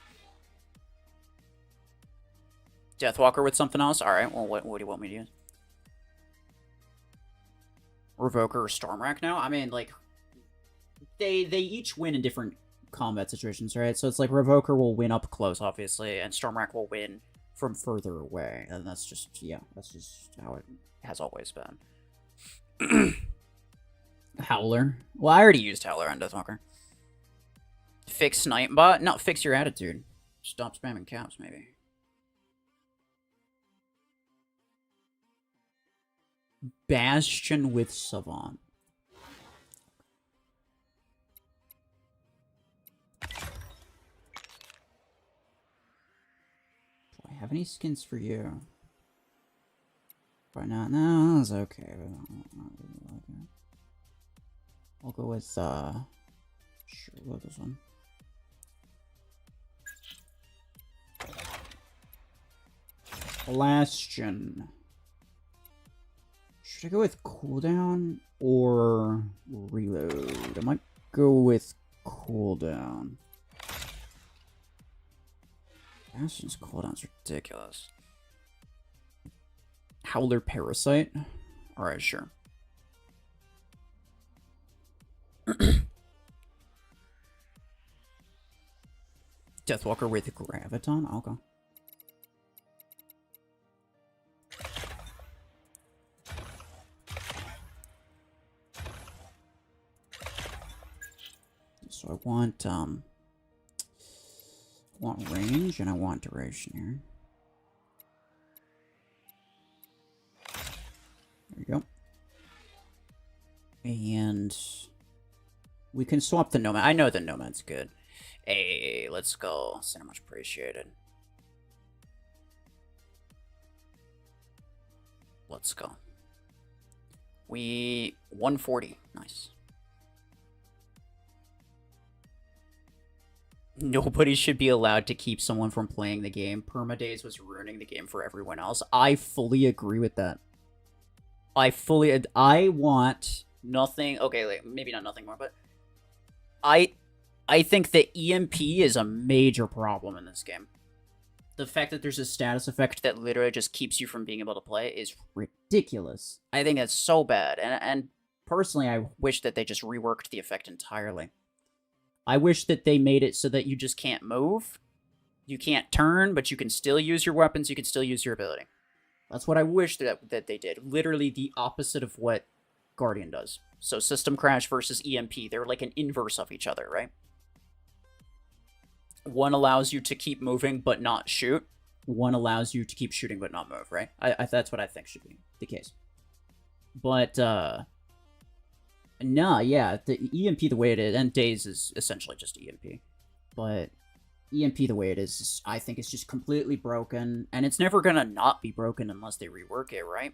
Deathwalker with something else? Alright, well, what do you want me to use? Revoker or Stormwrack now? I mean, like, they each win in different combat situations, right? So it's like Revoker will win up close, obviously, and Stormwrack will win from further away. And that's just, yeah, that's just how it has always been. Howler. Well, I already used Howler on Deathwalker. Fix Nightbot? No, fix your attitude. Stop spamming caps, maybe. Bastion with Savant. Do I have any skins for you? Why not? No, that's okay. I'll go with, sure, we'll go this one. Bastion. Should I go with cooldown or reload? I might go with cooldown. Bastion's cooldown's ridiculous. Howler Parasite? Alright, sure. Deathwalker with Graviton? Okay. So I want range and I want duration here. There you go. And we can swap the Nomad. I know the Nomad's good. Hey, let's go. So much appreciated. Let's go. 140. Nice. Nobody should be allowed to keep someone from playing the game. Permadays was ruining the game for everyone else. I fully agree with that. I want nothing. Okay, like, maybe not nothing more, but I I think that EMP is a major problem in this game. The fact that there's a status effect that literally just keeps you from being able to play is ridiculous. I think that's so bad, and personally, I wish that they just reworked the effect entirely. I wish that they made it so that you just can't move, you can't turn, but you can still use your weapons, you can still use your ability. That's what I wish that they did. Literally the opposite of what Guardian does. So System Crash versus EMP, they're like an inverse of each other, right? One allows you to keep moving but not shoot. One allows you to keep shooting but not move, right? That's what I think should be the case. But, nah, yeah, the EMP the way it is, and Daze is essentially just EMP. But EMP the way it is, I think it's just completely broken, and it's never gonna not be broken unless they rework it, right?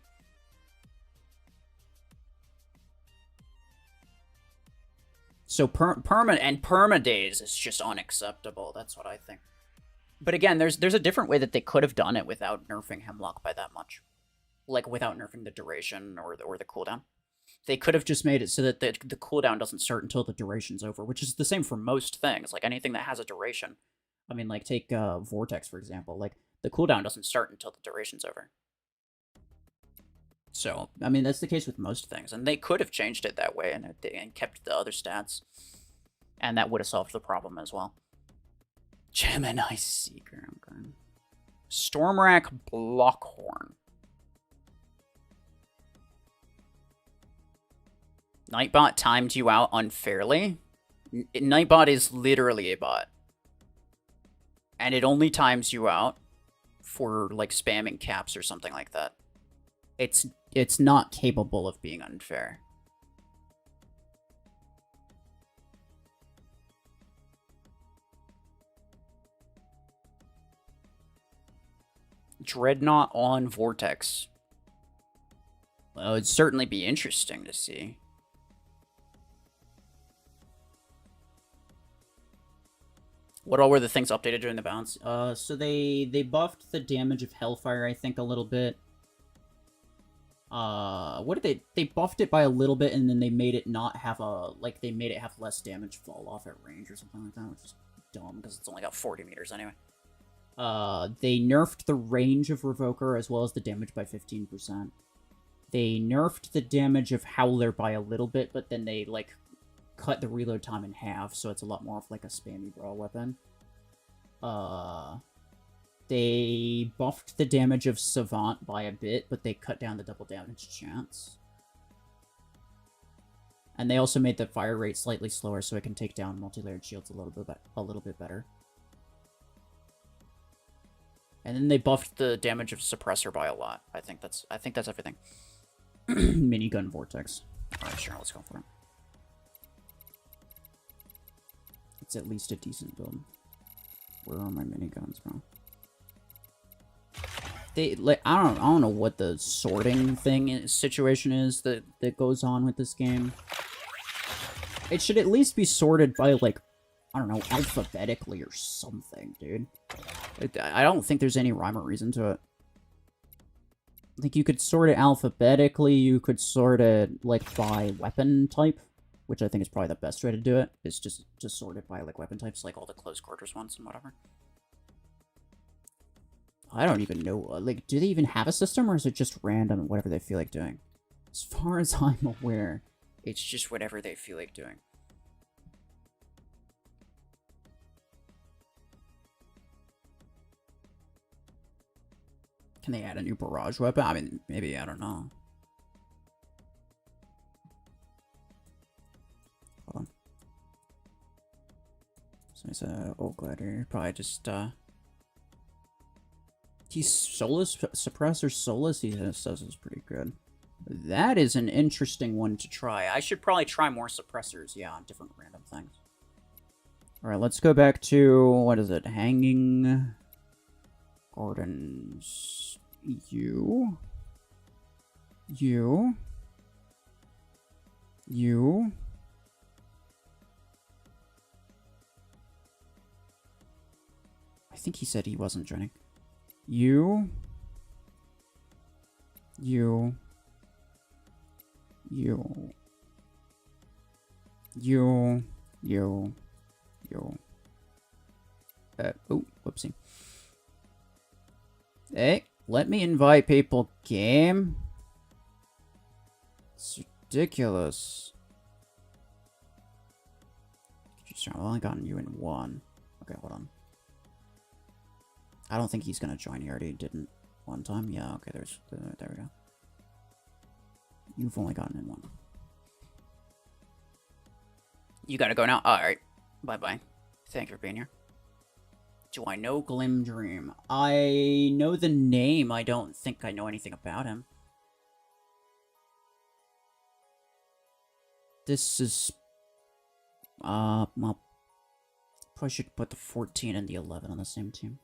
So perma-daze is just unacceptable. That's what I think. But again, there's a different way that they could have done it without nerfing Hemlock by that much. Like, without nerfing the duration or the cooldown. They could have just made it so that the cooldown doesn't start until the duration's over, which is the same for most things. Like, anything that has a duration. I mean, like, take Vortex, for example. Like, the cooldown doesn't start until the duration's over. So, I mean, that's the case with most things. And they could have changed it that way and kept the other stats. And that would have solved the problem as well. Gemini Seeker. Okay. Stormrack Blockhorn. Nightbot timed you out unfairly. Nightbot is literally a bot. And it only times you out for, like, spamming caps or something like that. It's not capable of being unfair. Dreadnought on Vortex. Well, it'd certainly be interesting to see. What all were the things updated during the bounce? So they buffed the damage of Hellfire, I think, a little bit. What did they buffed it by a little bit, and then they made it not have a, like, they made it have less damage fall off at range or something like that, which is dumb, because it's only got 40 meters anyway. They nerfed the range of Revoker as well as the damage by 15%. They nerfed the damage of Howler by a little bit, but then they, like, cut the reload time in half, so it's a lot more of, like, a spammy brawl weapon. They buffed the damage of Savant by a bit, but they cut down the double damage chance. And they also made the fire rate slightly slower, so it can take down multi-layered shields a little bit better. And then they buffed the damage of Suppressor by a lot. I think that's everything. Minigun Vortex. Alright, sure, let's go for it. It's at least a decent build. Where are my miniguns, bro? They, like, I don't know what the sorting situation is that goes on with this game. It should at least be sorted by, like, I don't know, alphabetically or something, dude. I don't think there's any rhyme or reason to it. I think you could sort it alphabetically, you could sort it, like, by weapon type, which I think is probably the best way to do it, is just sort it by, like, weapon types, like all the close quarters ones and whatever. I don't even know, like, do they even have a system, or is it just random, whatever they feel like doing? As far as I'm aware, it's just whatever they feel like doing. Can they add a new barrage weapon? I mean, maybe, I don't know. Hold on. So it's a old glider, probably just, he's Solus, Suppressor Solus, he says is pretty good. That is an interesting one to try. I should probably try more suppressors, yeah, on different random things. Alright, let's go back to, what is it, Hanging Gardens. You. I think he said he wasn't joining. You. You. You. You. You. Oh, whoopsie. Hey, let me invite people, game. It's ridiculous. I've only gotten you in one. Okay, hold on. I don't think he's gonna join. He already didn't one time. Yeah, okay, there we go. You've only gotten in one. You gotta go now? Alright. Bye-bye. Thank you for being here. Do I know Glim Dream? I know the name. I don't think I know anything about him. This is... well... Probably should put the 14 and the 11 on the same team.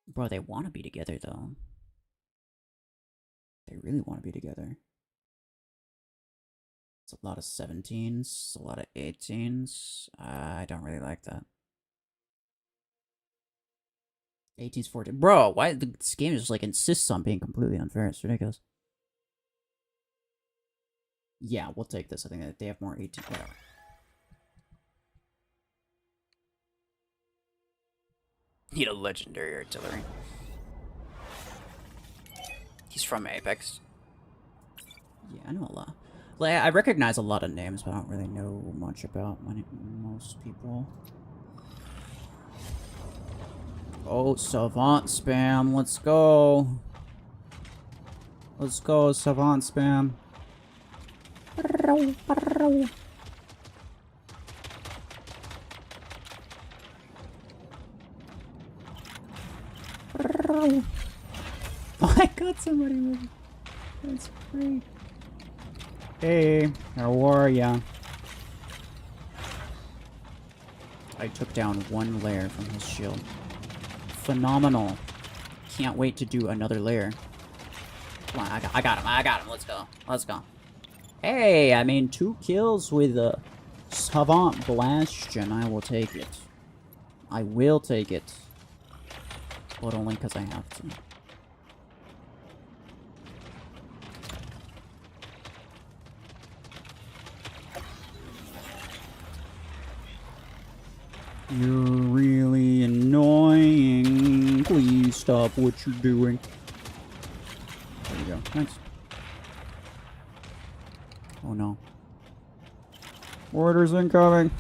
Bro, they want to be together, though. They really want to be together. It's a lot of 17s, a lot of 18s. I don't really like that. 18s, 14. Bro, why this game just like insists on being completely unfair? It's ridiculous. Yeah, we'll take this. I think that they have more 18. Whatever. Need a legendary artillery. He's from Apex. Yeah, I know a lot. Like, I recognize a lot of names, but I don't really know much about most people. Oh, Savant spam. Let's go. Let's go, Savant spam. Oh, I got somebody with me. That's great. Hey, how are ya? I took down one layer from his shield. Phenomenal. Can't wait to do another layer. Come on, I got him. Let's go. Let's go. Hey, I mean, 2 kills with a Savant Bastion. I will take it. I will take it. But only because I have to. You're really annoying. Please stop what you're doing. There you go. Thanks. Oh no. Orders incoming.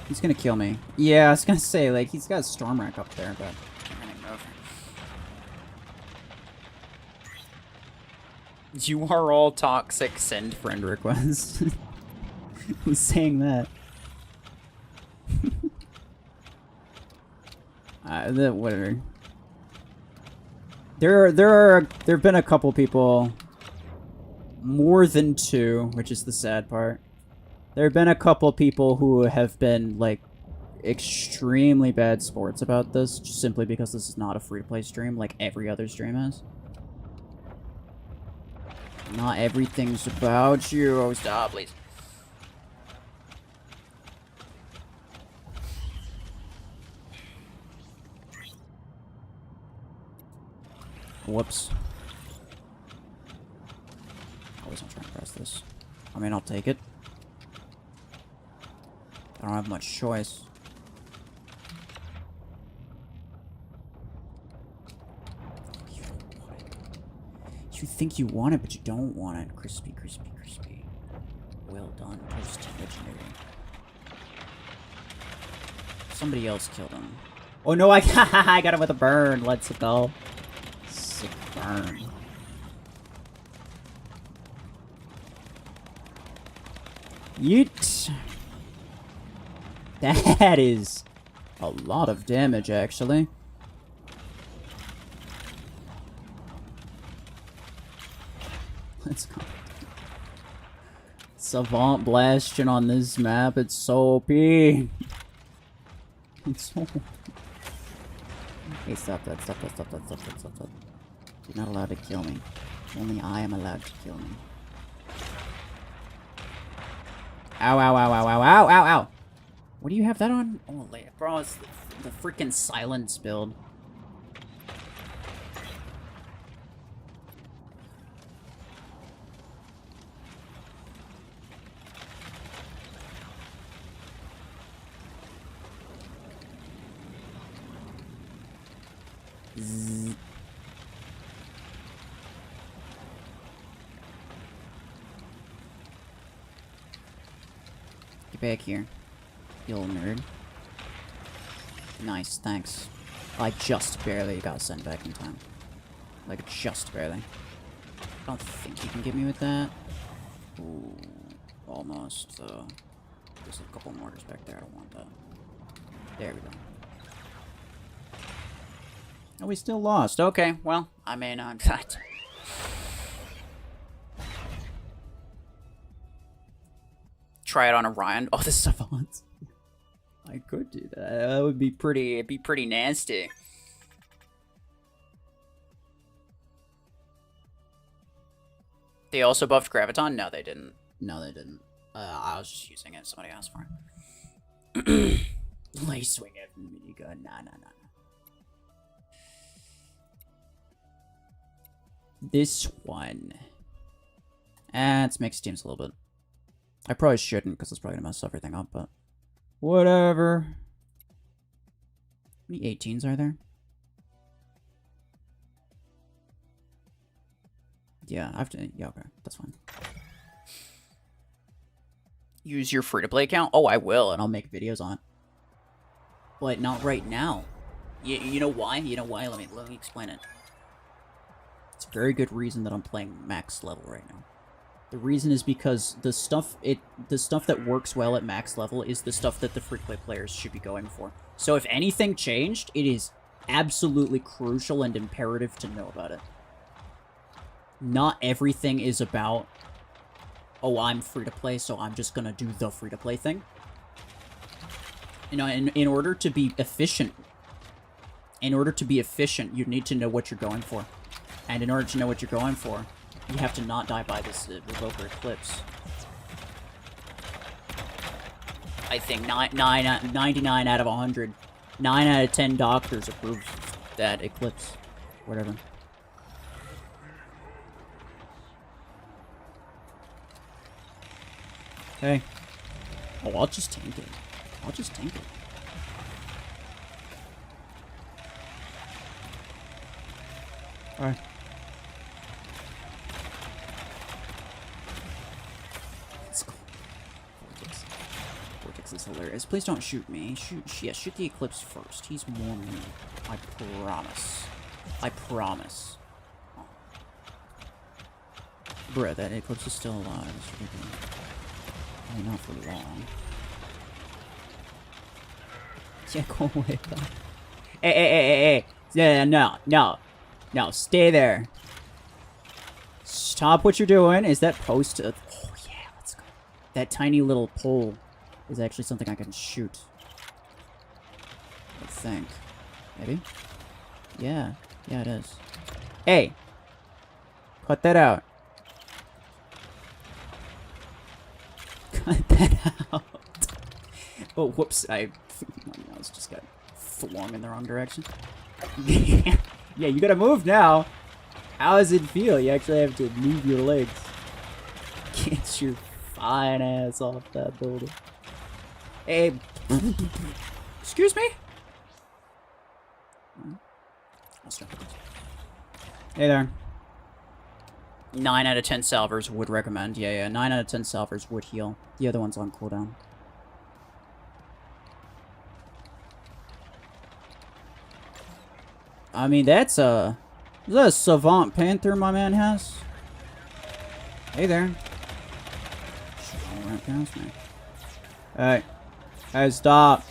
He's gonna kill me. Yeah, I was gonna say, like, he's got a storm rack up there, but I'm running over. You are all toxic. Send friend request. Who's saying that? Whatever. There have been a couple people, more than 2, which is the sad part. There have been a couple people who have been like extremely bad sports about this, just simply because this is not a free-to-play stream like every other stream is. Not everything's about you. Oh, stop, please. Whoops. I wasn't trying to press this. I mean, I'll take it. I don't have much choice. You don't want it. You think you want it, but you don't want it. Crispy, crispy, crispy. Well done, toasty legendary. Somebody else killed him. Oh no, I got him with a burn. Let's go. Sick burn. Yeet. That is a lot of damage, actually. Let's go. Savant Bastion on this map, it's so OP. It's so OP. Hey, stop that, stop that, stop that, stop that, stop that. You're not allowed to kill me. Only I am allowed to kill me. Ow, ow, ow, ow, ow, ow, ow, ow! What do you have that on? Oh, bro, it's the freaking silence build. back here, you little nerd. Nice, thanks. I just barely got sent back in time. Like, just barely. I don't think you can get me with that. Ooh, almost, though. There's a couple mortars back there, I don't want that. There we go. Oh, we still lost. Okay, well, I mean, I'm fat. Try it on Orion. Oh, the Savants. I could do that. That would be pretty, it'd be pretty nasty. They also buffed Graviton? No, they didn't. No, they didn't. I was just using it. Somebody asked for it. Lace swing it minigun. Nah. This one. Let's mix teams a little bit. I probably shouldn't, because it's probably going to mess everything up, but... Whatever. How many 18s are there? Yeah, I have to... Yeah, okay. That's fine. Use your free-to-play account? Oh, I will, and I'll make videos on it. But not right now. You know why? You know why? Let me explain it. It's a very good reason that I'm playing max level right now. The reason is because the stuff that works well at max level is the stuff that the free-to-play players should be going for. So if anything changed, it is absolutely crucial and imperative to know about it. Not everything is about, oh, I'm free-to-play, so I'm just gonna do the free-to-play thing. You know, in order to be efficient, you need to know what you're going for. And in order to know what you're going for, you have to not die by this Revoker Eclipse. I think 99 out of 100, 9 out of 10 doctors approve that Eclipse. Whatever. Hey. Oh, I'll just tank it. I'll just tank it. Alright. Vortex is hilarious. Please don't shoot me. Shoot the Eclipse first. He's more mean. I promise. I promise. Oh. Bruh, that Eclipse is still alive. It's ridiculous. Oh, not for long. Yeah, go away. Hey. Yeah, no, stay there. Stop what you're doing. Is that post? Oh, yeah, let's go. That tiny little pole is actually something I can shoot. I think. Maybe? Yeah, it is. Hey! Cut that out. Cut that out. Oh, whoops. My mouse just got flung in the wrong direction. Yeah, you gotta move now. How does it feel? You actually have to move your legs. Get your fine ass off that building. Hey. Excuse me? Hey there. 9 out of 10 salvers would recommend. Yeah. 9 out of 10 salvers would heal. The other one's on cooldown. I mean, is that a Savant Panther my man has? Hey there. Right past me. Hey, stop.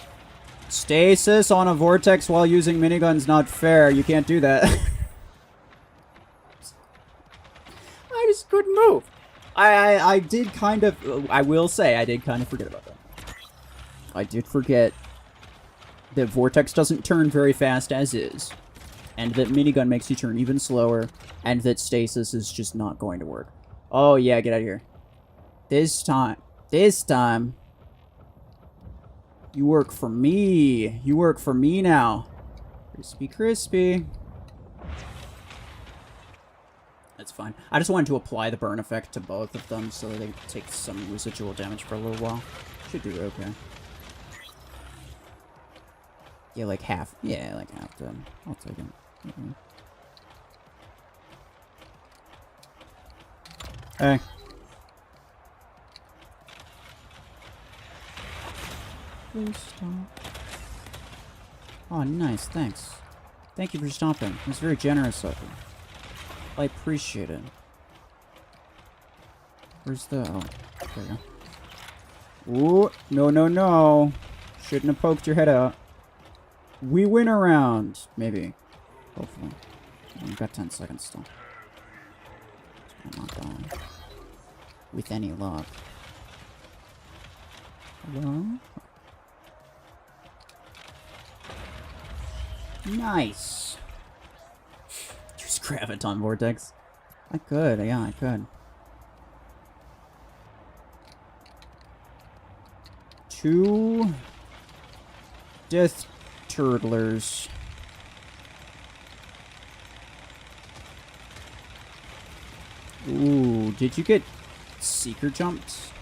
Stasis on a vortex while using minigun's not fair. You can't do that. I just couldn't move. I did kind of, I will say, I did kind of forget about that. I did forget that vortex doesn't turn very fast as is. And that minigun makes you turn even slower, and that stasis is just not going to work. Oh yeah, get out of here. This time, you work for me. You work for me now. Crispy. That's fine. I just wanted to apply the burn effect to both of them so that they take some residual damage for a little while. Should do okay. Yeah, like half. Yeah, like half them. I'll take it. Hey. Please stop. Oh, nice. Thanks. Thank you for stopping. It was very generous of you. I appreciate it. Where's the... Oh, there we go. Ooh, no, no, no. Shouldn't have poked your head out. We win a round. Maybe. Hopefully. We've got 10 seconds still. I'm not dying. With any luck. Hello? Nice. Use Graviton Vortex. I could, yeah, I could. 2 Death Turtlers. Ooh, did you get Seeker jumped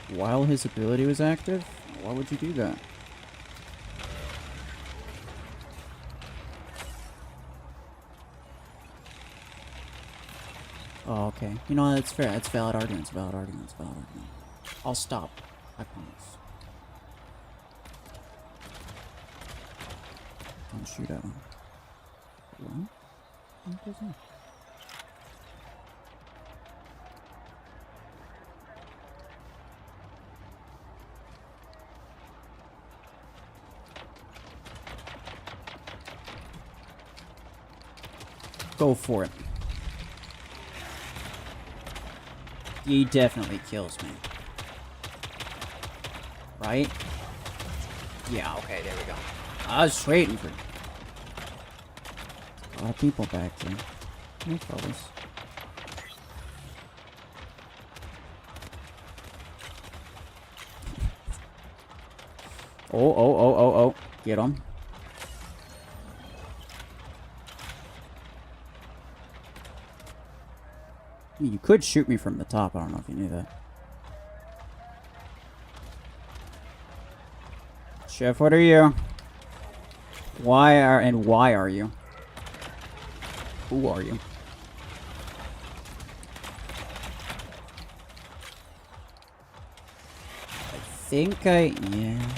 while his ability was active? Why would you do that? Oh, okay. You know, that's fair. That's valid arguments, valid arguments, valid arguments. I'll stop. I promise. Don't shoot at him. What? What is that? Go for it. He definitely kills me. Right? Yeah, okay, there we go. I was waiting for... A lot of people back there. No fellas. Oh. Get him. I mean, you could shoot me from the top. I don't know if you knew that. Chef, what are you? Why are you? Who are you? I think yeah.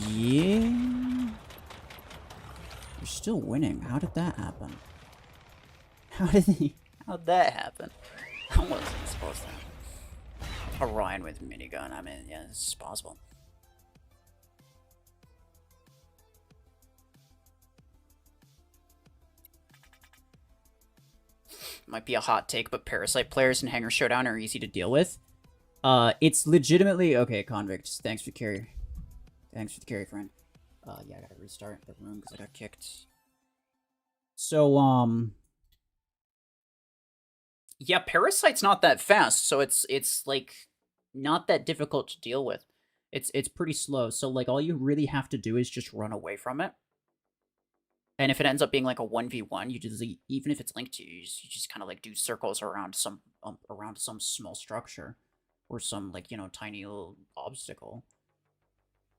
Yeah. You're still winning. How did that happen? How'd that happen? I wasn't supposed to. Orion with minigun. I mean, yeah, this is possible. Might be a hot take, but Parasite players in Hangar Showdown are easy to deal with. It's legitimately... Okay, Convict. Thanks for the carry. Thanks for the carry, friend. Yeah, I gotta restart the room because I got kicked. So, yeah, Parasite's not that fast, so it's like, not that difficult to deal with. It's pretty slow, so, like, all you really have to do is just run away from it. And if it ends up being like a 1v1, you just, even if it's linked to you, you just kind of like do circles around some small structure or some, like, you know, tiny little obstacle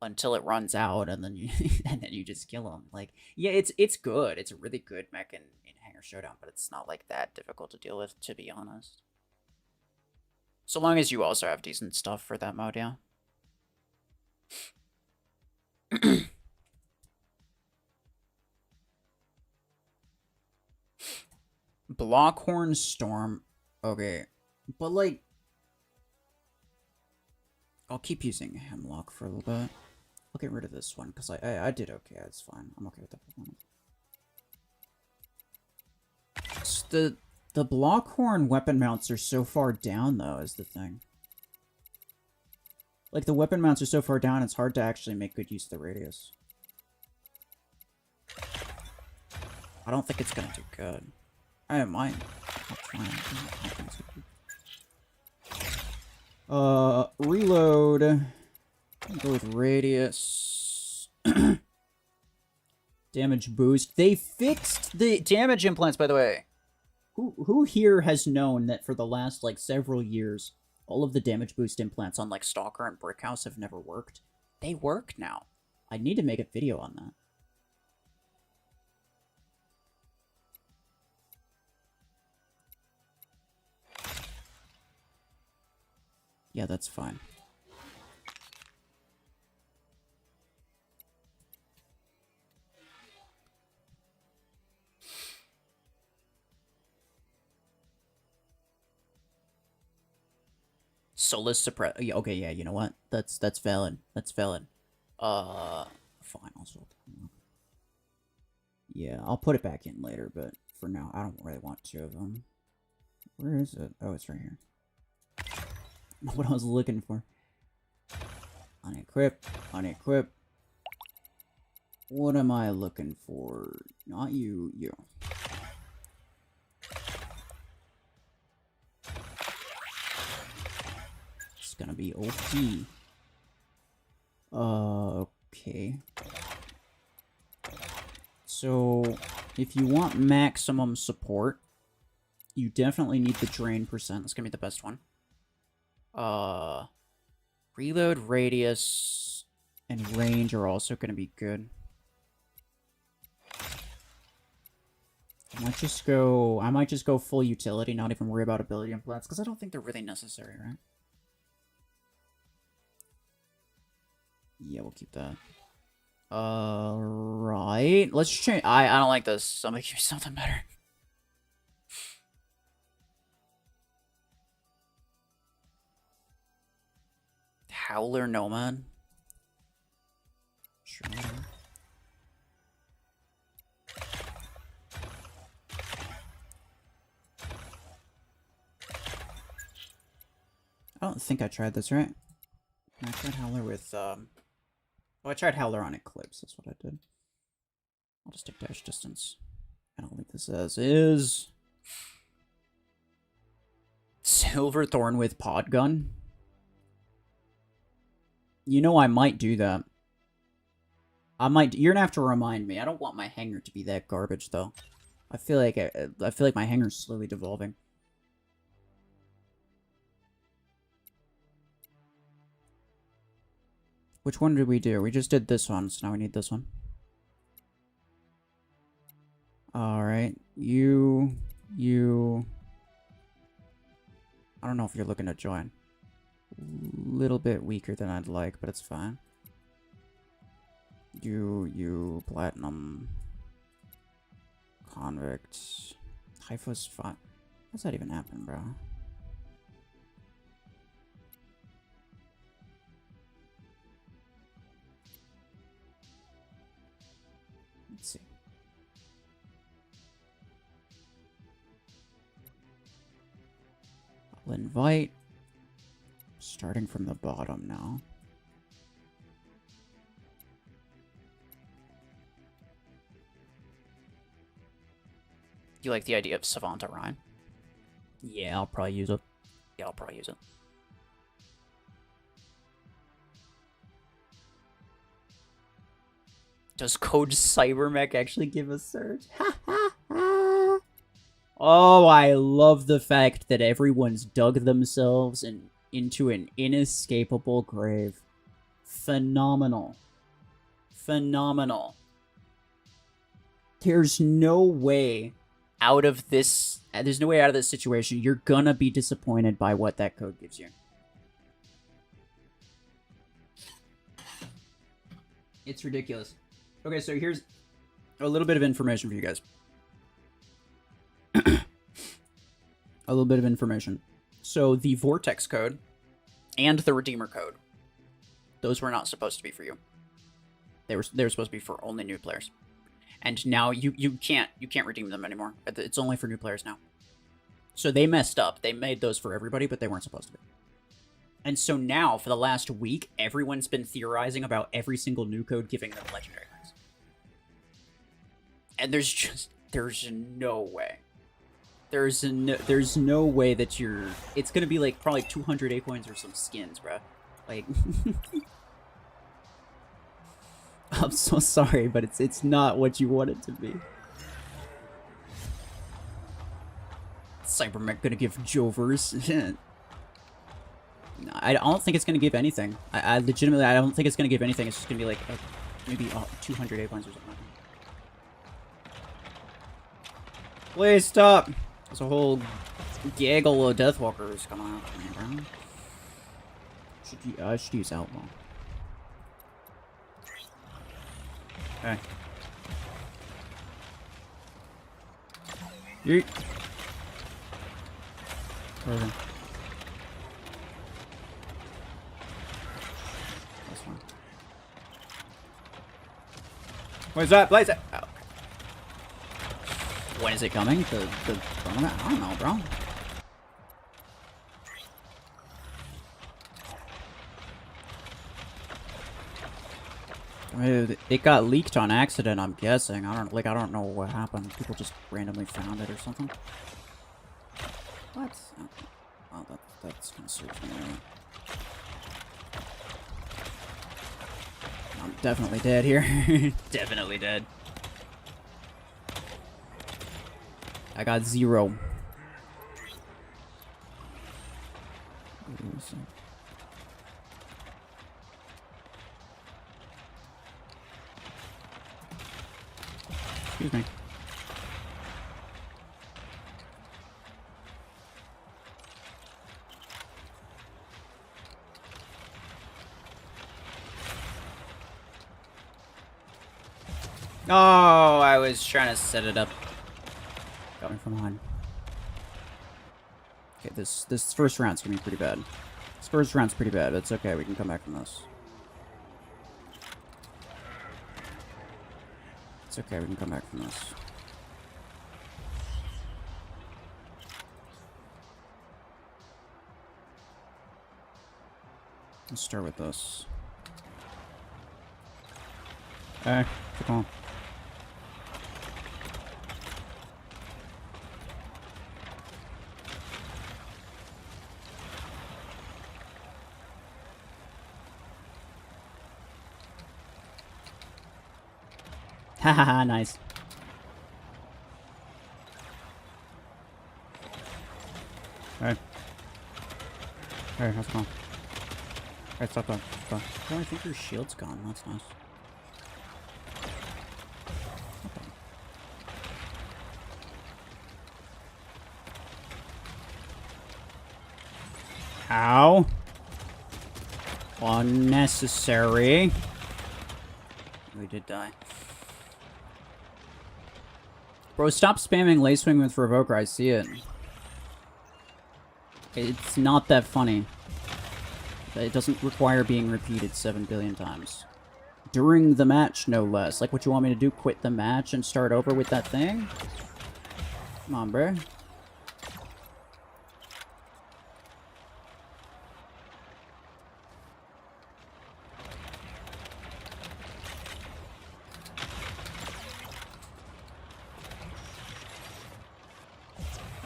until it runs out, and then you and then you just kill them. Like, yeah, it's good. It's a really good mech in Hangar Showdown, but it's not like that difficult to deal with, to be honest. So long as you also have decent stuff for that mode, yeah. Blockhorn Storm. Okay. But, like, I'll keep using Hemlock for a little bit. I'll get rid of this one, because I did okay. It's fine. I'm okay with that performance. The Blockhorn weapon mounts are so far down, though, is the thing. Like, the weapon mounts are so far down, it's hard to actually make good use of the radius. I don't think it's gonna do good. I don't mind. I'll try and... reload. Go with radius. Damage boost. They fixed the damage implants, by the way. Who here has known that for the last, like, several years, all of the damage boost implants on, like, Stalker and Brickhouse have never worked? They work now. I need to make a video on that. Yeah, that's fine. Soulless suppress. Yeah, okay, yeah, you know what? That's valid. That's valid. Fine, also. Yeah, I'll put it back in later, but for now, I don't really want two of them. Where is it? Oh, it's right here. What I was looking for. Unequip, unequip. What am I looking for? Not you, you. It's gonna be OP. Okay. So, if you want maximum support, you definitely need the drain percent. That's gonna be the best one. Reload radius and range are also gonna be good. I might just go full utility, not even worry about ability implants, because I don't think they're really necessary, right? Yeah, we'll keep that. Right. Let's change. I don't like this. Somebody give me something better. Howler Nomad. Sure. I don't think I tried this, right? I tried Howler with, Oh, I tried Howler on Eclipse. That's what I did. I'll just take dash distance. I don't think this as is. Silverthorn with pod gun. You know, I might do that. You're gonna have to remind me. I don't want my hanger to be that garbage, though. I feel like my hanger's slowly devolving. Which one did we do? We just did this one, so now we need this one. Alright. You... I don't know if you're looking to join. Little bit weaker than I'd like, but it's fine. You platinum convict. Hypha's fine. How's that even happen, bro? Let's see. I'll invite. Starting from the bottom now. You like the idea of Savant Orion? Yeah, I'll probably use it. Yeah, I'll probably use it. Does Code Cybermech actually give a surge? Oh, I love the fact that everyone's dug themselves into an inescapable grave. Phenomenal. Phenomenal. There's no way out of this... There's no way out of this situation. You're gonna be disappointed by what that code gives you. It's ridiculous. Okay, so here's a little bit of information for you guys. A little bit of information. So the Vortex code and the Redeemer code, those were not supposed to be for you. They were supposed to be for only new players. And now you can't redeem them anymore. It's only for new players now. So they messed up. They made those for everybody, but they weren't supposed to be. And so now, for the last week, everyone's been theorizing about every single new code giving them legendary cards. And there's no way. There's no way that it's gonna be like probably 200 A coins or some skins, bro. Like, I'm so sorry, but it's not what you want it to be. Cybermech gonna give Jovers. I don't think it's gonna give anything. I legitimately, I don't think it's gonna give anything. It's just gonna be like maybe 200 A coins or something. Please stop. There's a whole gaggle of Deathwalkers coming out to me, bro. I should use Outlaw. Okay. Yeet. Okay. Where's that? Blaze it! Oh. When is it coming? The tournament? I don't know, bro. It got leaked on accident, I'm guessing. I don't know what happened. People just randomly found it or something. What? Oh, that's gonna serve me right. I'm definitely dead here. Definitely dead. I got 0. Excuse me. Oh, I was trying to set it up. Got me from behind. Okay, this first round's gonna be pretty bad. This first round's pretty bad. It's okay. We can come back from this. It's okay. We can come back from this. Let's start with this. Hey, come on. Hahaha, nice. Hey. Hey, how's it going? Hey, stop that. Stop. Oh, I think your shield's gone. That's nice. Okay. How? Unnecessary. We did die. Bro, stop spamming Lace Wing with Revoker. I see it. It's not that funny. It doesn't require being repeated 7 billion times. During the match, no less. Like, what you want me to do? Quit the match and start over with that thing? Come on, bro.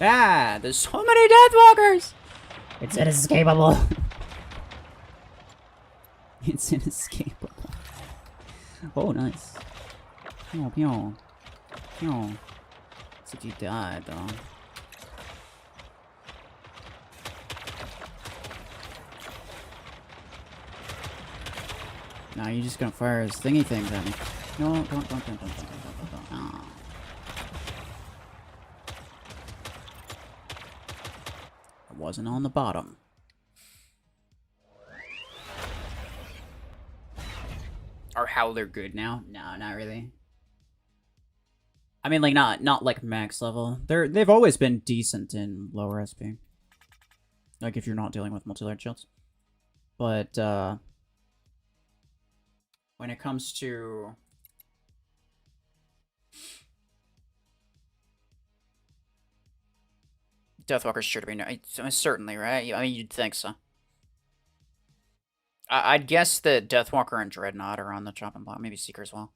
Ah, there's so many Deathwalkers! It's inescapable. It's inescapable. Oh, nice. Pew, pew. Pew. Looks like you died, though. Nah, you're just gonna fire his thingy things at me. No, don't. Oh. I wasn't on the bottom. Are Howler good now? No, not really. I mean, like, not like max level. They've always been decent in lower SP. Like, if you're not dealing with multi-layered shields. But, when it comes to... Deathwalker's sure to be no... Certainly, right? I mean, you'd think so. I'd guess that Deathwalker and Dreadnought are on the chopping block. Maybe Seeker as well.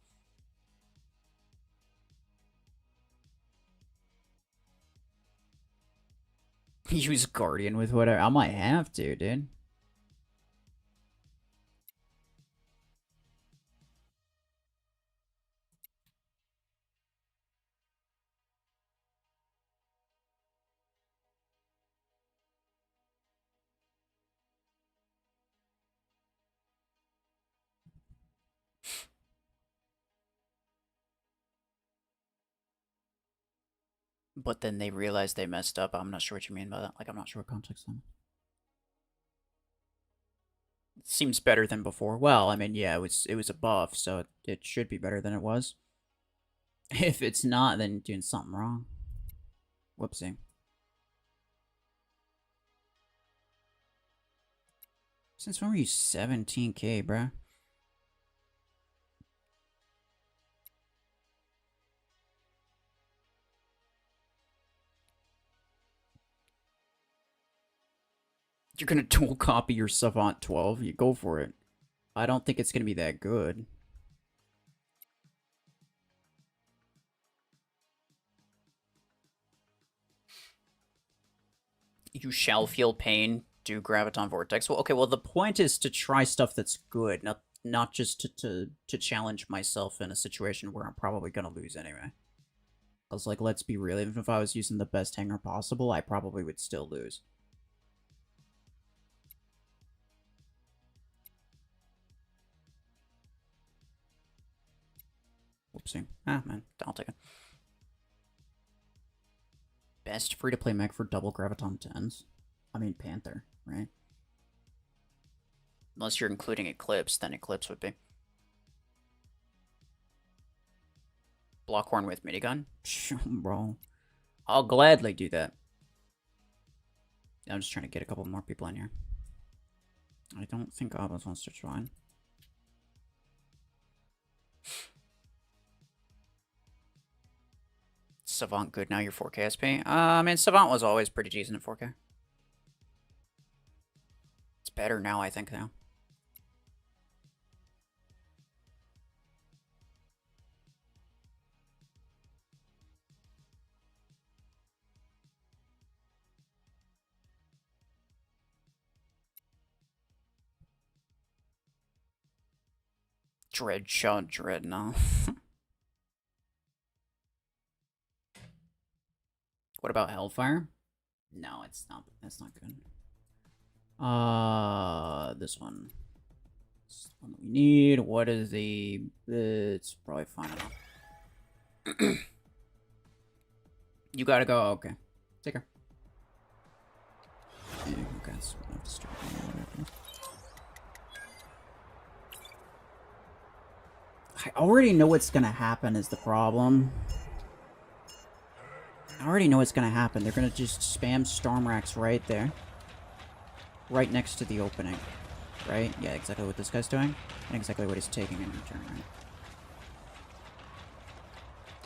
Use Guardian with whatever. I might have to, dude. But then they realized they messed up. I'm not sure what you mean by that. Like, I'm not sure what context on. It seems better than before. Well, I mean, yeah, it was a buff, so it should be better than it was. If it's not, then doing something wrong. Whoopsie. Since when were you 17k, bruh? You're gonna dual copy your Savant 12? You go for it. I don't think it's gonna be that good. You shall feel pain. Do Graviton Vortex. Well, okay, well, the point is to try stuff that's good, not just to challenge myself in a situation where I'm probably gonna lose anyway. I was like, let's be real, even if I was using the best hanger possible, I probably would still lose. Whoopsie. Ah, man, I'll take it. Best free-to-play mech for double Graviton 10s? I mean, Panther, right? Unless you're including Eclipse, then Eclipse would be. Blockhorn with minigun? Bro. I'll gladly do that. I'm just trying to get a couple more people in here. I don't think Abas wants to join. Savant good now, you're 4K SP? I mean, Savant was always pretty decent at 4K. It's better now, I think, now. Dreadshot Dreadnought. What about Hellfire? No, it's not. That's not good. This one. This is the one that we need. What is the? It's probably fine enough. You gotta go. Okay, take her. Yeah, okay, so we have to start whatever. I already know what's gonna happen. Is the problem? I already know what's gonna happen. They're gonna just spam Stormracks right there. Right next to the opening. Right? Yeah, exactly what this guy's doing. And exactly what he's taking in return, right?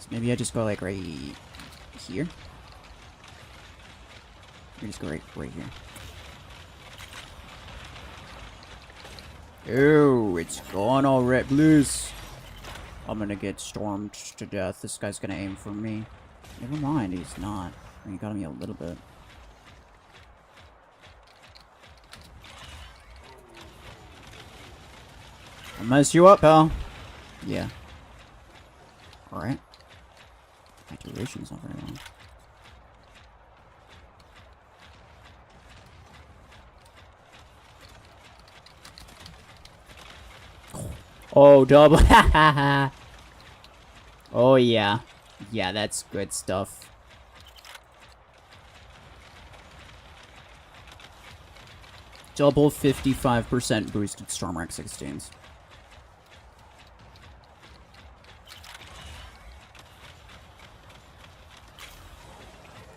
So maybe I just go like right here. Maybe just go right here. Oh, it's gone all red blues. I'm gonna get stormed to death. This guy's gonna aim for me. Never mind, he's not. He got me a little bit. I'll mess you up, pal. Yeah. Alright. My duration's not very long. Oh, double. Oh, yeah. Yeah, that's good stuff. Double 55% boosted Stormrack 16s.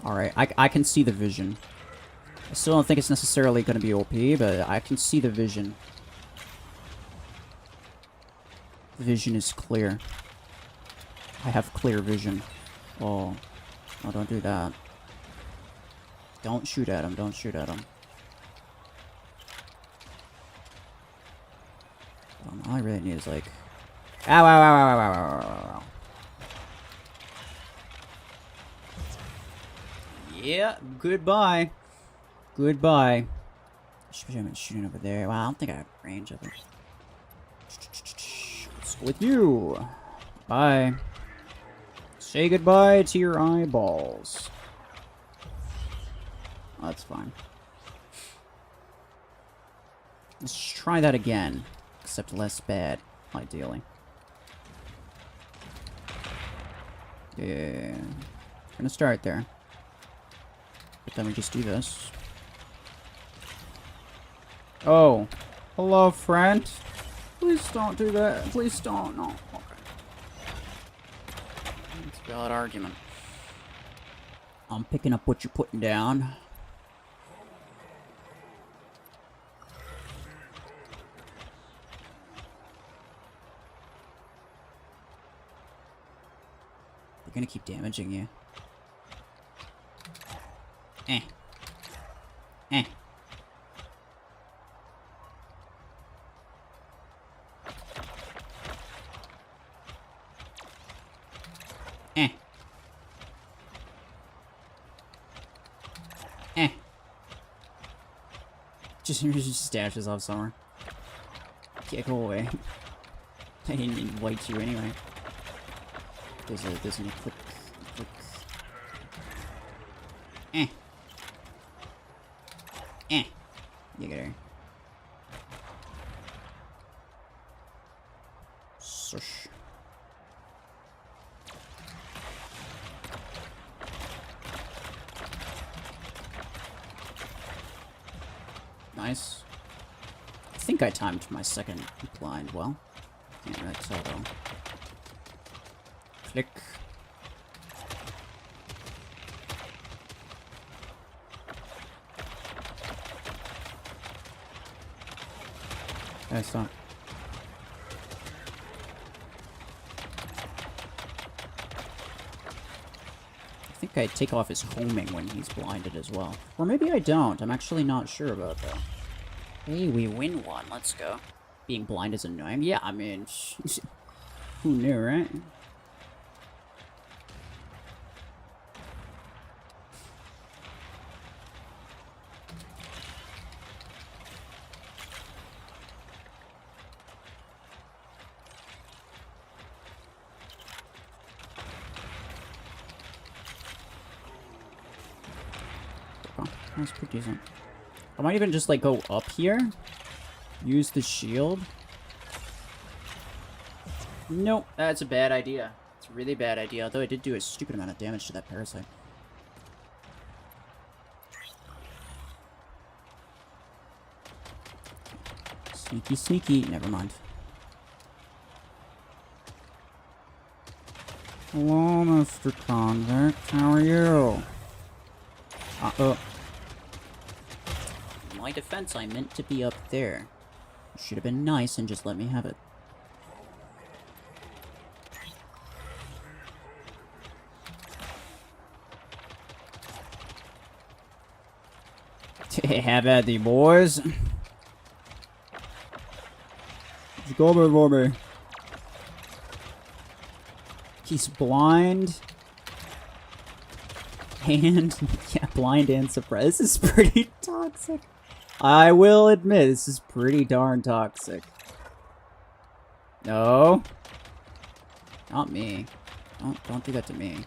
Alright, I can see the vision. I still don't think it's necessarily going to be OP, but I can see the vision. The vision is clear. I have clear vision. Oh. Oh, don't do that. Don't shoot at him. Don't shoot at him. All I really need is like... Ow, ow, ow, ow, ow, ow, ow, ow. Yeah, goodbye. Goodbye. I'm shooting over there. Wow, I don't think I have range of it. Let's go with you. Bye. Say goodbye to your eyeballs. Oh, that's fine. Let's try that again. Except less bad, ideally. Yeah. Gonna start there. But then we just do this. Oh. Hello, friend. Please don't do that. Please don't. No. Okay. It's a valid argument. I'm picking up what you're putting down. They're gonna keep damaging you. Eh. Eh. Just dashes off somewhere. Yeah, go away. I didn't invite you anyway. There's a quick. Eh. You get her. Shush. Nice. I think I timed my second blind well. Can't really tell though. Flick. Stop. I think I take off his homing when he's blinded as well. Or maybe I don't. I'm actually not sure about that. Hey, we win one. Let's go. Being blind is annoying. Yeah, I mean, who knew, right? That's pretty decent. I might even just, like, go up here. Use the shield. Nope, that's a bad idea. It's a really bad idea, although I did do a stupid amount of damage to that parasite. Sneaky, sneaky. Never mind. Hello, Mr. Convict. How are you? In my defense, I meant to be up there. You should have been nice and just let me have it. Have at the boys. It's coming for me. He's blind. And, yeah, blind and suppressed. This is pretty toxic. I will admit, this is pretty darn toxic. No. Not me. Don't do that to me.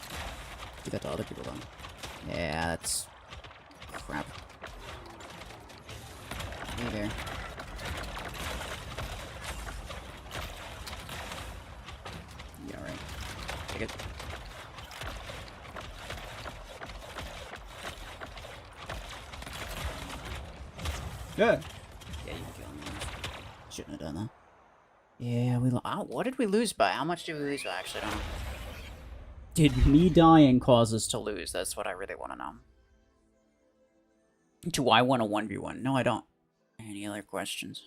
Do that to other people, though. Yeah, that's crap. Hey there. Yeah, right. Take it. Good. Yeah, you can kill me. Shouldn't have done that. Yeah, we what did we lose by? How much did we lose by? Actually, I don't know. Did me dying cause us to lose? That's what I really want to know. Do I want a 1v1? No, I don't. Any other questions?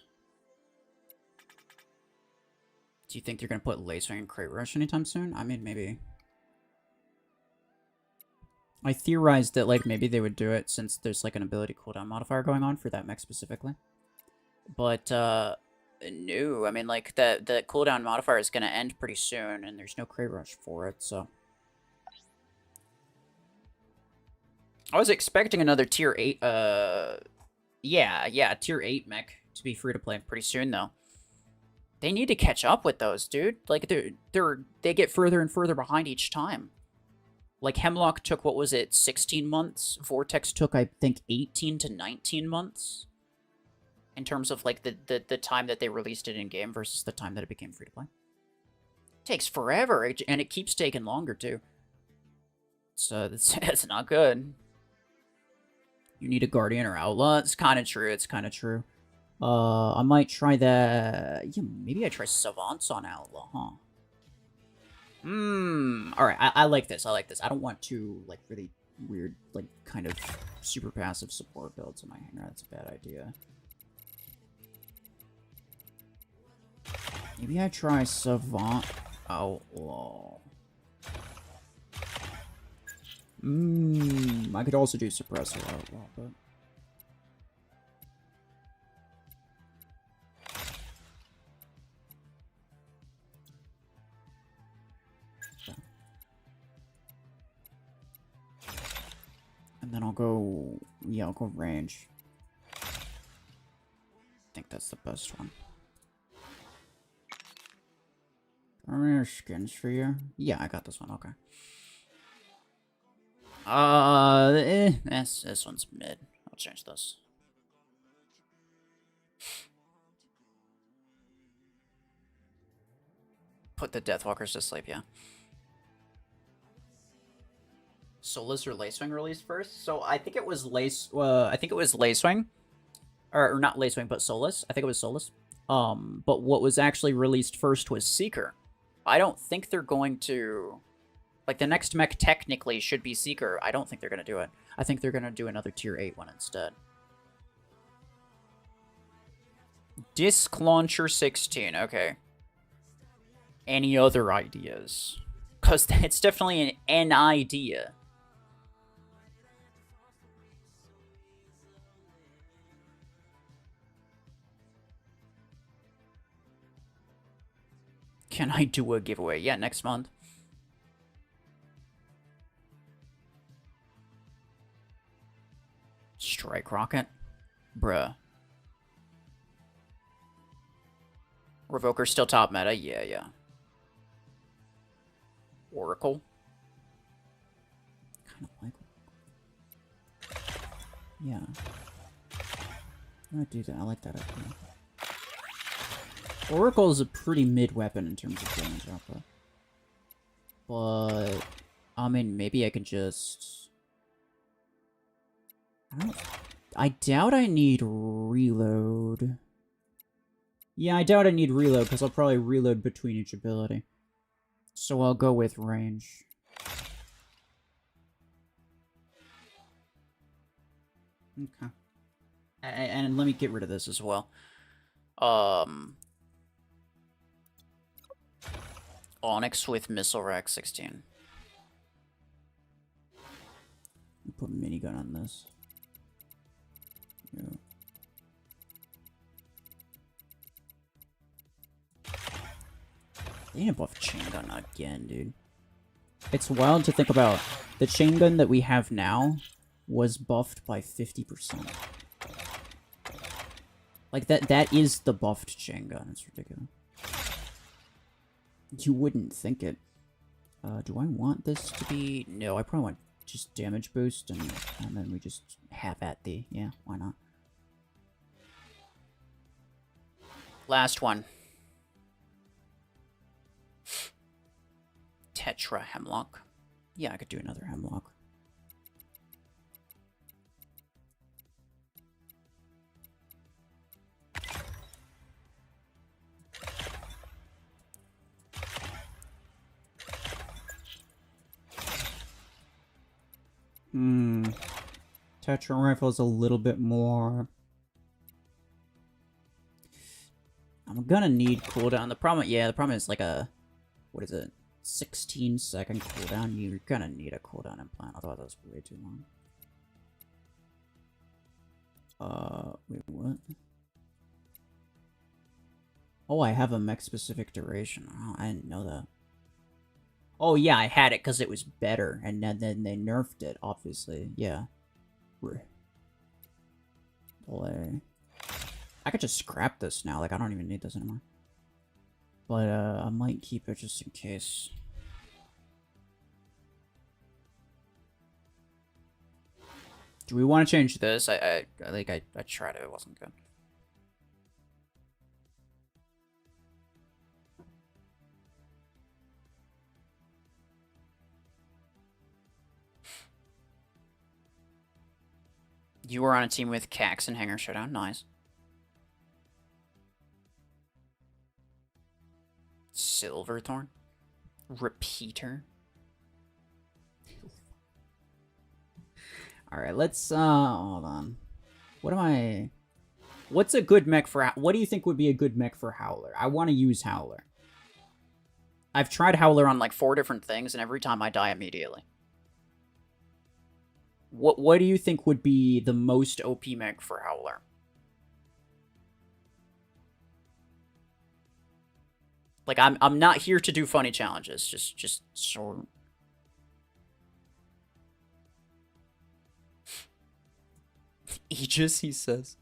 Do you think they're going to put laser in Crate Rush anytime soon? I mean, maybe. I theorized that, like, maybe they would do it since there's, like, an ability cooldown modifier going on for that mech specifically. But, no. I mean, like, the cooldown modifier is going to end pretty soon, and there's no Crate Rush for it, so. I was expecting another Tier 8, yeah, Tier 8 mech to be free to play pretty soon, though. They need to catch up with those, dude. Like, they get further and further behind each time. Like, Hemlock took, what was it, 16 months? Vortex took, I think, 18 to 19 months. In terms of, like, the time that they released it in-game versus the time that it became free-to-play. It takes forever, and it keeps taking longer, too. So, that's not good. You need a Guardian or Outlaw? It's kind of true, it's kind of true. I might try that. Yeah, maybe I try Savants on Outlaw, huh? Alright, I like this, I like this. I don't want to, like, really weird, like, kind of super passive support builds in my hanger. That's a bad idea. Maybe I try Savant Outlaw. I could also do Suppressor Outlaw, but... And then I'll go... Yeah, I'll go range. think that's the best one. Are there skins for you? Yeah, I got this one. Okay. This one's mid. I'll change this. Put the Deathwalkers to sleep, yeah. Solus or Lacewing released first? So I think it was Lacewing. Or not Lacewing, but Solus. I think it was Solus. But what was actually released first was Seeker. I don't think they're going to... Like, the next mech technically should be Seeker. I don't think they're going to do it. I think they're going to do another Tier 8 one instead. Disc Launcher 16, okay. Any other ideas? Because it's definitely an idea. Can I do a giveaway? Yeah, next month. Strike Rocket? Bruh. Revoker still top meta? Yeah, yeah. Oracle? Kind of like... Yeah. I'm gonna do that. I like that idea. Oracle is a pretty mid weapon in terms of damage output. But... I mean, maybe I can just... I doubt I need reload. Yeah, I doubt I need reload, because I'll probably reload between each ability. So I'll go with range. Okay. And let me get rid of this as well. Onyx with Missile Rack 16. Put minigun on this. Yeah. They didn't buff chain gun again, dude. It's wild to think about. The chain gun that we have now was buffed by 50%. Like, that is the buffed chain gun. It's ridiculous. You wouldn't think it. Do I want this to be... No, I probably want just damage boost, and then we just have at the... Yeah, why not? Last one. Tetra Hemlock. Yeah, I could do another Hemlock. Tetra rifle is a little bit more... I'm gonna need cooldown. The problem is like a... What is it? 16-second cooldown. You're gonna need a cooldown implant, otherwise that's way too long. Wait, what? Oh, I have a mech-specific duration. Oh, I didn't know that. Oh, yeah, I had it because it was better, and then they nerfed it, obviously. Yeah. Delay. I could just scrap this now. Like, I don't even need this anymore. But, I might keep it just in case. Do we want to change this? I think I tried it. It wasn't good. You were on a team with Cax and Hanger Showdown. Nice. Silverthorn? Repeater? Alright, let's, hold on. What's a good mech for... What do you think would be a good mech for Howler? I want to use Howler. I've tried Howler on, like, 4 different things, and every time I die immediately. What do you think would be the most OP mech for Howler? Like, I'm not here to do funny challenges. Just sort. Aegis, he says.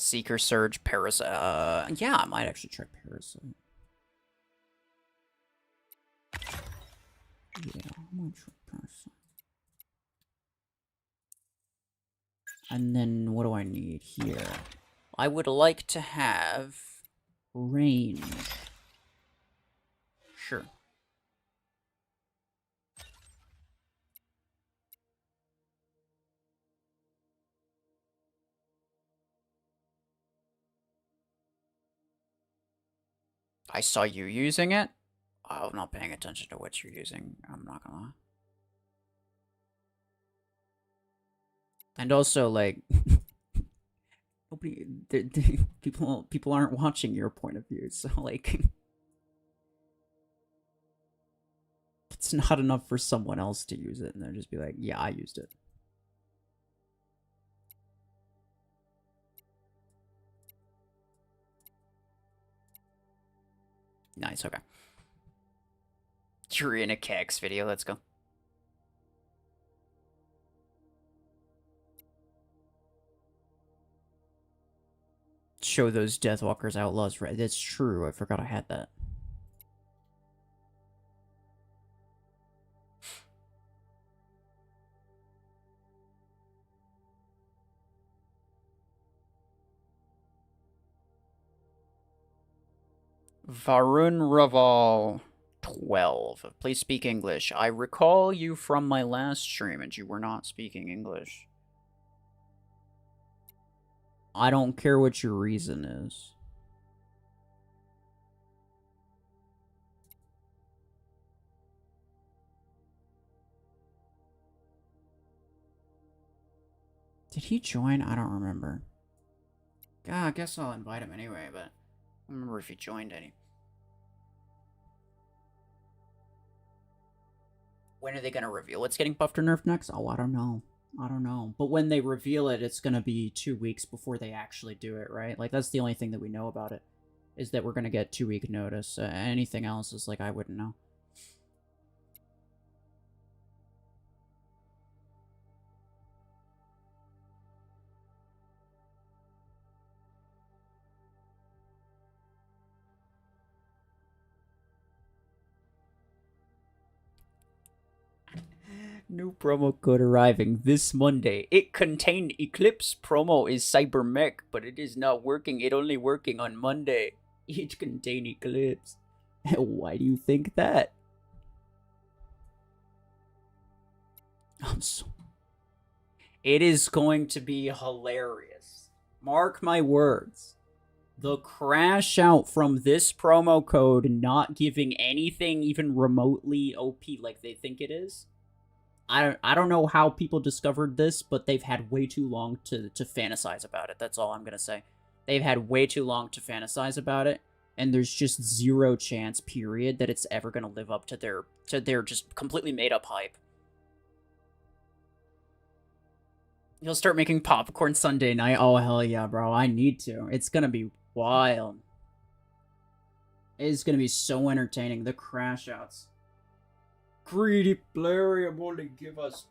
Seeker Surge, Parasite. Yeah, I might actually try Parasite. Yeah, I might try Parasite. And then what do I need here? I would like to have range. Sure. I saw you using it. I'm not paying attention to what you're using. I'm not gonna lie. And also, like, nobody, people aren't watching your point of view, so like, it's not enough for someone else to use it, and they'll just be like, "Yeah, I used it." Nice. Okay. You're in a KX video. Let's go. Show those Deathwalkers Outlaws, right? That's true. I forgot I had that. Varun Raval 12. Please speak English. I recall you from my last stream and you were not speaking English. I don't care what your reason is. Did he join? I don't remember. I guess I'll invite him anyway, but I don't remember if he joined any. When are they going to reveal what's getting buffed or nerfed next? Oh, I don't know. I don't know. But when they reveal it, it's going to be 2 weeks before they actually do it, right? Like, that's the only thing that we know about it, is that we're going to get 2-week notice. Anything else is like, I wouldn't know. New promo code arriving this Monday. It contained Eclipse. Promo is Cyber Mech, but it is not working. It only working on Monday. It contained Eclipse. Why do you think that? It is going to be hilarious. Mark my words. The crash out from this promo code not giving anything even remotely OP like they think it is. I don't know how people discovered this, but they've had way too long to fantasize about it. That's all I'm gonna say. They've had way too long to fantasize about it, and there's just zero chance, period, that it's ever gonna live up to their just completely made up hype. He'll start making popcorn Sunday night. Oh hell yeah, bro! I need to. It's gonna be wild. It's gonna be so entertaining. The crash outs. Greedy Plarium only give us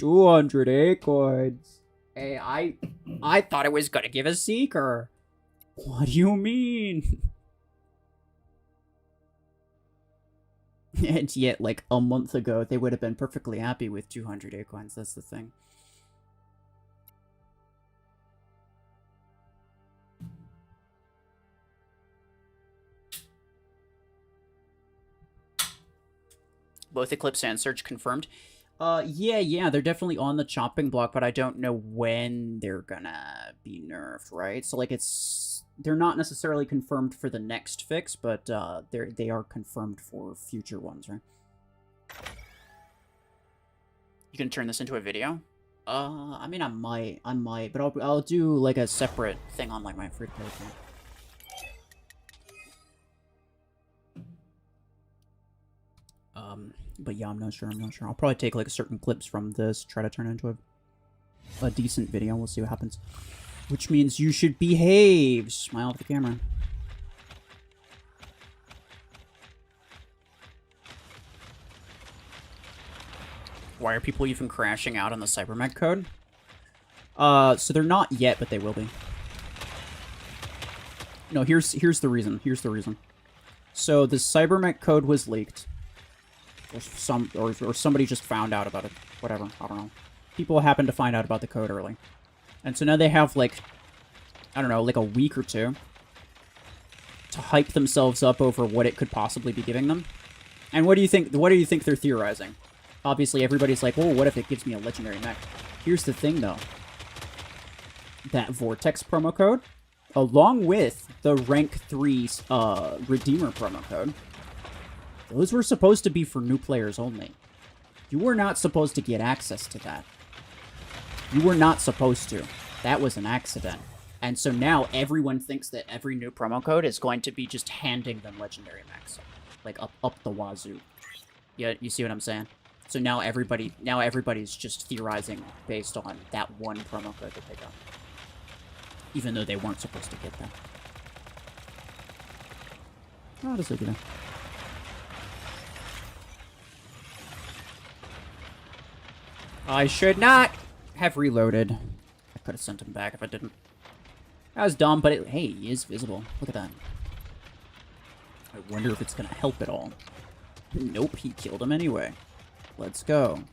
200 acorns. Hey, I thought it was gonna give us Seeker. What do you mean? And yet, like, a month ago, they would have been perfectly happy with 200 acorns. That's the thing. Both Eclipse and Surge confirmed. Yeah, they're definitely on the chopping block, but I don't know when they're gonna be nerfed, right? So, like, they're not necessarily confirmed for the next fix, but they are confirmed for future ones, right? You can turn this into a video? I mean, I might, but I'll do, like, a separate thing on, like, my free-to-play account. But yeah, I'm not sure. I'll probably take, like, certain clips from this, try to turn it into a decent video. We'll see what happens. Which means you should behave. Smile at the camera. Why are people even crashing out on the Cybermech code? So they're not yet, but they will be. No, here's the reason. Here's the reason. So the Cybermech code was leaked. Or somebody just found out about it. Whatever. I don't know. People happened to find out about the code early. And so now they have, like, I don't know, like a week or two to hype themselves up over what it could possibly be giving them. And what do you think they're theorizing? Obviously, everybody's like, well, what if it gives me a legendary mech? Here's the thing, though. That Vortex promo code, along with the Rank 3 Redeemer promo code, those were supposed to be for new players only. You were not supposed to get access to that. You were not supposed to. That was an accident. And so now everyone thinks that every new promo code is going to be just handing them legendary mechs. Like, up the wazoo. Yeah, you see what I'm saying? So now everybody's just theorizing based on that one promo code that they got. Even though they weren't supposed to get that. Oh, just look at it. I should not have reloaded. I could have sent him back if I didn't. That was dumb, but hey, he is visible. Look at that. I wonder if it's gonna help at all. Nope, he killed him anyway. Let's go.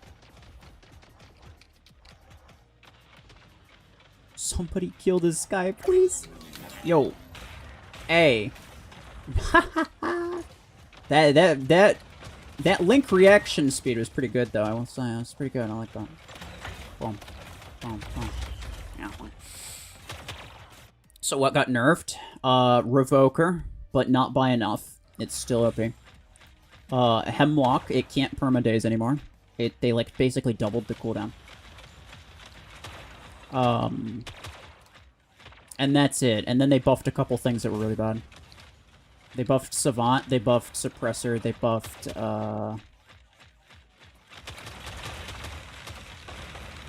Somebody kill this guy, please. Yo. Hey. That link reaction speed was pretty good, though. I will say it was pretty good. I like that. Boom, boom, boom. Yeah. So what got nerfed? Revoker, but not by enough. It's still OP. Hemlock, it can't perma-daze anymore. They like basically doubled the cooldown. And that's it. And then they buffed a couple things that were really bad. They buffed Savant, they buffed Suppressor, they buffed, what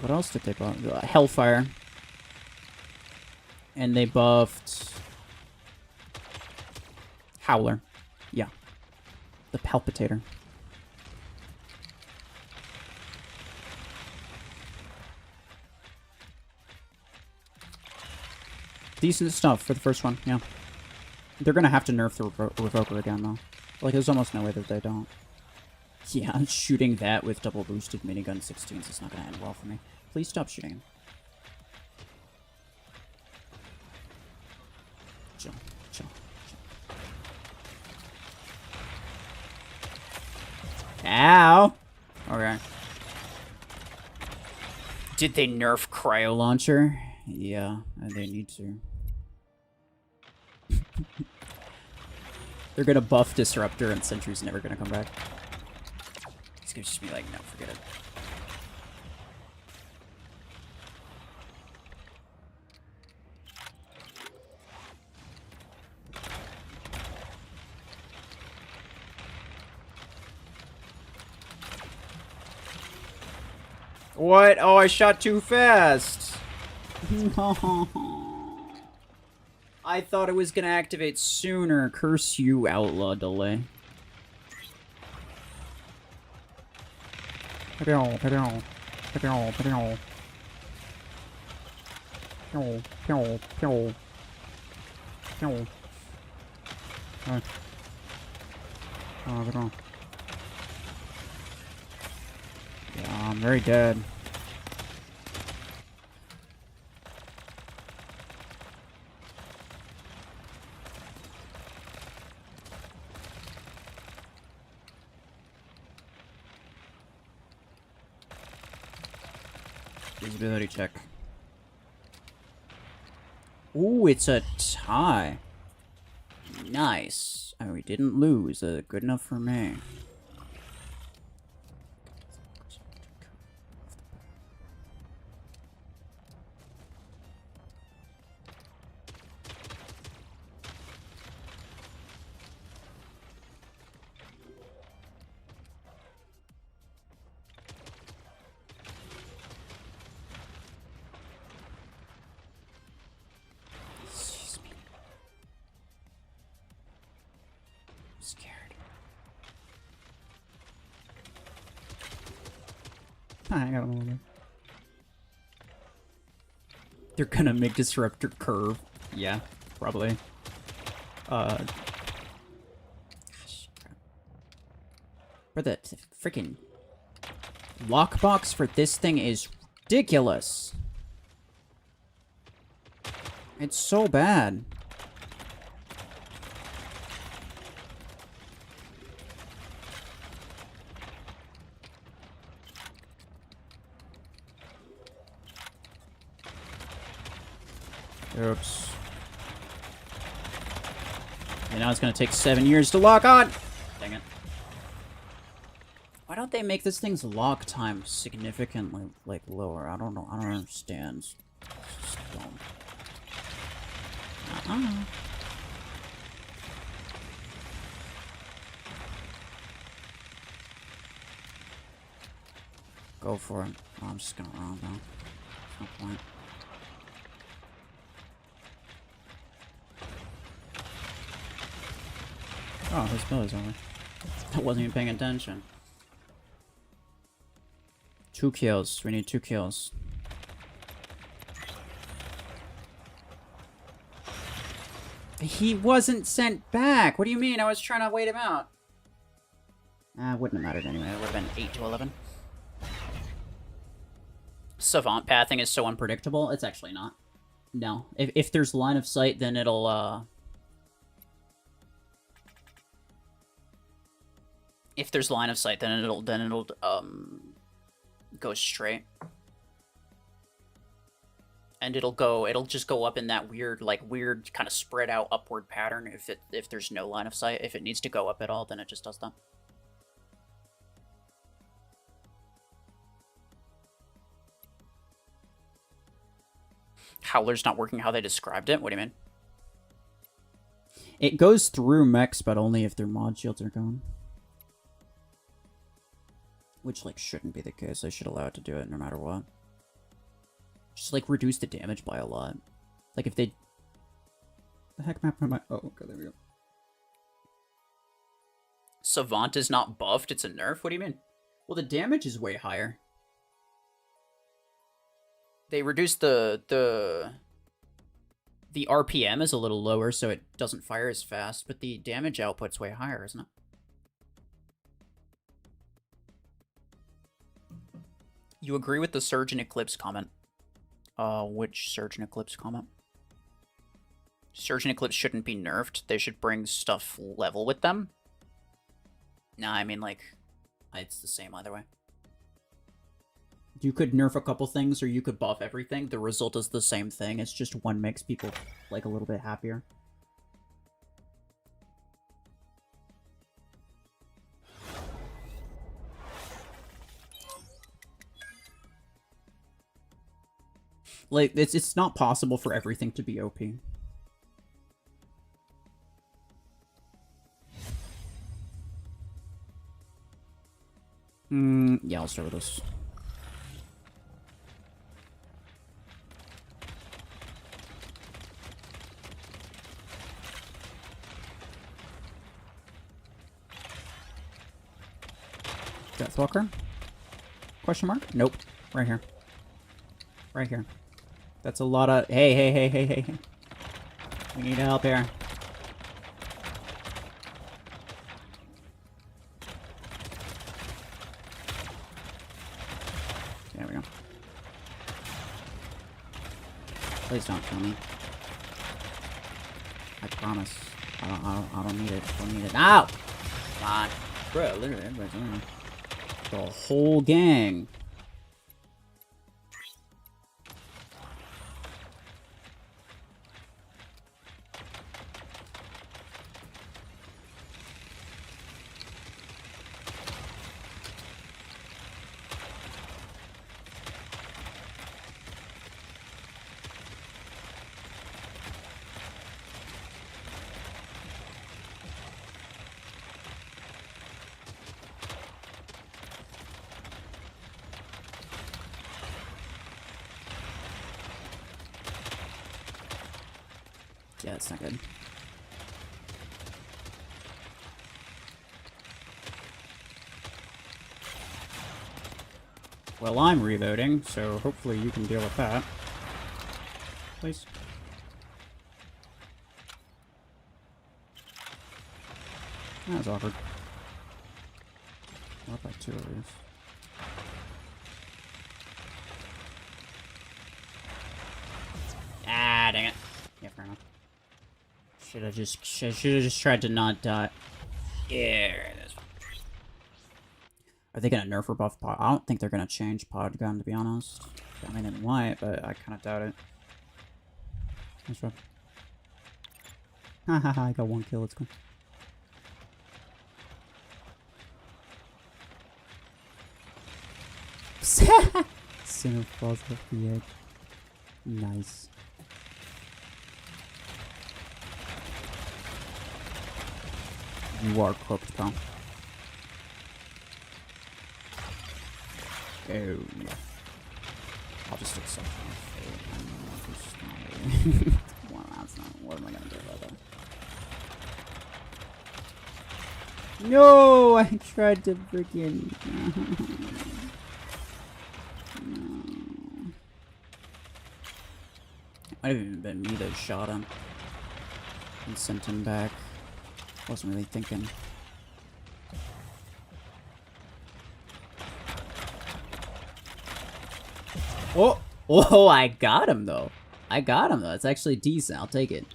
else did they buff? Hellfire. And they buffed Howler. Yeah. The Palpitator. Decent stuff for the first one, yeah. They're gonna have to nerf the Revoker again, though. Like, there's almost no way that they don't. Yeah, shooting that with double boosted minigun 16s is not gonna end well for me. Please stop shooting him. Chill, chill, chill. Ow! Okay. Did they nerf Cryo Launcher? Yeah, they need to. They're gonna buff Disruptor and Sentry's never gonna come back. It's gonna just be like, no, forget it. What? Oh, I shot too fast! No. I thought it was gonna activate sooner. Curse you, Outlaw Delay. Yeah, I'm very dead. Visibility check. Ooh, it's a tie. Nice. Oh, we didn't lose. Good enough for me. I got one. They're gonna make Disruptor curve. Yeah, probably. Bro, the freaking lockbox for this thing is ridiculous. It's so bad. Oops. And now it's gonna take 7 years to lock on! Dang it. Why don't they make this thing's lock time significantly, like, lower? I don't know. I don't understand. It's just dumb. Go for it. Oh, I'm just gonna run now. No point. Oh, his bill is over. I wasn't even paying attention. 2 kills. We need 2 kills. He wasn't sent back. What do you mean? I was trying to wait him out. Wouldn't have mattered anyway. It would have been 8 to 11. Savant pathing is so unpredictable. It's actually not. No. If there's line of sight, then it'll, if there's line of sight, then it'll go straight. And it'll just go up in that weird kind of spread out upward pattern if there's no line of sight. If it needs to go up at all, then it just does that. Howler's not working how they described it? What do you mean? It goes through mechs, but only if their mod shields are gone. Which, like, shouldn't be the case. I should allow it to do it no matter what. Just, like, reduce the damage by a lot. Like, if they... The heck map am I... Oh, okay, there we go. Savant is not buffed, it's a nerf? What do you mean? Well, the damage is way higher. They reduced the RPM is a little lower, so it doesn't fire as fast, but the damage output's way higher, isn't it? You agree with the Surge and Eclipse comment? Which Surge and Eclipse comment? Surge and Eclipse shouldn't be nerfed. They should bring stuff level with them. Nah, I mean, like, it's the same either way. You could nerf a couple things, or you could buff everything. The result is the same thing. It's just one makes people, like, a little bit happier. Like, it's not possible for everything to be OP. Yeah, I'll start with this. Deathwalker? Question mark? Nope. Right here. Right here. That's a lot of... Hey, hey, hey, hey, hey. We need help here. There we go. Please don't kill me. I promise. I don't need it. I don't need it. Ow! Come on. Bro, literally, everybody's on it. The whole gang. Yeah, it's not good. Well, I'm reloading, so hopefully you can deal with that. Please. That was awkward. What by 2 of these? Ah, dang it. Yeah, fair enough. Should have just tried to not die. Yeah, that's fine. Are they gonna nerf or buff pod? I don't think they're gonna change pod gun, to be honest. I mean, it might, but I kind of doubt it. Nice job. Haha, I got 1 kill. Let's go. Sinner falls off the edge. Nice. You are cooked, pal. Oh, yeah. I'll just accept my fate. Well, that's not. What am I gonna do about that? No! I tried to freaking. No. Might have even been me that shot him and sent him back. Wasn't really thinking. Oh! Oh, I got him, though. I got him, though. It's actually decent. I'll take it.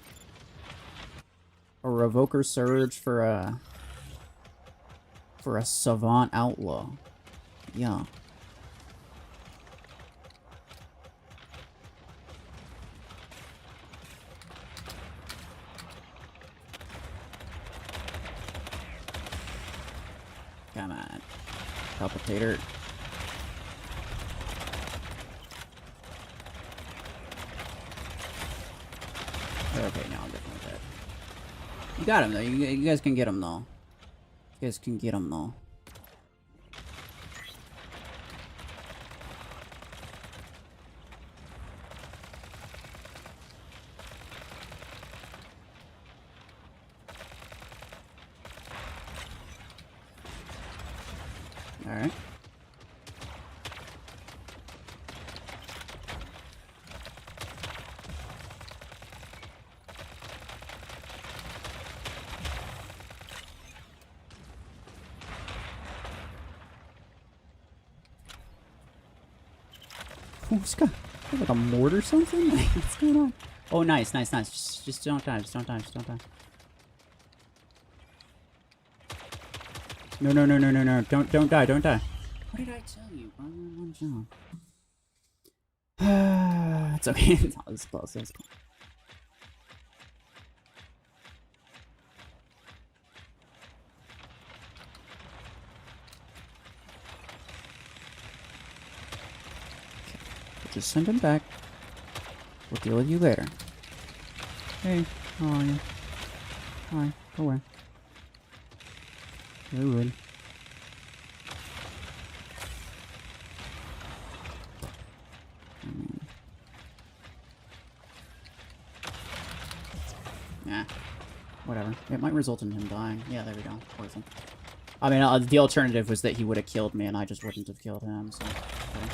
A Revoker Surge for a Savant Outlaw. Yeah. Come on. Palpitator. Okay, now I'm different with that. You got him, though. You guys can get him, though. You guys can get him, though. Alright. Oh, it's got like a mortar or something? What's going on? Oh, nice, nice, nice. Just don't die, just don't die, just don't die. No, no, no, no, no, no. Don't die, don't die. What did I tell you? One job. It's okay. It's close, it's close. Just send him back. We'll deal with you later. Hey, how are you? Hi, go away. Very rude. Nah. Whatever. It might result in him dying. Yeah, there we go. Poison. I mean, the alternative was that he would have killed me and I just wouldn't have killed him, so... Okay.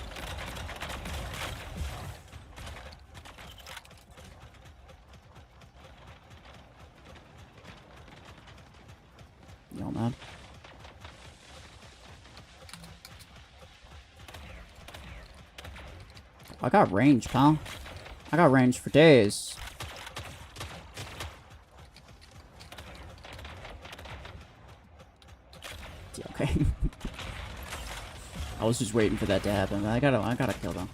Y'all mad? I got range, pal. I got range for days. Yeah, okay. I was just waiting for that to happen. I gotta kill them.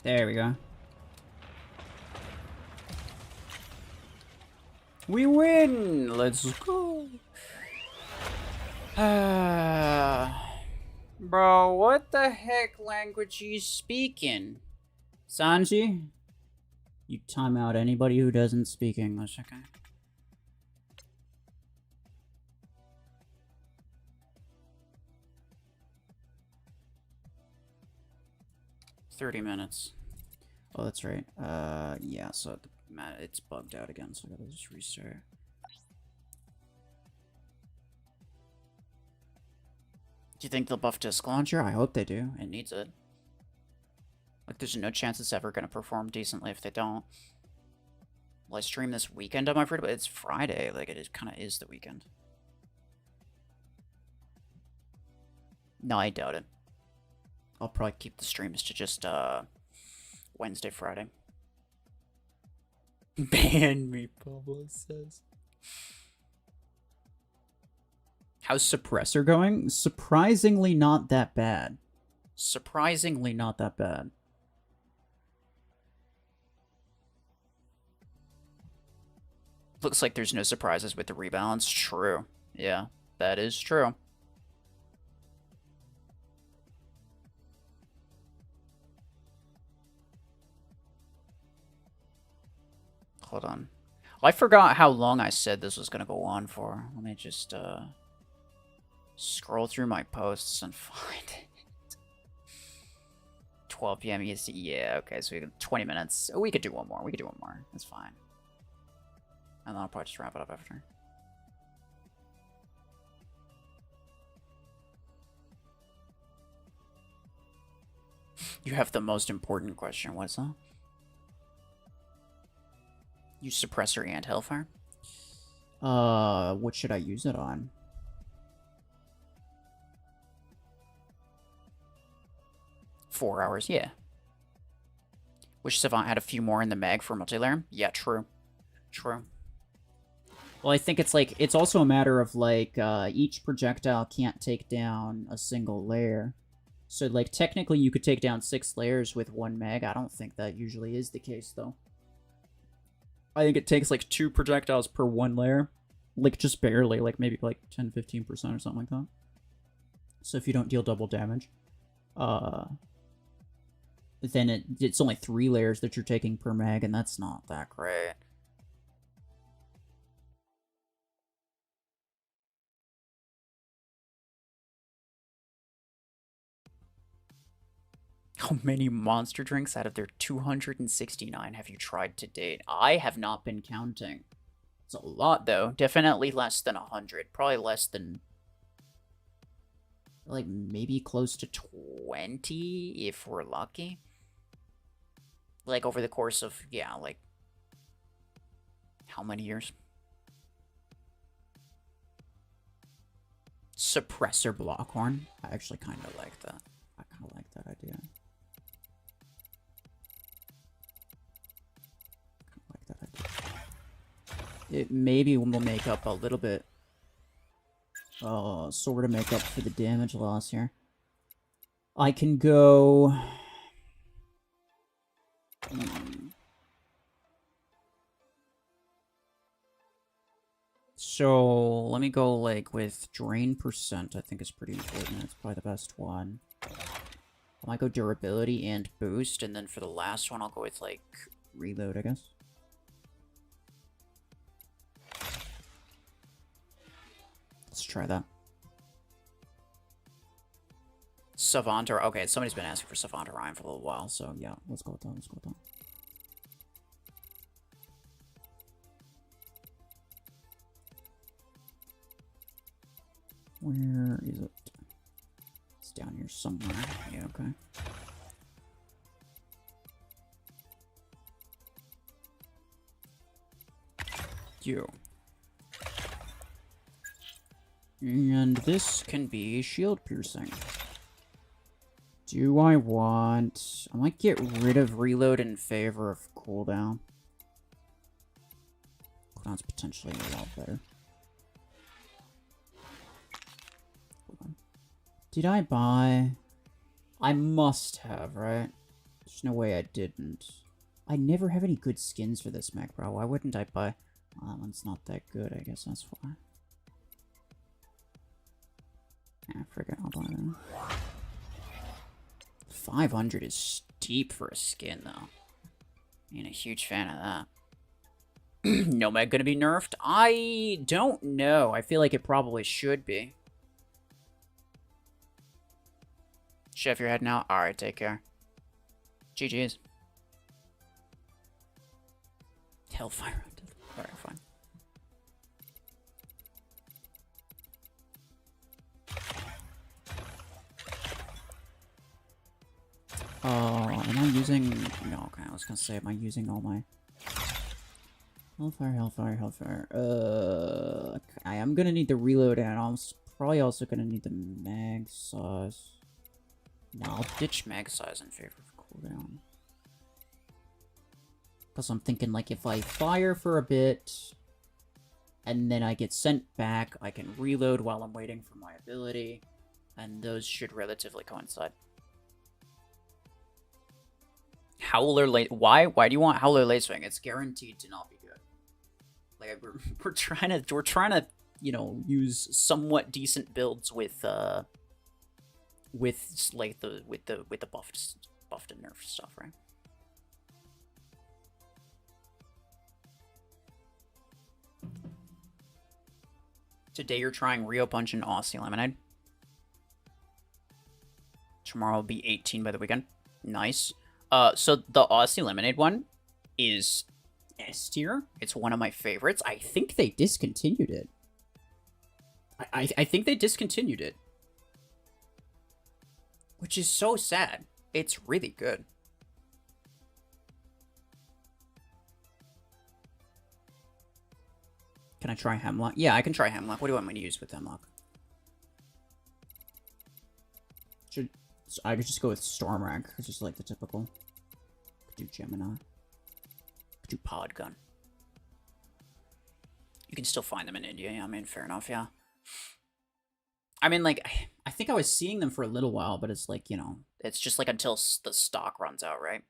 There we go. We win! Let's go! Bro, what the heck language you speaking? Sanji? You time out anybody who doesn't speak English, okay? $30 minutes. Oh, that's right. Yeah, so it's bugged out again, so I gotta just restart. Do you think they'll buff Disk Launcher? I hope they do. It needs it. Like, there's no chance it's ever gonna perform decently if they don't. Will I stream this weekend on my free? But it's Friday. Like, it kind of is the weekend. No, I doubt it. I'll probably keep the streams to just, Wednesday, Friday. Ban me, Pablo says. How's Suppressor going? Surprisingly not that bad. Surprisingly not that bad. Looks like there's no surprises with the rebalance. True. Yeah, that is true. Hold on. Well, I forgot how long I said this was going to go on for. Let me just scroll through my posts and find it. 12 p.m. EST. Yeah, okay, so we got 20 minutes. Oh, we could do one more. We could do one more. That's fine. And then I'll probably just wrap it up after. You have the most important question. What's that? Use Suppressor and Hellfire? What should I use it on? Four hours, yeah. Wish Savant had a few more in the mag for multilayer. Yeah, true. True. Well, I think it's like, it's also a matter of like, each projectile can't take down a single layer. So like, technically you could take down 6 layers with 1 mag. I don't think that usually is the case though. I think it takes like 2 projectiles per 1 layer. Like just barely, like maybe like 10-15% or something like that. So if you don't deal double damage, then it's only 3 layers that you're taking per mag, and that's not that great. How many monster drinks out of their 269 have you tried to date? I have not been counting. It's a lot, though. Definitely less than 100. Probably less than... like, maybe close to 20, if we're lucky. Like, over the course of, yeah, like... how many years? Suppressor Blockhorn. I actually kind of like that. I kind of like that idea. It maybe will make up a little bit. Sort of make up for the damage loss here. I can go... So, let me go, like, with Drain Percent, I think is pretty important. It's probably the best one. I might go Durability and Boost, and then for the last one, I'll go with, like, Reload, I guess. Let's try that. Savant or... okay, somebody's been asking for Savant or Ryan for a little while, so yeah, let's go with that, let's go with that. Where is it? It's down here somewhere. Yeah, okay. You. And this can be shield piercing. Do I want... I might get rid of reload in favor of cooldown. Cooldown's potentially a lot better. Did I buy... I must have, right? There's no way I didn't. I never have any good skins for this mech, bro. Why wouldn't I buy... well, that one's not that good, I guess that's why. Yeah, I forgot I'll buy that. 500 is steep for a skin, though. Ain't a huge fan of that. No Mech gonna be nerfed? I don't know. I feel like it probably should be. Chef, you're heading out? Alright, take care. GG's. Hellfire. Alright, fine. Am I using... No, okay, I was gonna say, am I using all my... Hellfire, Hellfire, Hellfire. Okay, I am gonna need the reload, and I'm probably also gonna need the mag size. No, I'll ditch mag size in favor of cooldown. Because I'm thinking, like, if I fire for a bit, and then I get sent back, I can reload while I'm waiting for my ability, and those should relatively coincide. Howler late. Why do you want Howler late swing? It's guaranteed to not be good. Like we're trying to you know, use somewhat decent builds with like the buffed and nerfed stuff, right? Today you're trying Rio Punch and Aussie Lemonade. Tomorrow will be 18 by the weekend. Nice. So the Aussie Lemonade one is S tier. It's one of my favorites. I think they discontinued it. I think they discontinued it. Which is so sad. It's really good. Can I try Hemlock? Yeah, I can try Hemlock. What do you want me to use with Hemlock? I could just go with Stormrack. It's just like the typical. Could do Gemini. Could do Podgun. You can still find them in India. Yeah, I mean, fair enough, yeah. I mean, like, I think I was seeing them for a little while, but it's like, you know, it's just like until the stock runs out, right?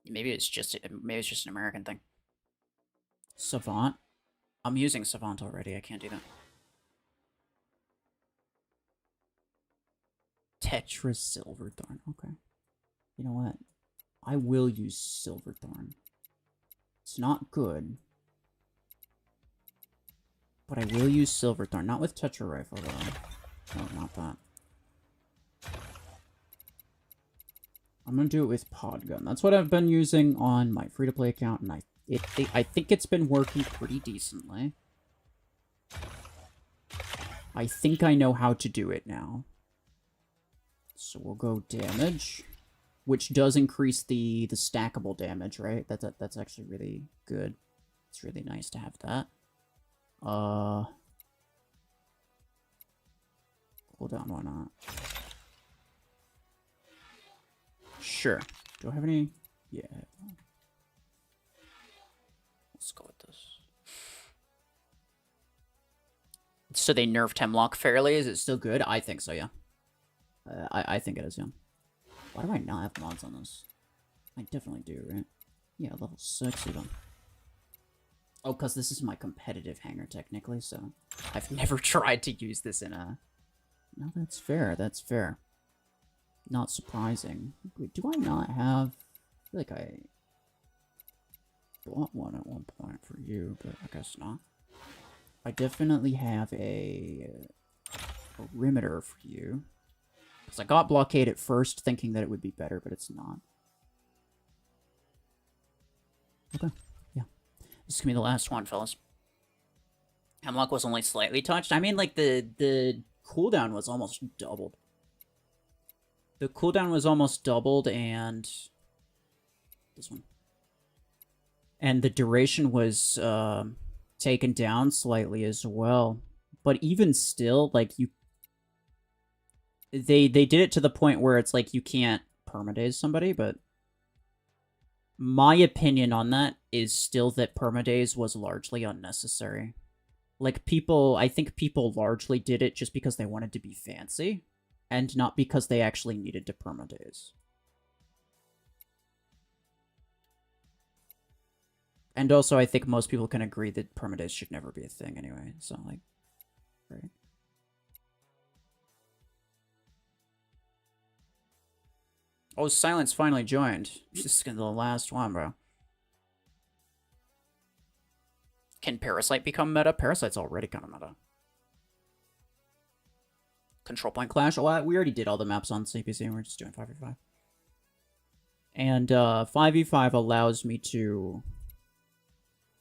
Maybe it's just an American thing. Savant. I'm using Savant already. I can't do that. Tetra Silverthorn. Okay. You know what? I will use Silverthorn. It's not good. But I will use Silverthorn. Not with Tetra Rifle, though. No, not that. I'm going to do it with Podgun. That's what I've been using on my free-to-play account, and I think it's been working pretty decently. I think I know how to do it now. So we'll go damage, which does increase the stackable damage, right? That's actually really good. It's really nice to have that. Cooldown, why not? Sure. Do I have any? Yeah. Let's go with this. So they nerfed Hemlock fairly. Is it still good? I think so, yeah. I think it is, yeah. Why do I not have mods on this? I definitely do, right? Yeah, level 6 even. Oh, because this is my competitive hangar, technically, so... I've never tried to use this in a... No, that's fair, that's fair. Not surprising. Wait, do I not have... I feel like I... bought one at one point for you, but I guess not. I definitely have a perimeter for you. Because I got blockade at first, thinking that it would be better, but it's not. Okay, yeah. This is gonna be the last one, fellas. Hemlock was only slightly touched. I mean, like, the cooldown was almost doubled. The cooldown was almost doubled, and... this one. And the duration was taken down slightly as well. But even still, like, you... They did it to the point where it's like you can't permadeath somebody, but... my opinion on that is still that permadeath was largely unnecessary. Like, I think people largely did it just because they wanted to be fancy, and not because they actually needed to permadeath. And also, I think most people can agree that permadeath should never be a thing anyway, so, like, right? Oh, Silence finally joined. This is the last one, bro. Can Parasite become meta? Parasite's already kind of meta. Control Point Clash. Oh, we already did all the maps on CPC. We're just doing 5v5. And 5v5 allows me to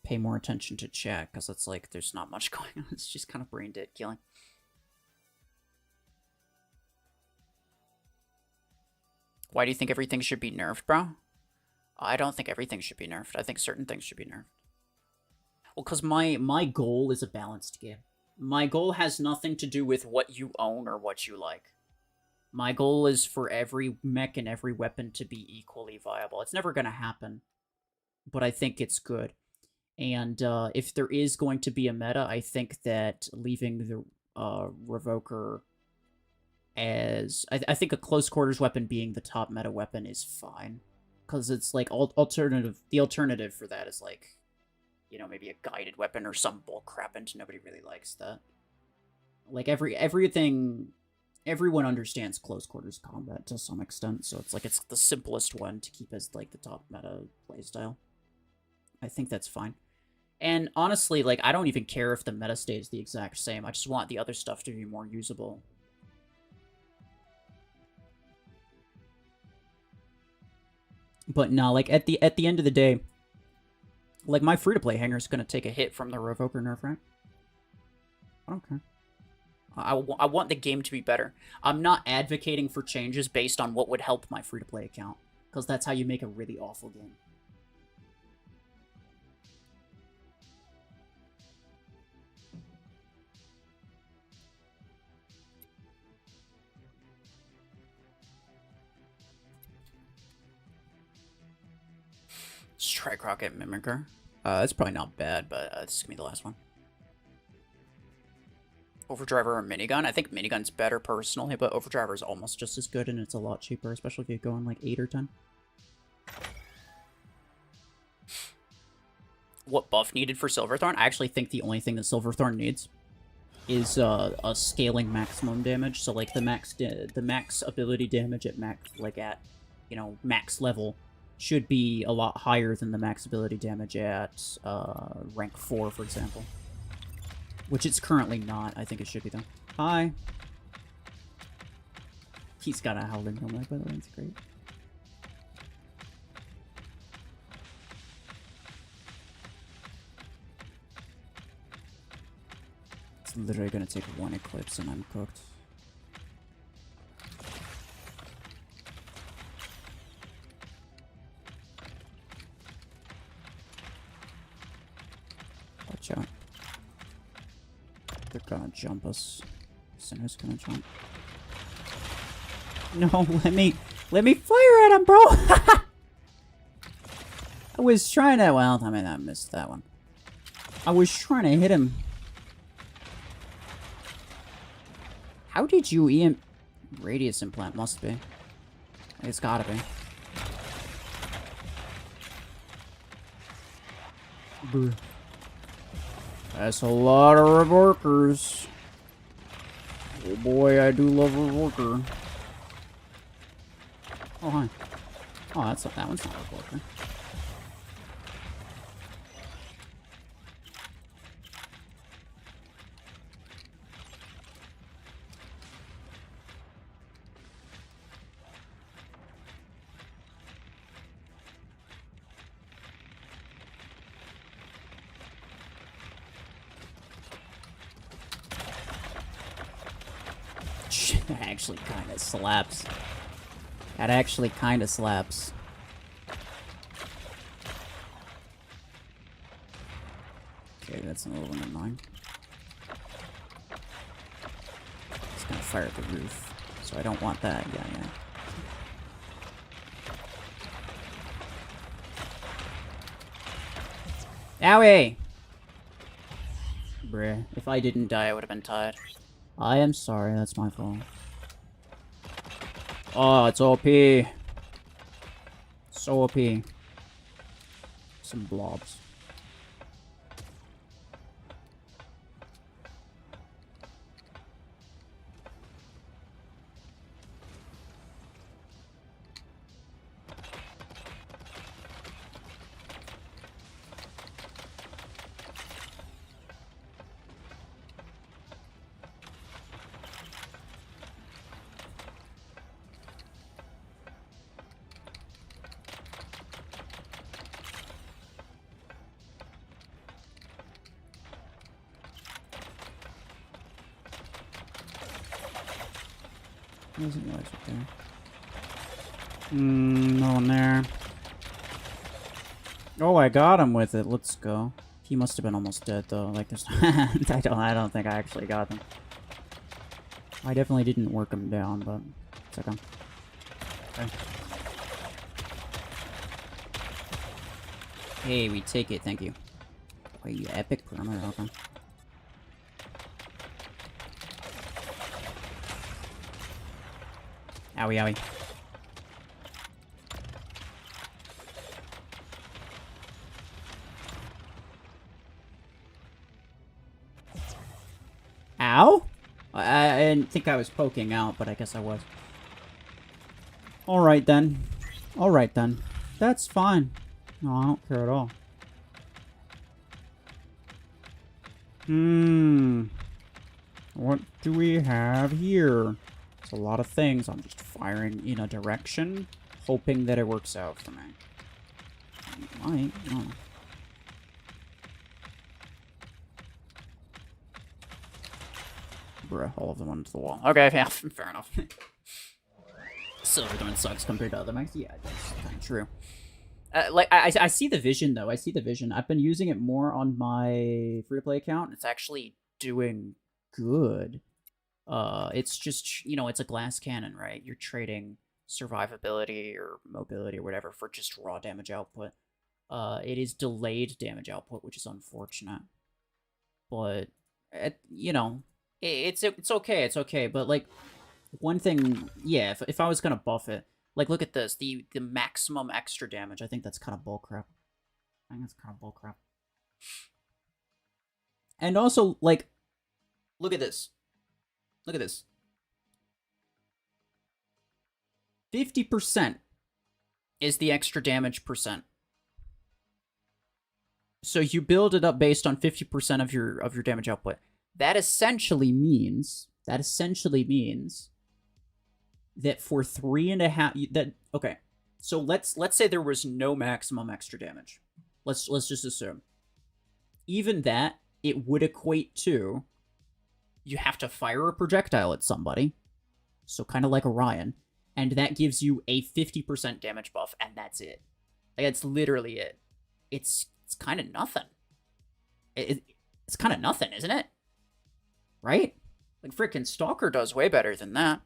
pay more attention to chat, because it's like there's not much going on. It's just kind of brain dead killing. Why do you think everything should be nerfed, bro? I don't think everything should be nerfed. I think certain things should be nerfed. Well, because my goal is a balanced game. My goal has nothing to do with what you own or what you like. My goal is for every mech and every weapon to be equally viable. It's never going to happen, but I think it's good. And if there is going to be a meta, I think that leaving the Revoker as... I think a close quarters weapon being the top meta weapon is fine. Because it's like alternative... The alternative for that is like, you know, maybe a guided weapon or some bull crap, and nobody really likes that. Like everything... Everyone understands close quarters combat to some extent, so it's like it's the simplest one to keep as like the top meta playstyle. I think that's fine. And honestly, like, I don't even care if the meta stays the exact same. I just want the other stuff to be more usable. But no, like, at the end of the day, like, my free-to-play hanger is going to take a hit from the Revoker nerf, right? I don't care. I want the game to be better. I'm not advocating for changes based on what would help my free-to-play account, because that's how you make a really awful game. Strike Rocket Mimicker. That's probably not bad, but this is going to be the last one. Overdriver or Minigun? I think Minigun's better personally, but Overdriver is almost just as good, and it's a lot cheaper, especially if you go on like 8 or 10. What buff needed for Silverthorn? I actually think the only thing that Silverthorn needs is a scaling maximum damage. So like the max ability damage at max level should be a lot higher than the max ability damage at rank 4, for example. Which it's currently not. I think it should be, though. Hi. He's got a Howling Helmet, by the way. It's great. It's literally gonna take one Eclipse and I'm cooked. Watch out. They're gonna jump us. Sinner's gonna jump. No, let me fire at him, bro! I was trying to, well, I mean, I missed that one. I was trying to hit him. How did you radius implant? Must be. It's gotta be. Brr. That's a lot of reworkers. Oh boy, I do love reworker. Oh hi. Oh, that one's not a reworker. That actually kind of slaps. That actually kind of slaps. Okay, that's a little annoying. It's gonna fire at the roof, so I don't want that. Yeah. Owie! Bruh, if I didn't die, I would have been tied. I am sorry, that's my fault. Oh, it's OP. So OP. Some blobs. Wasn't realize right there. No one there. Oh, I got him with it. Let's go. He must have been almost dead though. Like there's I don't think I actually got him. I definitely didn't work him down, but it's okay. Okay. Hey, we take it, thank you. Oh, you epic perimeter, okay. Owie, owie. Ow? I didn't think I was poking out, but I guess I was. Alright then. Alright then. That's fine. No, I don't care at all. What do we have here? It's a lot of things. I'm just firing in a direction, hoping that it works out for me. It might. No. Bruh, all of them onto the wall. Okay, yeah, fair enough. Silver Dawn sucks compared to other mechs. Yeah, that's kind of true. Like, I see the vision, though. I see the vision. I've been using it more on my free-to-play account. It's actually doing good. It's just, you know, it's a glass cannon, right? You're trading survivability or mobility or whatever for just raw damage output. It is delayed damage output, which is unfortunate. But, you know, it's okay, it's okay. But, like, one thing, yeah, if I was gonna buff it, like, look at this, the maximum extra damage, I think that's kind of bullcrap. I think that's kind of bullcrap. And also, like, look at this. Look at this. 50% is the extra damage percent. So you build it up based on 50% of your damage output. That essentially means that for 3.5 that okay. So let's say there was no maximum extra damage. Let's just assume. Even that, it would equate to you have to fire a projectile at somebody. So kind of like Orion, and that gives you a 50% damage buff, and that's it. Like, that's literally it. It's kind of nothing. It's kind of nothing, isn't it? Right? Like, freaking Stalker does way better than that.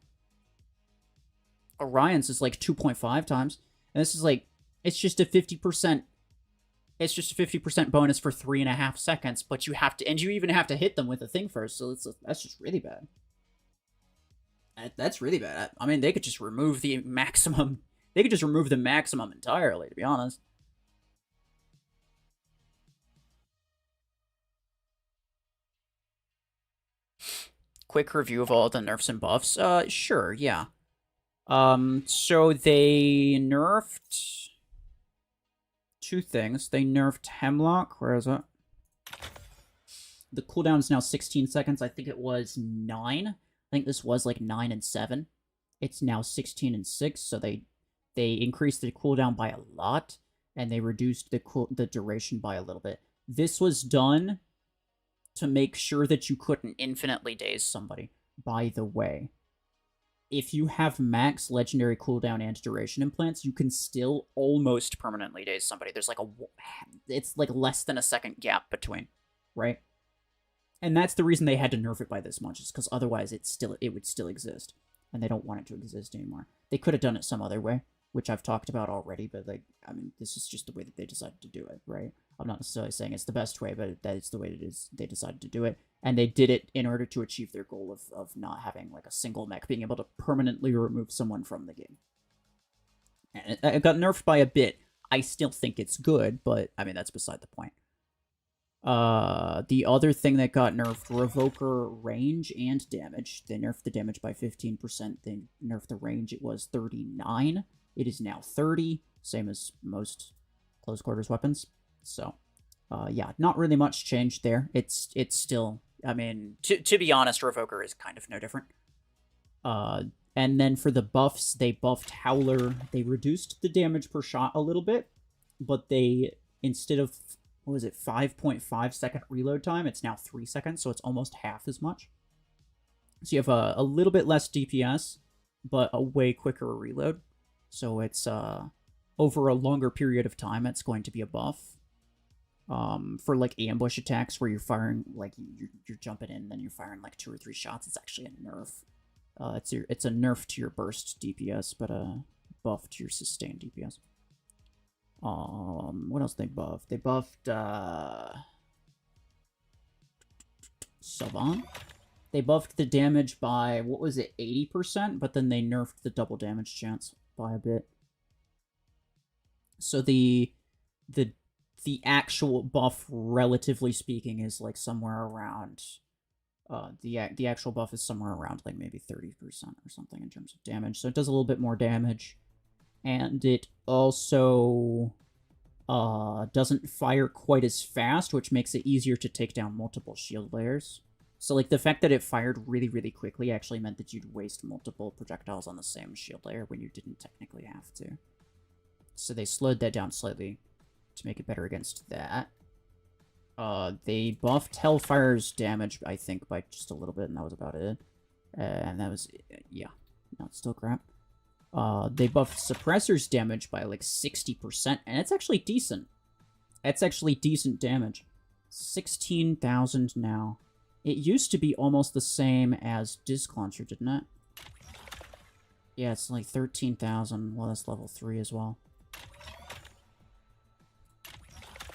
Orion's is like 2.5 times. And this is like, it's just a 50%. It's just a 50% bonus for 3.5 seconds, but you have to, and you even have to hit them with a thing first, so that's just really bad. That's really bad. I mean, they could just remove the maximum. They could just remove the maximum entirely, to be honest. Quick review of all the nerfs and buffs. Sure, yeah. So they nerfed two things. They nerfed Hemlock. Where is it? The cooldown is now 16 seconds. I think it was 9. I think this was like 9 and 7. It's now 16 and 6, so they increased the cooldown by a lot, and they reduced the duration by a little bit. This was done to make sure that you couldn't infinitely daze somebody. By the way, if you have max legendary cooldown and duration implants, you can still almost permanently daze somebody. There's like it's like less than a second gap between, right? And that's the reason they had to nerf it by this much, is because otherwise it would still exist, and they don't want it to exist anymore. They could have done it some other way, which I've talked about already, but like, I mean, this is just the way that they decided to do it, right? I'm not necessarily saying it's the best way, but that is the way it is. They decided to do it, and they did it in order to achieve their goal of not having like a single mech being able to permanently remove someone from the game. And it got nerfed by a bit. I still think it's good, but I mean, that's beside the point. The other thing that got nerfed, Revoker range and damage. They nerfed the damage by 15%. They nerfed the range. It was 39. It is now 30. Same as most close quarters weapons. So, yeah, not really much changed there. It's still, I mean, to be honest, Revoker is kind of no different. And then for the buffs, they buffed Howler. They reduced the damage per shot a little bit, but they, instead of, what was it, 5.5 second reload time, it's now 3 seconds, so it's almost half as much. So you have a little bit less DPS, but a way quicker reload. So it's over a longer period of time, it's going to be a buff. For like ambush attacks where you're firing like you're jumping in, and then you're firing like 2 or 3 shots. It's actually a nerf. It's a nerf to your burst DPS, but a buff to your sustained DPS. What else they buffed? They buffed Savant. They buffed the damage by, what was it, 80%, but then they nerfed the double damage chance by a bit. So the actual buff, relatively speaking, is like somewhere around the actual buff is somewhere around like maybe 30% or something in terms of damage. So it does a little bit more damage. And it also doesn't fire quite as fast, which makes it easier to take down multiple shield layers. So like the fact that it fired really, really quickly actually meant that you'd waste multiple projectiles on the same shield layer when you didn't technically have to. So they slowed that down slightly to make it better against that. They buffed Hellfire's damage, I think, by just a little bit, and that was about it. And that was, yeah, no, it's still crap. They buffed Suppressor's damage by like 60%, and it's actually decent. It's actually decent damage. 16,000 now. It used to be almost the same as Disc Launcher, didn't it? Yeah, it's like 13,000. Well, that's level 3 as well.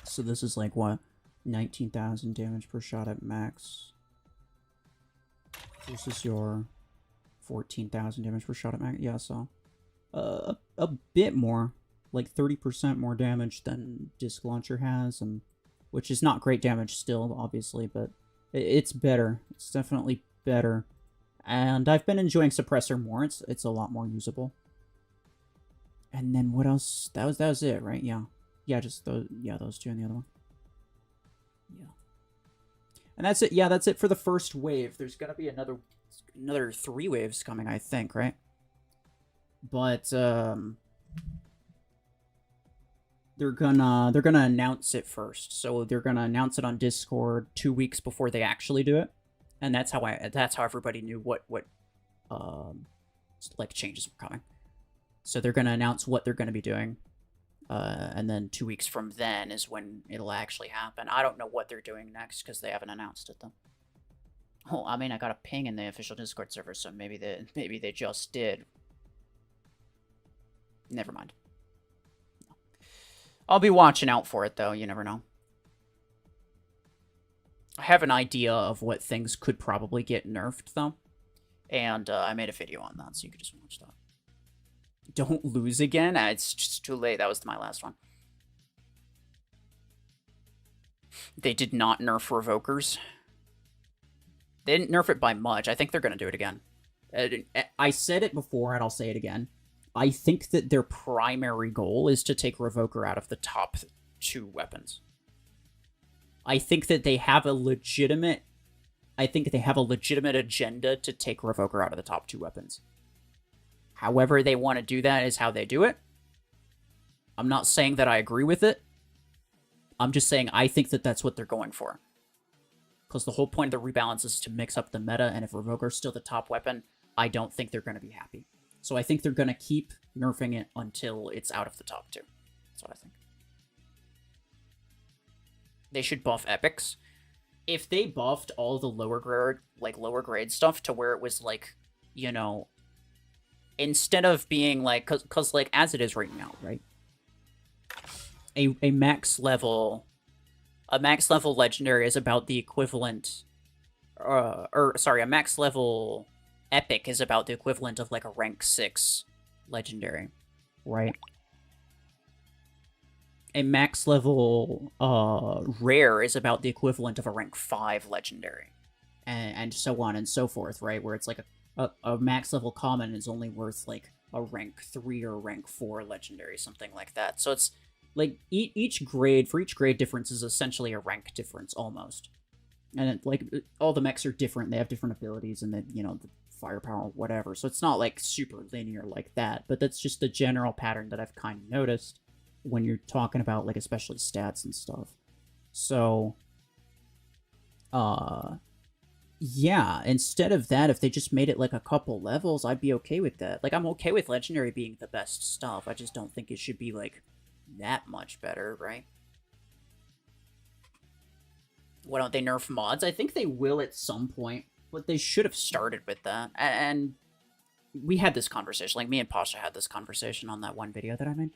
So this is like, what? 19,000 damage per shot at max. This is your 14,000 damage per shot at max. Yeah, so a bit more, like 30% more damage than Disc Launcher has, and which is not great damage still, obviously, but it's better. It's definitely better. And I've been enjoying Suppressor more. It's a lot more usable. And then what else? That was it, right? Yeah. Yeah, just those, yeah, those two and the other one. Yeah. And that's it. Yeah, that's it for the first wave. There's gonna be another 3 waves coming, I think, right? But they're gonna announce it first. So they're gonna announce it on Discord 2 weeks before they actually do it. And that's how everybody knew what like changes were coming. So they're gonna announce what they're gonna be doing. And then 2 weeks from then is when it'll actually happen. I don't know what they're doing next because they haven't announced it though. Oh, I mean, I got a ping in the official Discord server, so maybe they just did. Never mind. No. I'll be watching out for it though. You never know. I have an idea of what things could probably get nerfed though, and I made a video on that, so you could just watch that. Don't lose again? It's just too late. That was my last one. They did not nerf Revokers. They didn't nerf it by much. I think they're going to do it again. I said it before, and I'll say it again. I think that their primary goal is to take Revoker out of the top 2 weapons. I think that they have a legitimate... agenda to take Revoker out of the top 2 weapons. However they want to do that is how they do it. I'm not saying that I agree with it. I'm just saying I think that that's what they're going for. Because the whole point of the rebalance is to mix up the meta, and if Revoker's still the top weapon, I don't think they're going to be happy. So I think they're going to keep nerfing it until it's out of the top 2. That's what I think. They should buff epics. If they buffed all the lower grade stuff to where it was like, you know, instead of being like, cause like as it is right now, right? A max level legendary is about the equivalent, a max level epic is about the equivalent of like a rank 6 legendary, right? A max level rare is about the equivalent of a rank 5 legendary, and so on and so forth, right? Where it's like a max level common is only worth like a rank 3 or rank 4 legendary, something like that. So it's like each grade difference is essentially a rank difference almost. And it, like all the mechs are different, they have different abilities and then, you know, the firepower, whatever. So it's not like super linear like that, but that's just the general pattern that I've kind of noticed when you're talking about like especially stats and stuff. So Yeah, instead of that, if they just made it like a couple levels, I'd be okay with that. Like, I'm okay with Legendary being the best stuff. I just don't think it should be, like, that much better, right? Why don't they nerf mods? I think they will at some point, but they should have started with that. And we had this conversation, like, me and Pasha had this conversation on that one video that I made.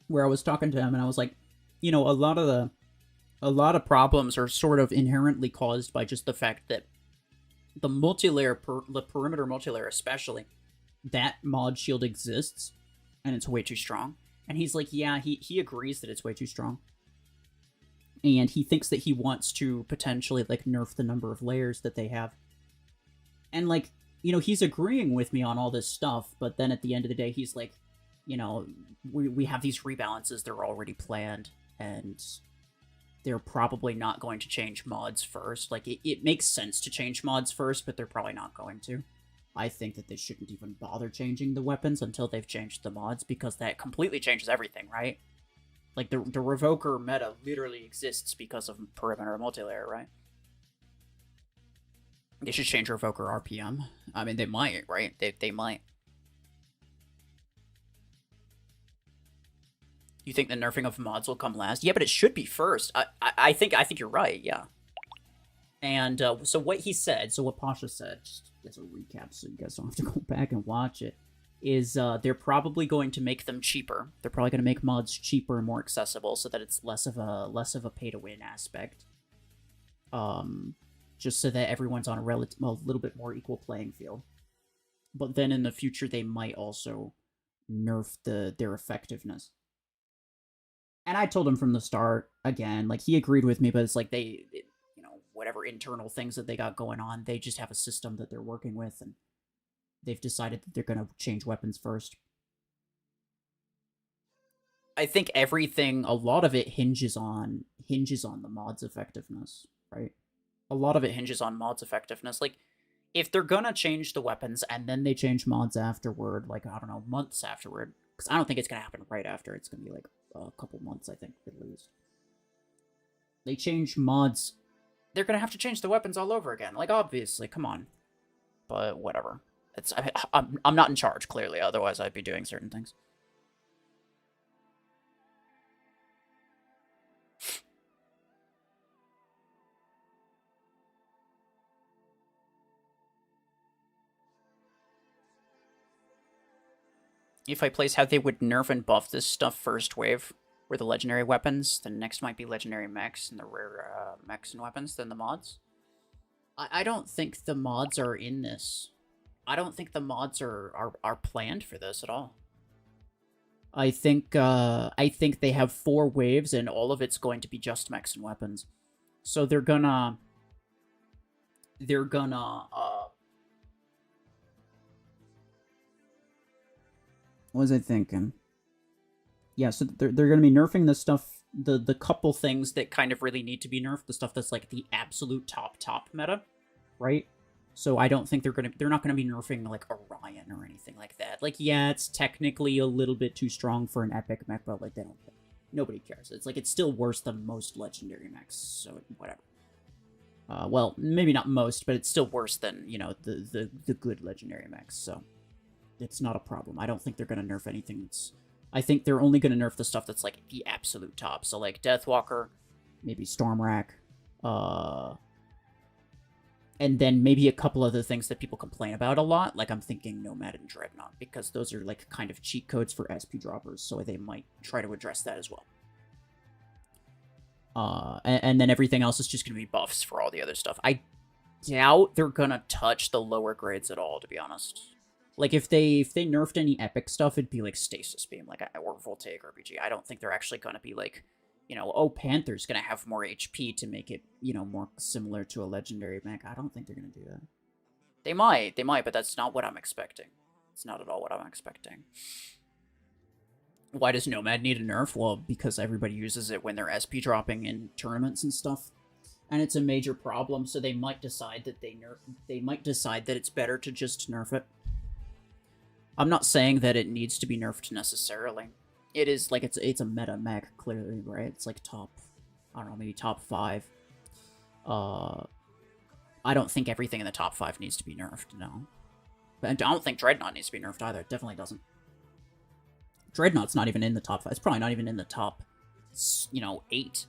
Where I was talking to him, and I was like, you know, a lot of problems are sort of inherently caused by just the fact that the the perimeter multilayer especially, that mod shield exists, and it's way too strong. And he's like, yeah, he agrees that it's way too strong. And he thinks that he wants to potentially, like, nerf the number of layers that they have. And, like, you know, he's agreeing with me on all this stuff, but then at the end of the day, he's like, you know, we have these rebalances, they're already planned, and they're probably not going to change mods first. Like, it makes sense to change mods first, but they're probably not going to. I think that they shouldn't even bother changing the weapons until they've changed the mods, because that completely changes everything, right? Like, the Revoker meta literally exists because of perimeter multilayer, right? They should change Revoker RPM. I mean, they might, right? They might. You think the nerfing of mods will come last? Yeah, but it should be first. I think you're right, yeah. And so what he said, so what Pasha said, just as a recap so you guys don't have to go back and watch it, is they're probably going to make them cheaper. They're probably going to make mods cheaper and more accessible so that it's less of a pay-to-win aspect. Just so that everyone's on a little bit more equal playing field. But then in the future, they might also nerf their effectiveness. And I told him from the start, again, like, he agreed with me, but it's like you know, whatever internal things that they got going on, they just have a system that they're working with, and they've decided that they're going to change weapons first. I think everything, a lot of it hinges on the mod's effectiveness, right? A lot of it hinges on mod's effectiveness. Like, if they're gonna change the weapons and then they change mods afterward, like, I don't know, months afterward, because I don't think it's gonna happen right after. It's gonna be like a couple months, I think, at least. They change mods, they're gonna have to change the weapons all over again. Like, obviously, come on. But whatever. I'm not in charge, clearly, otherwise I'd be doing certain things. If I place how they would nerf and buff this stuff first wave were the legendary weapons, then next might be legendary mechs and the rare mechs and weapons, then the mods. I don't think the mods are in this. I don't think the mods are planned for this at all. I think they have 4 waves and all of it's going to be just mechs and weapons. So they're gonna what was I thinking? Yeah, so they're going to be nerfing the stuff, the couple things that kind of really need to be nerfed, the stuff that's like the absolute top meta, right? So I don't think they're not going to be nerfing like Orion or anything like that. Like, yeah, it's technically a little bit too strong for an epic mech, but like nobody cares. It's like it's still worse than most legendary mechs, so whatever. Well, maybe not most, but it's still worse than, you know, the good legendary mechs, so it's not a problem. I don't think they're going to nerf anything that's... I think they're only going to nerf the stuff that's, like, the absolute top. So, like, Deathwalker, maybe Stormrack, and then maybe a couple other things that people complain about a lot. Like, I'm thinking Nomad and Dreadnought, because those are, like, kind of cheat codes for SP droppers, so they might try to address that as well. And then everything else is just going to be buffs for all the other stuff. I doubt they're going to touch the lower grades at all, to be honest. Like, if they nerfed any epic stuff, it'd be like Stasis Beam, like, or Voltaic RPG. I don't think they're actually going to be like, you know, oh, Panther's going to have more HP to make it, you know, more similar to a legendary mech. I don't think they're going to do that. They might, but that's not what I'm expecting. It's not at all what I'm expecting. Why does Nomad need a nerf? Well, because everybody uses it when they're SP dropping in tournaments and stuff. And it's a major problem, so they might decide that they might decide that it's better to just nerf it. I'm not saying that it needs to be nerfed necessarily. It is, like, it's a meta mech, clearly, right? It's, like, top I don't know, maybe top 5. Uh, I don't think everything in the top 5 needs to be nerfed, no. But I don't think Dreadnought needs to be nerfed either. It definitely doesn't. Dreadnought's not even in the top 5. It's probably not even in the top, 8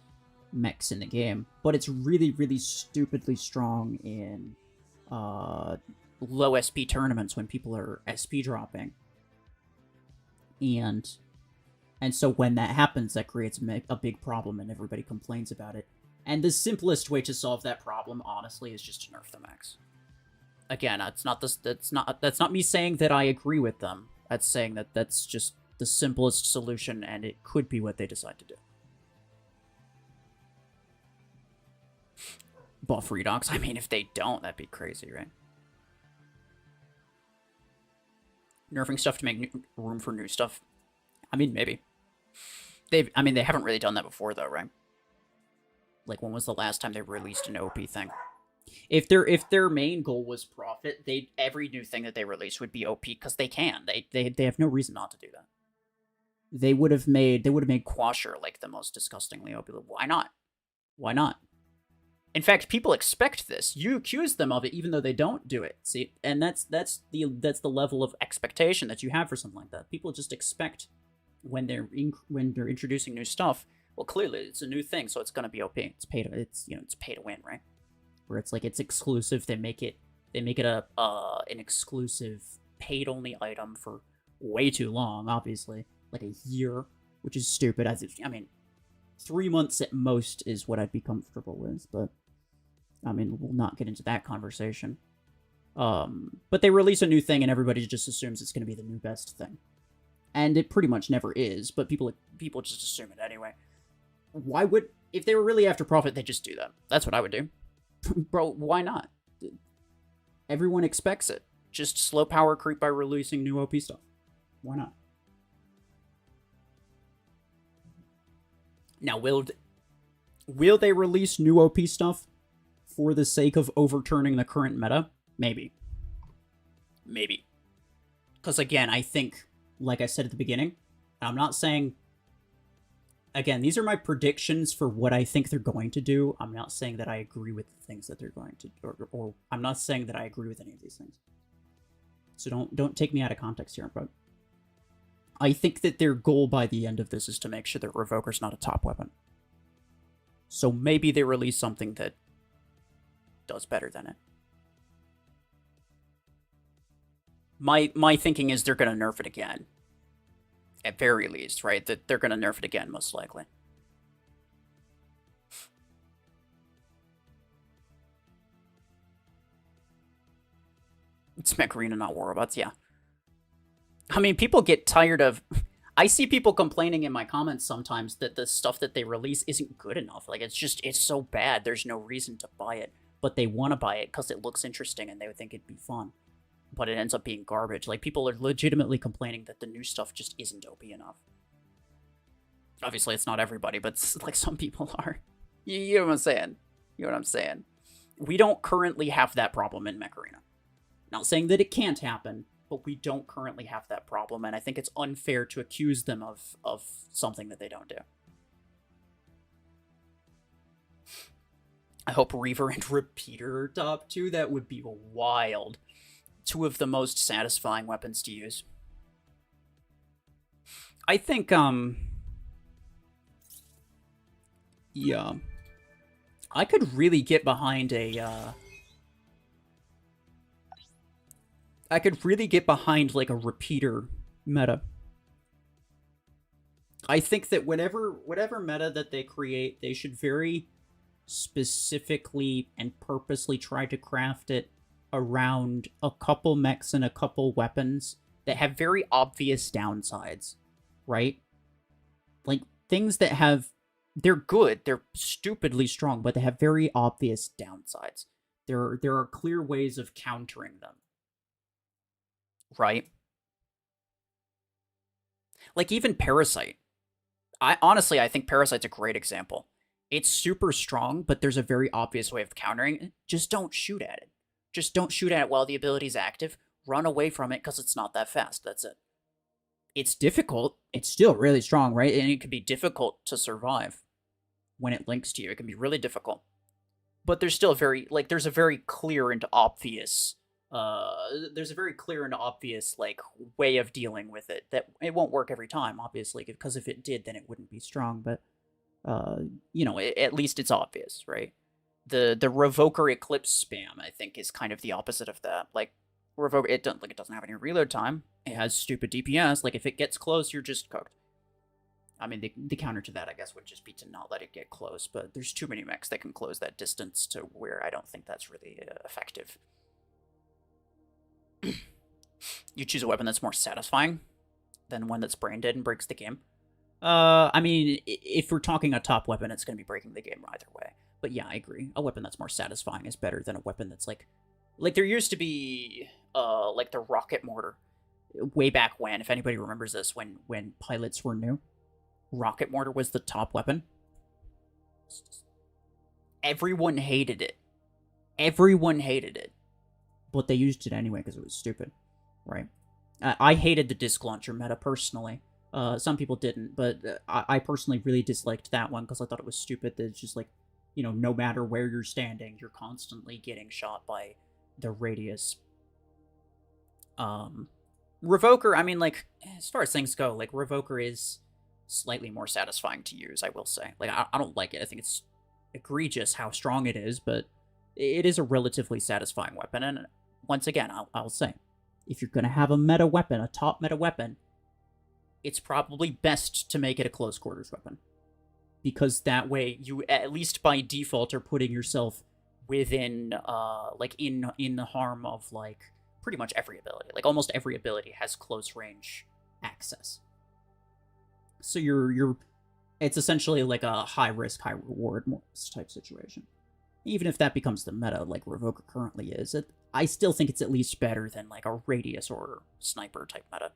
mechs in the game. But it's really, really stupidly strong in low SP tournaments when people are SP dropping. And so when that happens, that creates a big problem and everybody complains about it. And the simplest way to solve that problem, honestly, is just to nerf the mechs. Again, that's not me saying that I agree with them. That's saying that that's just the simplest solution, and it could be what they decide to do. Buff Redox? I mean, if they don't, that'd be crazy, right? Nerfing stuff to make room for new stuff? I mean, maybe. They haven't really done that before, though, right? Like, when was the last time they released an OP thing? If their main goal was profit, every new thing that they release would be OP because they can. They have no reason not to do that. They would have made Quasher like the most disgustingly OP. Why not? Why not? In fact, people expect this. You accuse them of it even though they don't do it. See, and that's the level of expectation that you have for something like that. People just expect when they're introducing new stuff. Well, clearly it's a new thing, so it's gonna be OP. It's pay to win, right? Where it's like it's exclusive. They make it an exclusive paid only item for way too long, obviously, like a year, which is stupid. 3 months at most is what I'd be comfortable with, but I mean, we'll not get into that conversation. But they release a new thing and everybody just assumes it's going to be the new best thing. And it pretty much never is, but people just assume it anyway. If they were really after profit, they'd just do that. That's what I would do. Bro, why not? Everyone expects it. Just slow power creep by releasing new OP stuff. Why not? Now, will they release new OP stuff for the sake of overturning the current meta? Maybe. Maybe. Because, again, I think, like I said at the beginning, I'm not saying... Again, these are my predictions for what I think they're going to do. I'm not saying that I agree with the things that they're going to... Or I'm not saying that I agree with any of these things. So don't take me out of context here, but... I think that their goal by the end of this is to make sure that Revoker's not a top weapon. So maybe they release something that does better than it. My thinking is they're going to nerf it again. At very least, right? That they're going to nerf it again, most likely. It's Mech Arena, not War Robots, yeah. I mean, people get tired of... I see people complaining in my comments sometimes that the stuff that they release isn't good enough. Like, it's so bad, there's no reason to buy it. But they want to buy it because it looks interesting and they would think it'd be fun. But it ends up being garbage. Like, people are legitimately complaining that the new stuff just isn't OP enough. Obviously, it's not everybody, but, like, some people are. You know what I'm saying? You know what I'm saying? We don't currently have that problem in Mech Arena. Not saying that it can't happen, but we don't currently have that problem, and I think it's unfair to accuse them of something that they don't do. I hope Reaver and Repeater are top 2. That would be wild. 2 of the most satisfying weapons to use. I think, yeah. I could really get behind a, I could really get behind, like, a Repeater meta. I think that whatever meta that they create, they should very specifically and purposely try to craft it around a couple mechs and a couple weapons that have very obvious downsides, right? Like, things that have... They're good, they're stupidly strong, but they have very obvious downsides. There are clear ways of countering them. Right? Like, even Parasite. I think Parasite's a great example. It's super strong, but there's a very obvious way of countering it. Just don't shoot at it. Just don't shoot at it while the ability's active. Run away from it because it's not that fast. That's it. It's difficult. It's still really strong, right? And it can be difficult to survive. when it links to you. It can be really difficult. But there's still there's a very clear and obvious there's a very clear and obvious like way of dealing with it that it won't work every time, obviously, because if it did then it wouldn't be strong, but uh at least it's obvious, right? The Revoker Eclipse spam, I think, is kind of the opposite of that. Like it doesn't have any reload time. It has stupid DPS. Like if it gets close, you're just cooked. I mean, the counter to that, I guess, would just be to not let it get close, but there's too many mechs that can close that distance to where I don't think that's really effective. You choose a weapon that's more satisfying than one that's brain dead and breaks the game. I mean, if we're talking a top weapon, it's going to be breaking the game either way. But yeah, I agree. A weapon that's more satisfying is better than a weapon that's like there used to be, like the rocket mortar way back when. If anybody remembers this, when pilots were new, rocket mortar was the top weapon. Everyone hated it. Everyone hated it. But they used it anyway because it was stupid, right? I hated the disc launcher meta personally. Some people didn't, but I personally really disliked that one because I thought it was stupid. That it's just like, no matter where you're standing, you're constantly getting shot by the radius. Revoker, I mean, like, as far as things go, like, Revoker is slightly more satisfying to use, I will say. Like, I don't like it. I think it's egregious how strong it is, but it is a relatively satisfying weapon. And once again, I'll say, if you're going to have a meta weapon, a top meta weapon, it's probably best to make it a close quarters weapon. Because that way, you, at least by default, are putting yourself within, in the harm of, like, pretty much every ability. Like, almost every ability has close range access. So it's essentially like a high risk, high reward type situation. Even if that becomes the meta, like Revoker currently is, I still think it's at least better than like a radius or sniper type meta.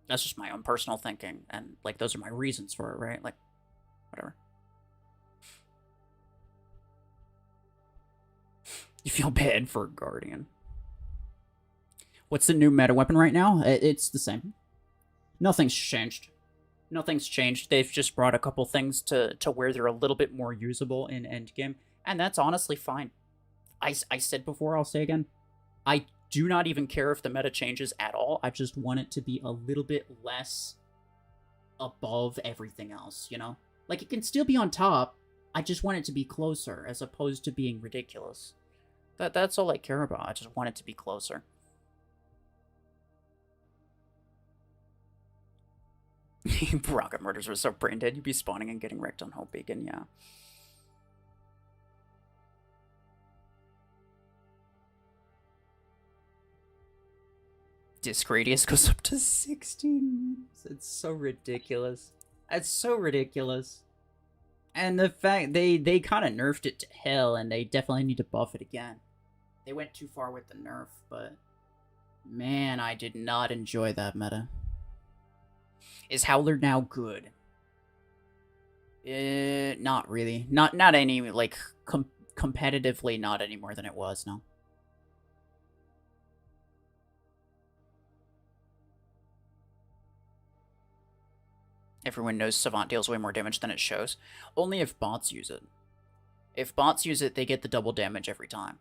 That's just my own personal thinking, and like those are my reasons for it, right? Like, whatever. You feel bad for Guardian. What's the new meta weapon right now? It's the same. Nothing's changed. Nothing's changed. They've just brought a couple things to where they're a little bit more usable in endgame, and that's honestly fine. I said before, I'll say again, I do not even care if the meta changes at all. I just want it to be a little bit less above everything else, Like, it can still be on top, I just want it to be closer, as opposed to being ridiculous. That's all I care about. I just want it to be closer. Rocket murders were so brain dead, you'd be spawning and getting wrecked on Hope Beacon, yeah. Disc radius goes up to 16 meters. It's so ridiculous. It's so ridiculous. And the fact they kind of nerfed it to hell, and they definitely need to buff it again. They went too far with the nerf, but man, I did not enjoy that meta. Is Howler now good? Not really. Not any, like, competitively, not any more than it was, no. Everyone knows Savant deals way more damage than it shows. Only if bots use it. If bots use it, they get the double damage every time.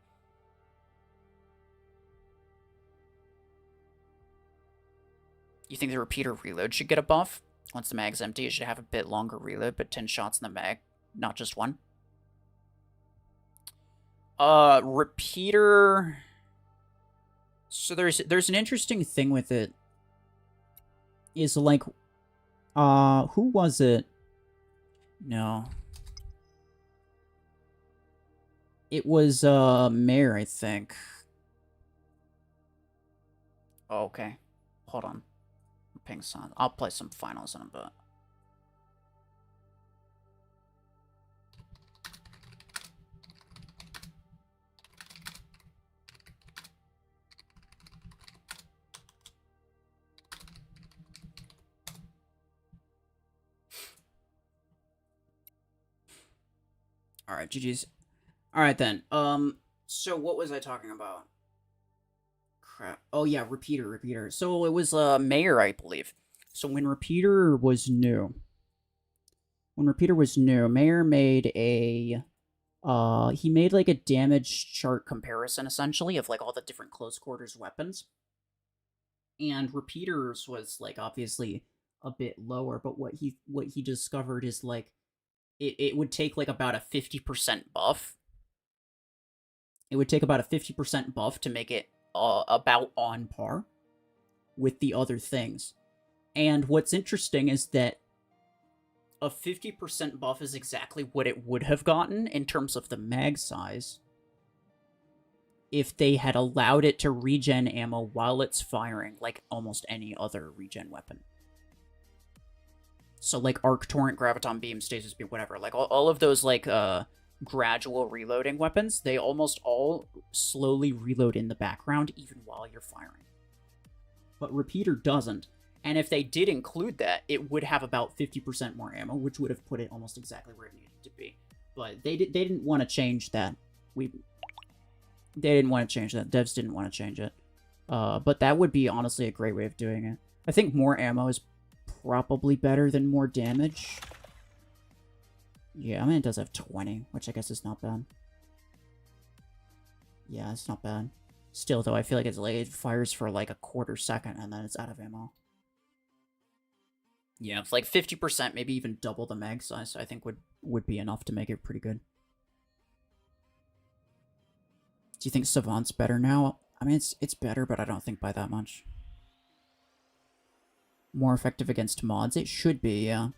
You think the repeater reload should get a buff? Once the mag's empty, it should have a bit longer reload, but 10 shots in the mag, not just one. Repeater... So there's an interesting thing with it. Is like... who was it? No. It was, Mayor, I think. Oh, okay. Hold on. Ping Sun. I'll play some finals in a bit. Alright, GG's. Alright then. So what was I talking about? Crap. Oh yeah, Repeater. So it was Mayor, I believe. So when Repeater was new, when Repeater was new, Mayer made a he made like a damage chart comparison essentially of like all the different close quarters weapons. And Repeaters was like obviously a bit lower, but what he discovered is like it would take like about a 50% buff. It would take about a 50% buff to make it about on par with the other things. And what's interesting is that a 50% buff is exactly what it would have gotten in terms of the mag size if they had allowed it to regen ammo while it's firing like almost any other regen weapon. So like Arc Torrent, Graviton Beam, Stasis Beam, whatever. Like all of those like gradual reloading weapons, they almost all slowly reload in the background even while you're firing. But Repeater doesn't. And if they did include that, it would have about 50% more ammo, which would have put it almost exactly where it needed to be. But they didn't want to change that. They didn't want to change that. Devs didn't want to change it. But that would be honestly a great way of doing it. I think more ammo is probably better than more damage. Yeah, I mean, it does have 20, which I guess is not bad. Yeah, it's not bad. Still, though, I feel like it fires for like a quarter second and then it's out of ammo. Yeah, it's like 50%, maybe even double the mag size, I think would be enough to make it pretty good. Do you think Savant's better now? I mean, it's better, but I don't think by that much. More effective against mods? It should be, yeah.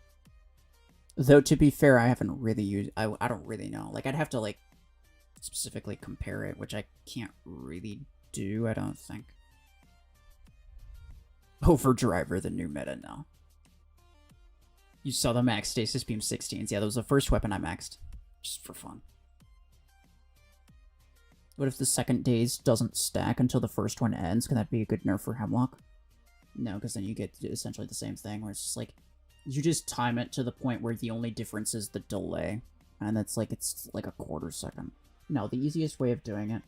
Though, to be fair, I haven't really used... I don't really know. Like, I'd have to, like, specifically compare it, which I can't really do, I don't think. Overdriver, the new meta, no. You saw the max Stasis Beam 16s. Yeah, that was the first weapon I maxed. Just for fun. What if the second daze doesn't stack until the first one ends? Can that be a good nerf for Hemlock? No, because then you get essentially the same thing, where it's just like, you just time it to the point where the only difference is the delay. And it's like a quarter second. No, the easiest way of doing it.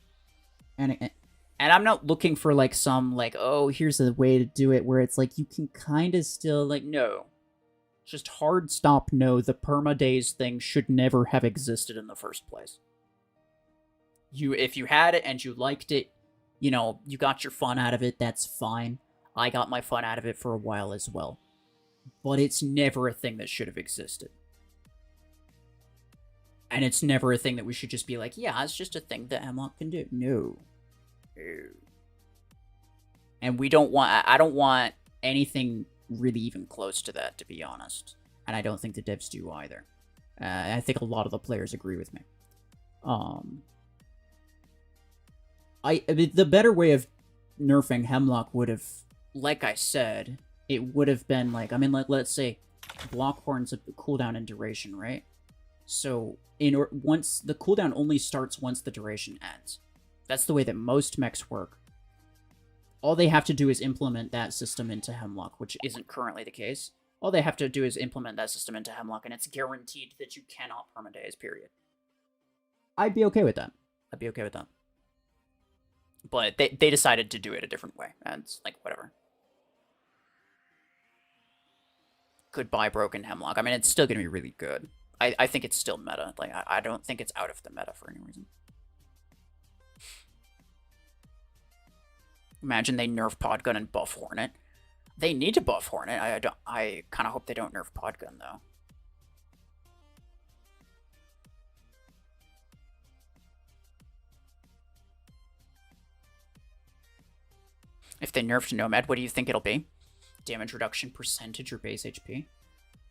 And I'm not looking for like some like, oh, here's a way to do it where it's like you can kind of still like, no. Just hard stop, no, the perma-daze thing should never have existed in the first place. If you had it and you liked it, you know, you got your fun out of it, that's fine. I got my fun out of it for a while as well. But it's never a thing that should have existed. And it's never a thing that we should just be like, yeah, it's just a thing that Hemlock can do. No. And I don't want anything really even close to that, to be honest. And I don't think the devs do either. I think a lot of the players agree with me. The better way of nerfing Hemlock would have, like I said, it would have been like, I mean, like, let's say Blockhorn's a cooldown and duration, right? So once the cooldown only starts once the duration ends. That's the way that most mechs work. All they have to do is implement that system into Hemlock, which isn't currently the case. All they have to do is implement that system into Hemlock, and it's guaranteed that you cannot permadeaze, period. I'd be okay with that. But they decided to do it a different way, and it's like, whatever. Goodbye, Broken Hemlock. I mean, it's still going to be really good. I think it's still meta. Like, I don't think it's out of the meta for any reason. Imagine they nerf Podgun and buff Hornet. They need to buff Hornet. I kind of hope they don't nerf Podgun, though. If they nerfed Nomad, what do you think it'll be? Damage reduction percentage or base HP?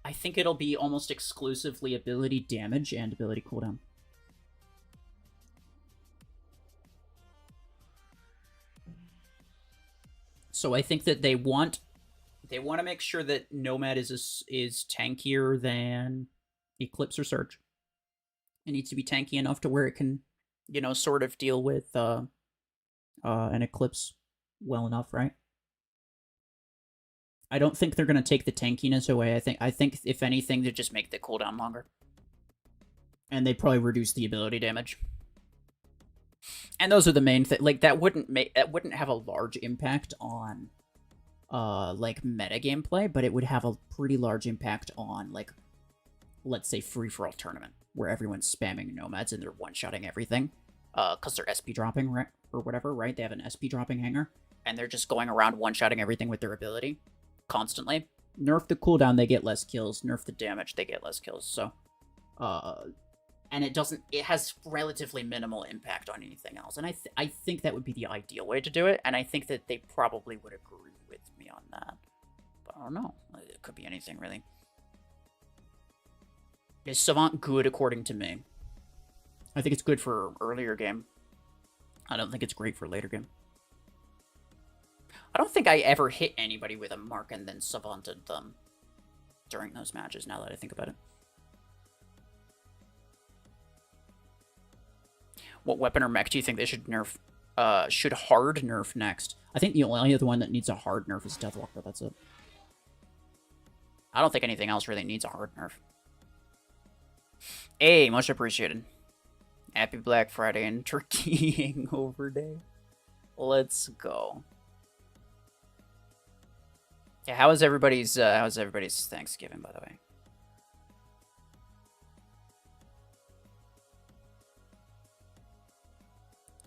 I think it'll be almost exclusively ability damage and ability cooldown. So I think that they want to make sure that Nomad is tankier than Eclipse or Surge. It needs to be tanky enough to where it can, you know, sort of deal with an Eclipse well enough, right? I don't think they're going to take the tankiness away. I think if anything, they just make the cooldown longer. And they probably reduce the ability damage. And those are the main things. Like, that wouldn't have a large impact on like meta gameplay, but it would have a pretty large impact on like let's say, free-for-all tournament, where everyone's spamming nomads and they're one-shotting everything, because they're SP dropping, right, or whatever, right? They have an SP dropping hanger, and they're just going around one-shotting everything with their ability constantly. Nerf the cooldown, they get less kills. Nerf the damage, they get less kills. So, and it has relatively minimal impact on anything else. And I think that would be the ideal way to do it, and I think that they probably would agree with me on that. But I don't know. It could be anything, really. Is Savant good according to me? I think it's good for earlier game. I don't think it's great for later game. I don't think I ever hit anybody with a mark and then savanted them during those matches, now that I think about it. What weapon or mech do you think they should nerf? Should hard nerf next? I think the only other one that needs a hard nerf is Deathwalker, that's it. I don't think anything else really needs a hard nerf. Hey, much appreciated. Happy Black Friday and Turkey Hangover Day. Let's go. Yeah, how's everybody's Thanksgiving, by the way?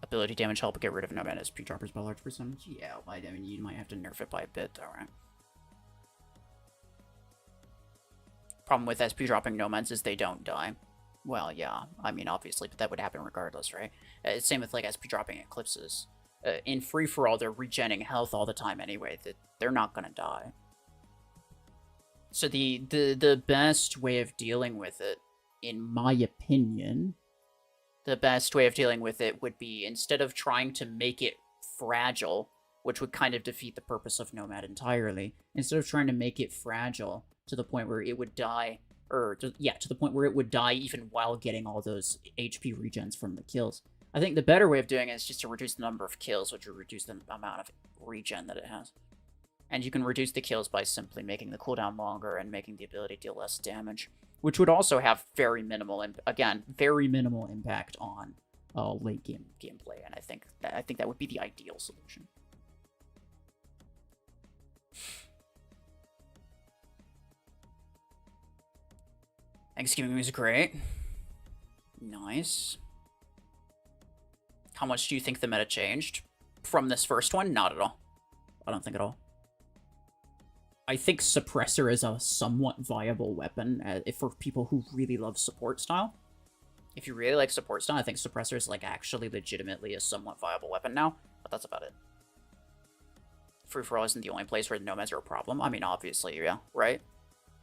Ability damage help get rid of nomad SP droppers by a large percentage? Yeah, I mean, you might have to nerf it by a bit, though, right? Problem with SP dropping nomads is they don't die. Well, yeah, I mean, obviously, but that would happen regardless, right? Same with, like, SP dropping eclipses. In free-for-all, they're regenning health all the time anyway. They're not gonna die. So the best way of dealing with it, in my opinion, the best way of dealing with it would be, instead of trying to make it fragile, which would kind of defeat the purpose of Nomad entirely, instead of trying to make it fragile to the point where it would die, to the point where it would die even while getting all those HP regens from the kills. I think the better way of doing it is just to reduce the number of kills, which would reduce the amount of regen that it has. And you can reduce the kills by simply making the cooldown longer and making the ability deal less damage, which would also have very minimal, very minimal impact on late game gameplay. And I think that would be the ideal solution. Thanksgiving was great. Nice. How much do you think the meta changed from this first one? Not at all. I don't think at all. I think Suppressor is a somewhat viable weapon for people who really love support style. If you really like support style, I think Suppressor is like actually legitimately a somewhat viable weapon now, but that's about it. Free-for-all isn't the only place where the nomads are a problem. I mean, obviously, yeah, right?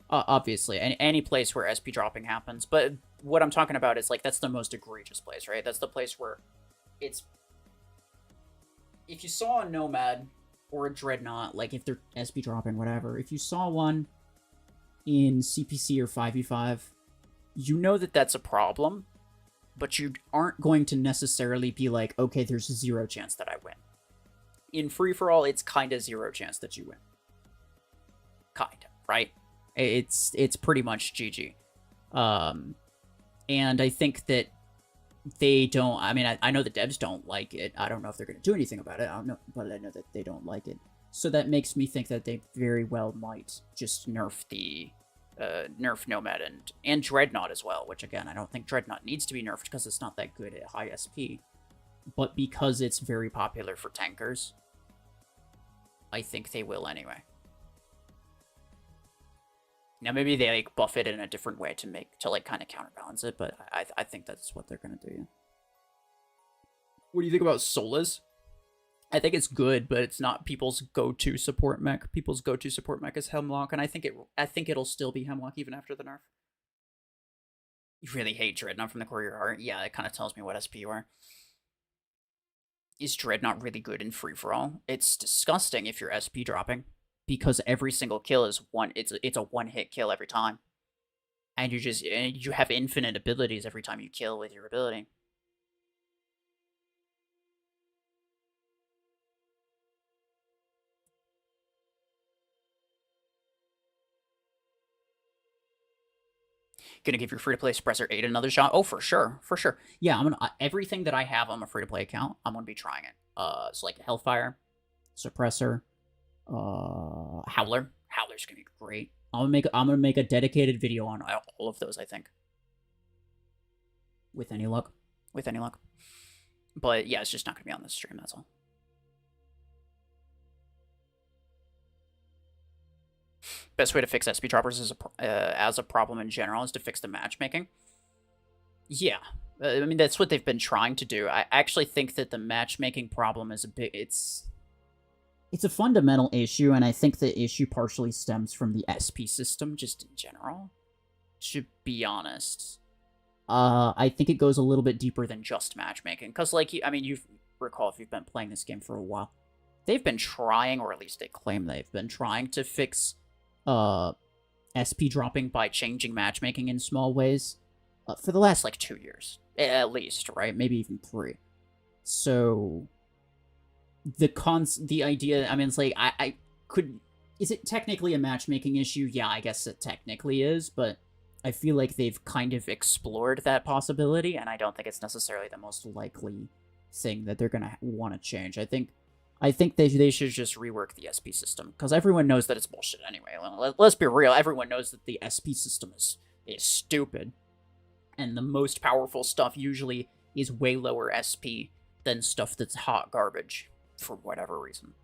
Obviously, any place where SP dropping happens, but what I'm talking about is, like, that's the most egregious place, right? That's the place where it's... If you saw a nomad or a dreadnought, like, if they're SP dropping, whatever, if you saw one in CPC or 5v5, you know that that's a problem, but you aren't going to necessarily be like, okay, there's a 0 chance that I win. In free-for-all, it's kind of 0 chance that you win. Kind of, right? It's pretty much GG. And I think that they don't... I mean, I know the devs don't like it. I don't know if they're going to do anything about it. I don't know, but I know that they don't like it. So that makes me think that they very well might just nerf the... nerf Nomad and Dreadnought as well, which, again, I don't think Dreadnought needs to be nerfed because it's not that good at high SP. But because it's very popular for tankers, I think they will anyway. Now, maybe they, like, buff it in a different way to like, kind of counterbalance it, but I think that's what they're gonna do, yeah. What do you think about Solas? I think it's good, but it's not people's go-to support mech. People's go-to support mech is Hemlock, and I think it'll still be Hemlock even after the nerf. You really hate Dreadnought from the core of your heart? Yeah, it kind of tells me what SP you are. Is Dreadnought really good in free-for-all? It's disgusting if you're SP dropping, because every single kill is it's a one-hit kill every time. And you have infinite abilities every time you kill with your ability. Gonna give your free-to-play Suppressor 8 another shot? Oh, for sure, for sure. Yeah, everything that I have on a free-to-play account, I'm gonna be trying it. So like Hellfire, Suppressor, Howler. Howler's gonna be great. I'm gonna make a dedicated video on all of those, I think. With any luck. With any luck. But yeah, it's just not gonna be on this stream, that's all. Best way to fix SP droppers as a problem in general is to fix the matchmaking. Yeah. I mean, that's what they've been trying to do. I actually think that the matchmaking problem is it's a fundamental issue, and I think the issue partially stems from the SP system just in general. To be honest. I think it goes a little bit deeper than just matchmaking. Because, like, I mean, you recall if you've been playing this game for a while. They've been trying, or at least they claim they've been trying to fix SP dropping by changing matchmaking in small ways for the last, like, 2 years. At least, right? Maybe even 3. So the idea, I mean, it's like, I could... Is it technically a matchmaking issue? Yeah, I guess it technically is, but I feel like they've kind of explored that possibility, and I don't think it's necessarily the most likely thing that they're gonna want to change. I think they should just rework the SP system, because everyone knows that it's bullshit anyway. Let's be real, everyone knows that the SP system is stupid, and the most powerful stuff usually is way lower SP than stuff that's hot garbage, for whatever reason.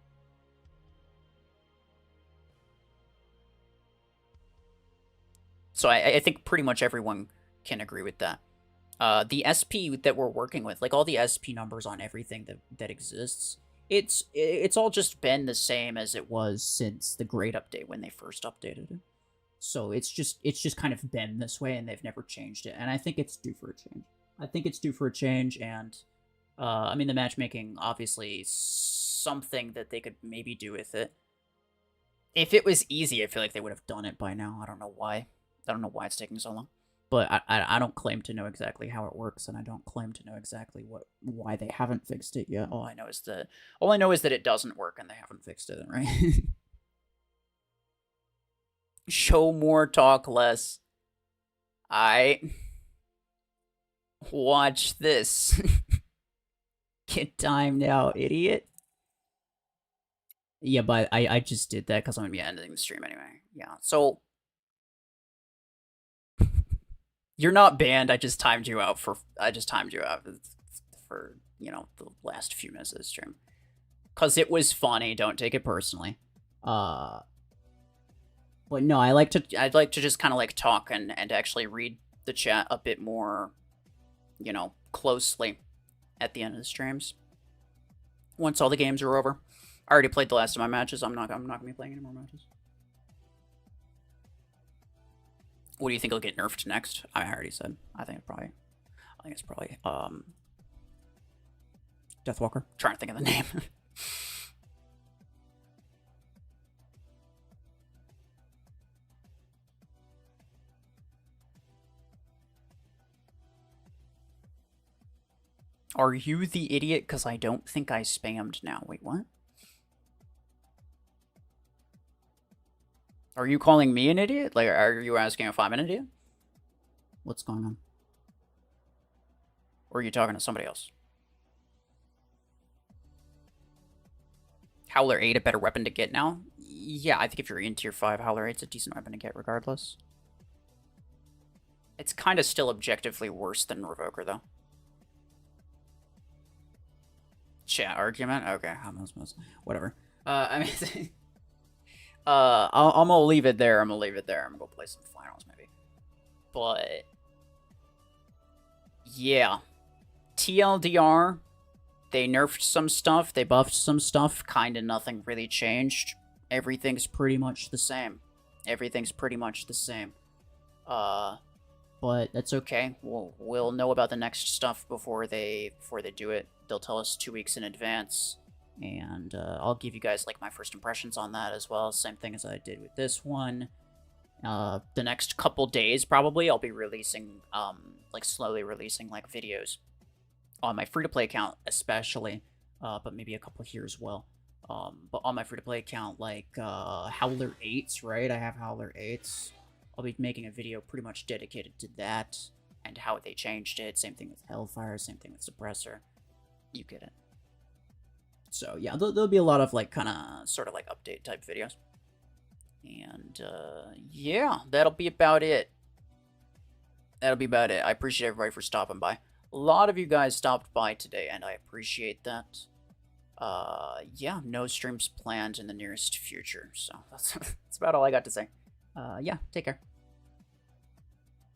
So I think pretty much everyone can agree with that. The SP that we're working with, like all the SP numbers on everything that exists, it's all just been the same as it was since the grade update when they first updated it. So it's just kind of been this way, and they've never changed it. And I think it's due for a change. And I mean, the matchmaking obviously is something that they could maybe do with it. If it was easy, I feel like they would have done it by now. I don't know why. I don't know why it's taking so long. But I don't claim to know exactly how it works, and I don't claim to know exactly why they haven't fixed it yet. All I know is that it doesn't work, and they haven't fixed it, right? Show more, talk less. Watch this. Get timed out, idiot. Yeah, but I just did that because I'm gonna be ending the stream anyway. Yeah, so you're not banned. I just timed you out for you know, the last few minutes of the stream, cause it was funny. Don't take it personally. But no, I'd like to just kind of like talk and actually read the chat a bit more, you know, closely at the end of the streams. Once all the games are over. I already played the last of my matches. I'm not gonna be playing any more matches. What do you think will get nerfed next? I already said. I think it's probably Deathwalker. I'm trying to think of the name. Are you the idiot? Because I don't think I spammed now. Wait, what? Are you calling me an idiot? Like, are you asking if I'm an idiot? What's going on? Or are you talking to somebody else? Howler 8 a better weapon to get now? Yeah, I think if you're in tier 5, Howler 8's a decent weapon to get regardless. It's kind of still objectively worse than Revoker, though. Chat argument? Okay, whatever. I mean... I'm gonna leave it there. I'm gonna go play some finals, maybe. But... yeah. TLDR, they nerfed some stuff, they buffed some stuff, kinda nothing really changed. Everything's pretty much the same. But that's okay. We'll know about the next stuff before they do it. They'll tell us 2 weeks in advance. And I'll give you guys like my first impressions on that as well. Same thing as I did with this one. The next couple days probably I'll be releasing like slowly releasing like videos on my free-to-play account especially, but maybe a couple here as well. But on my free-to-play account, like Howler 8s, right? I have Howler 8s. I'll be making a video pretty much dedicated to that and how they changed it. Same thing with Hellfire, same thing with Suppressor. You get it. So yeah, there'll be a lot of like kind of sort of like update type videos. And, yeah, that'll be about it. That'll be about it. I appreciate everybody for stopping by. A lot of you guys stopped by today, and I appreciate that. Yeah, no streams planned in the nearest future, so that's, that's about all I got to say. Yeah, take care.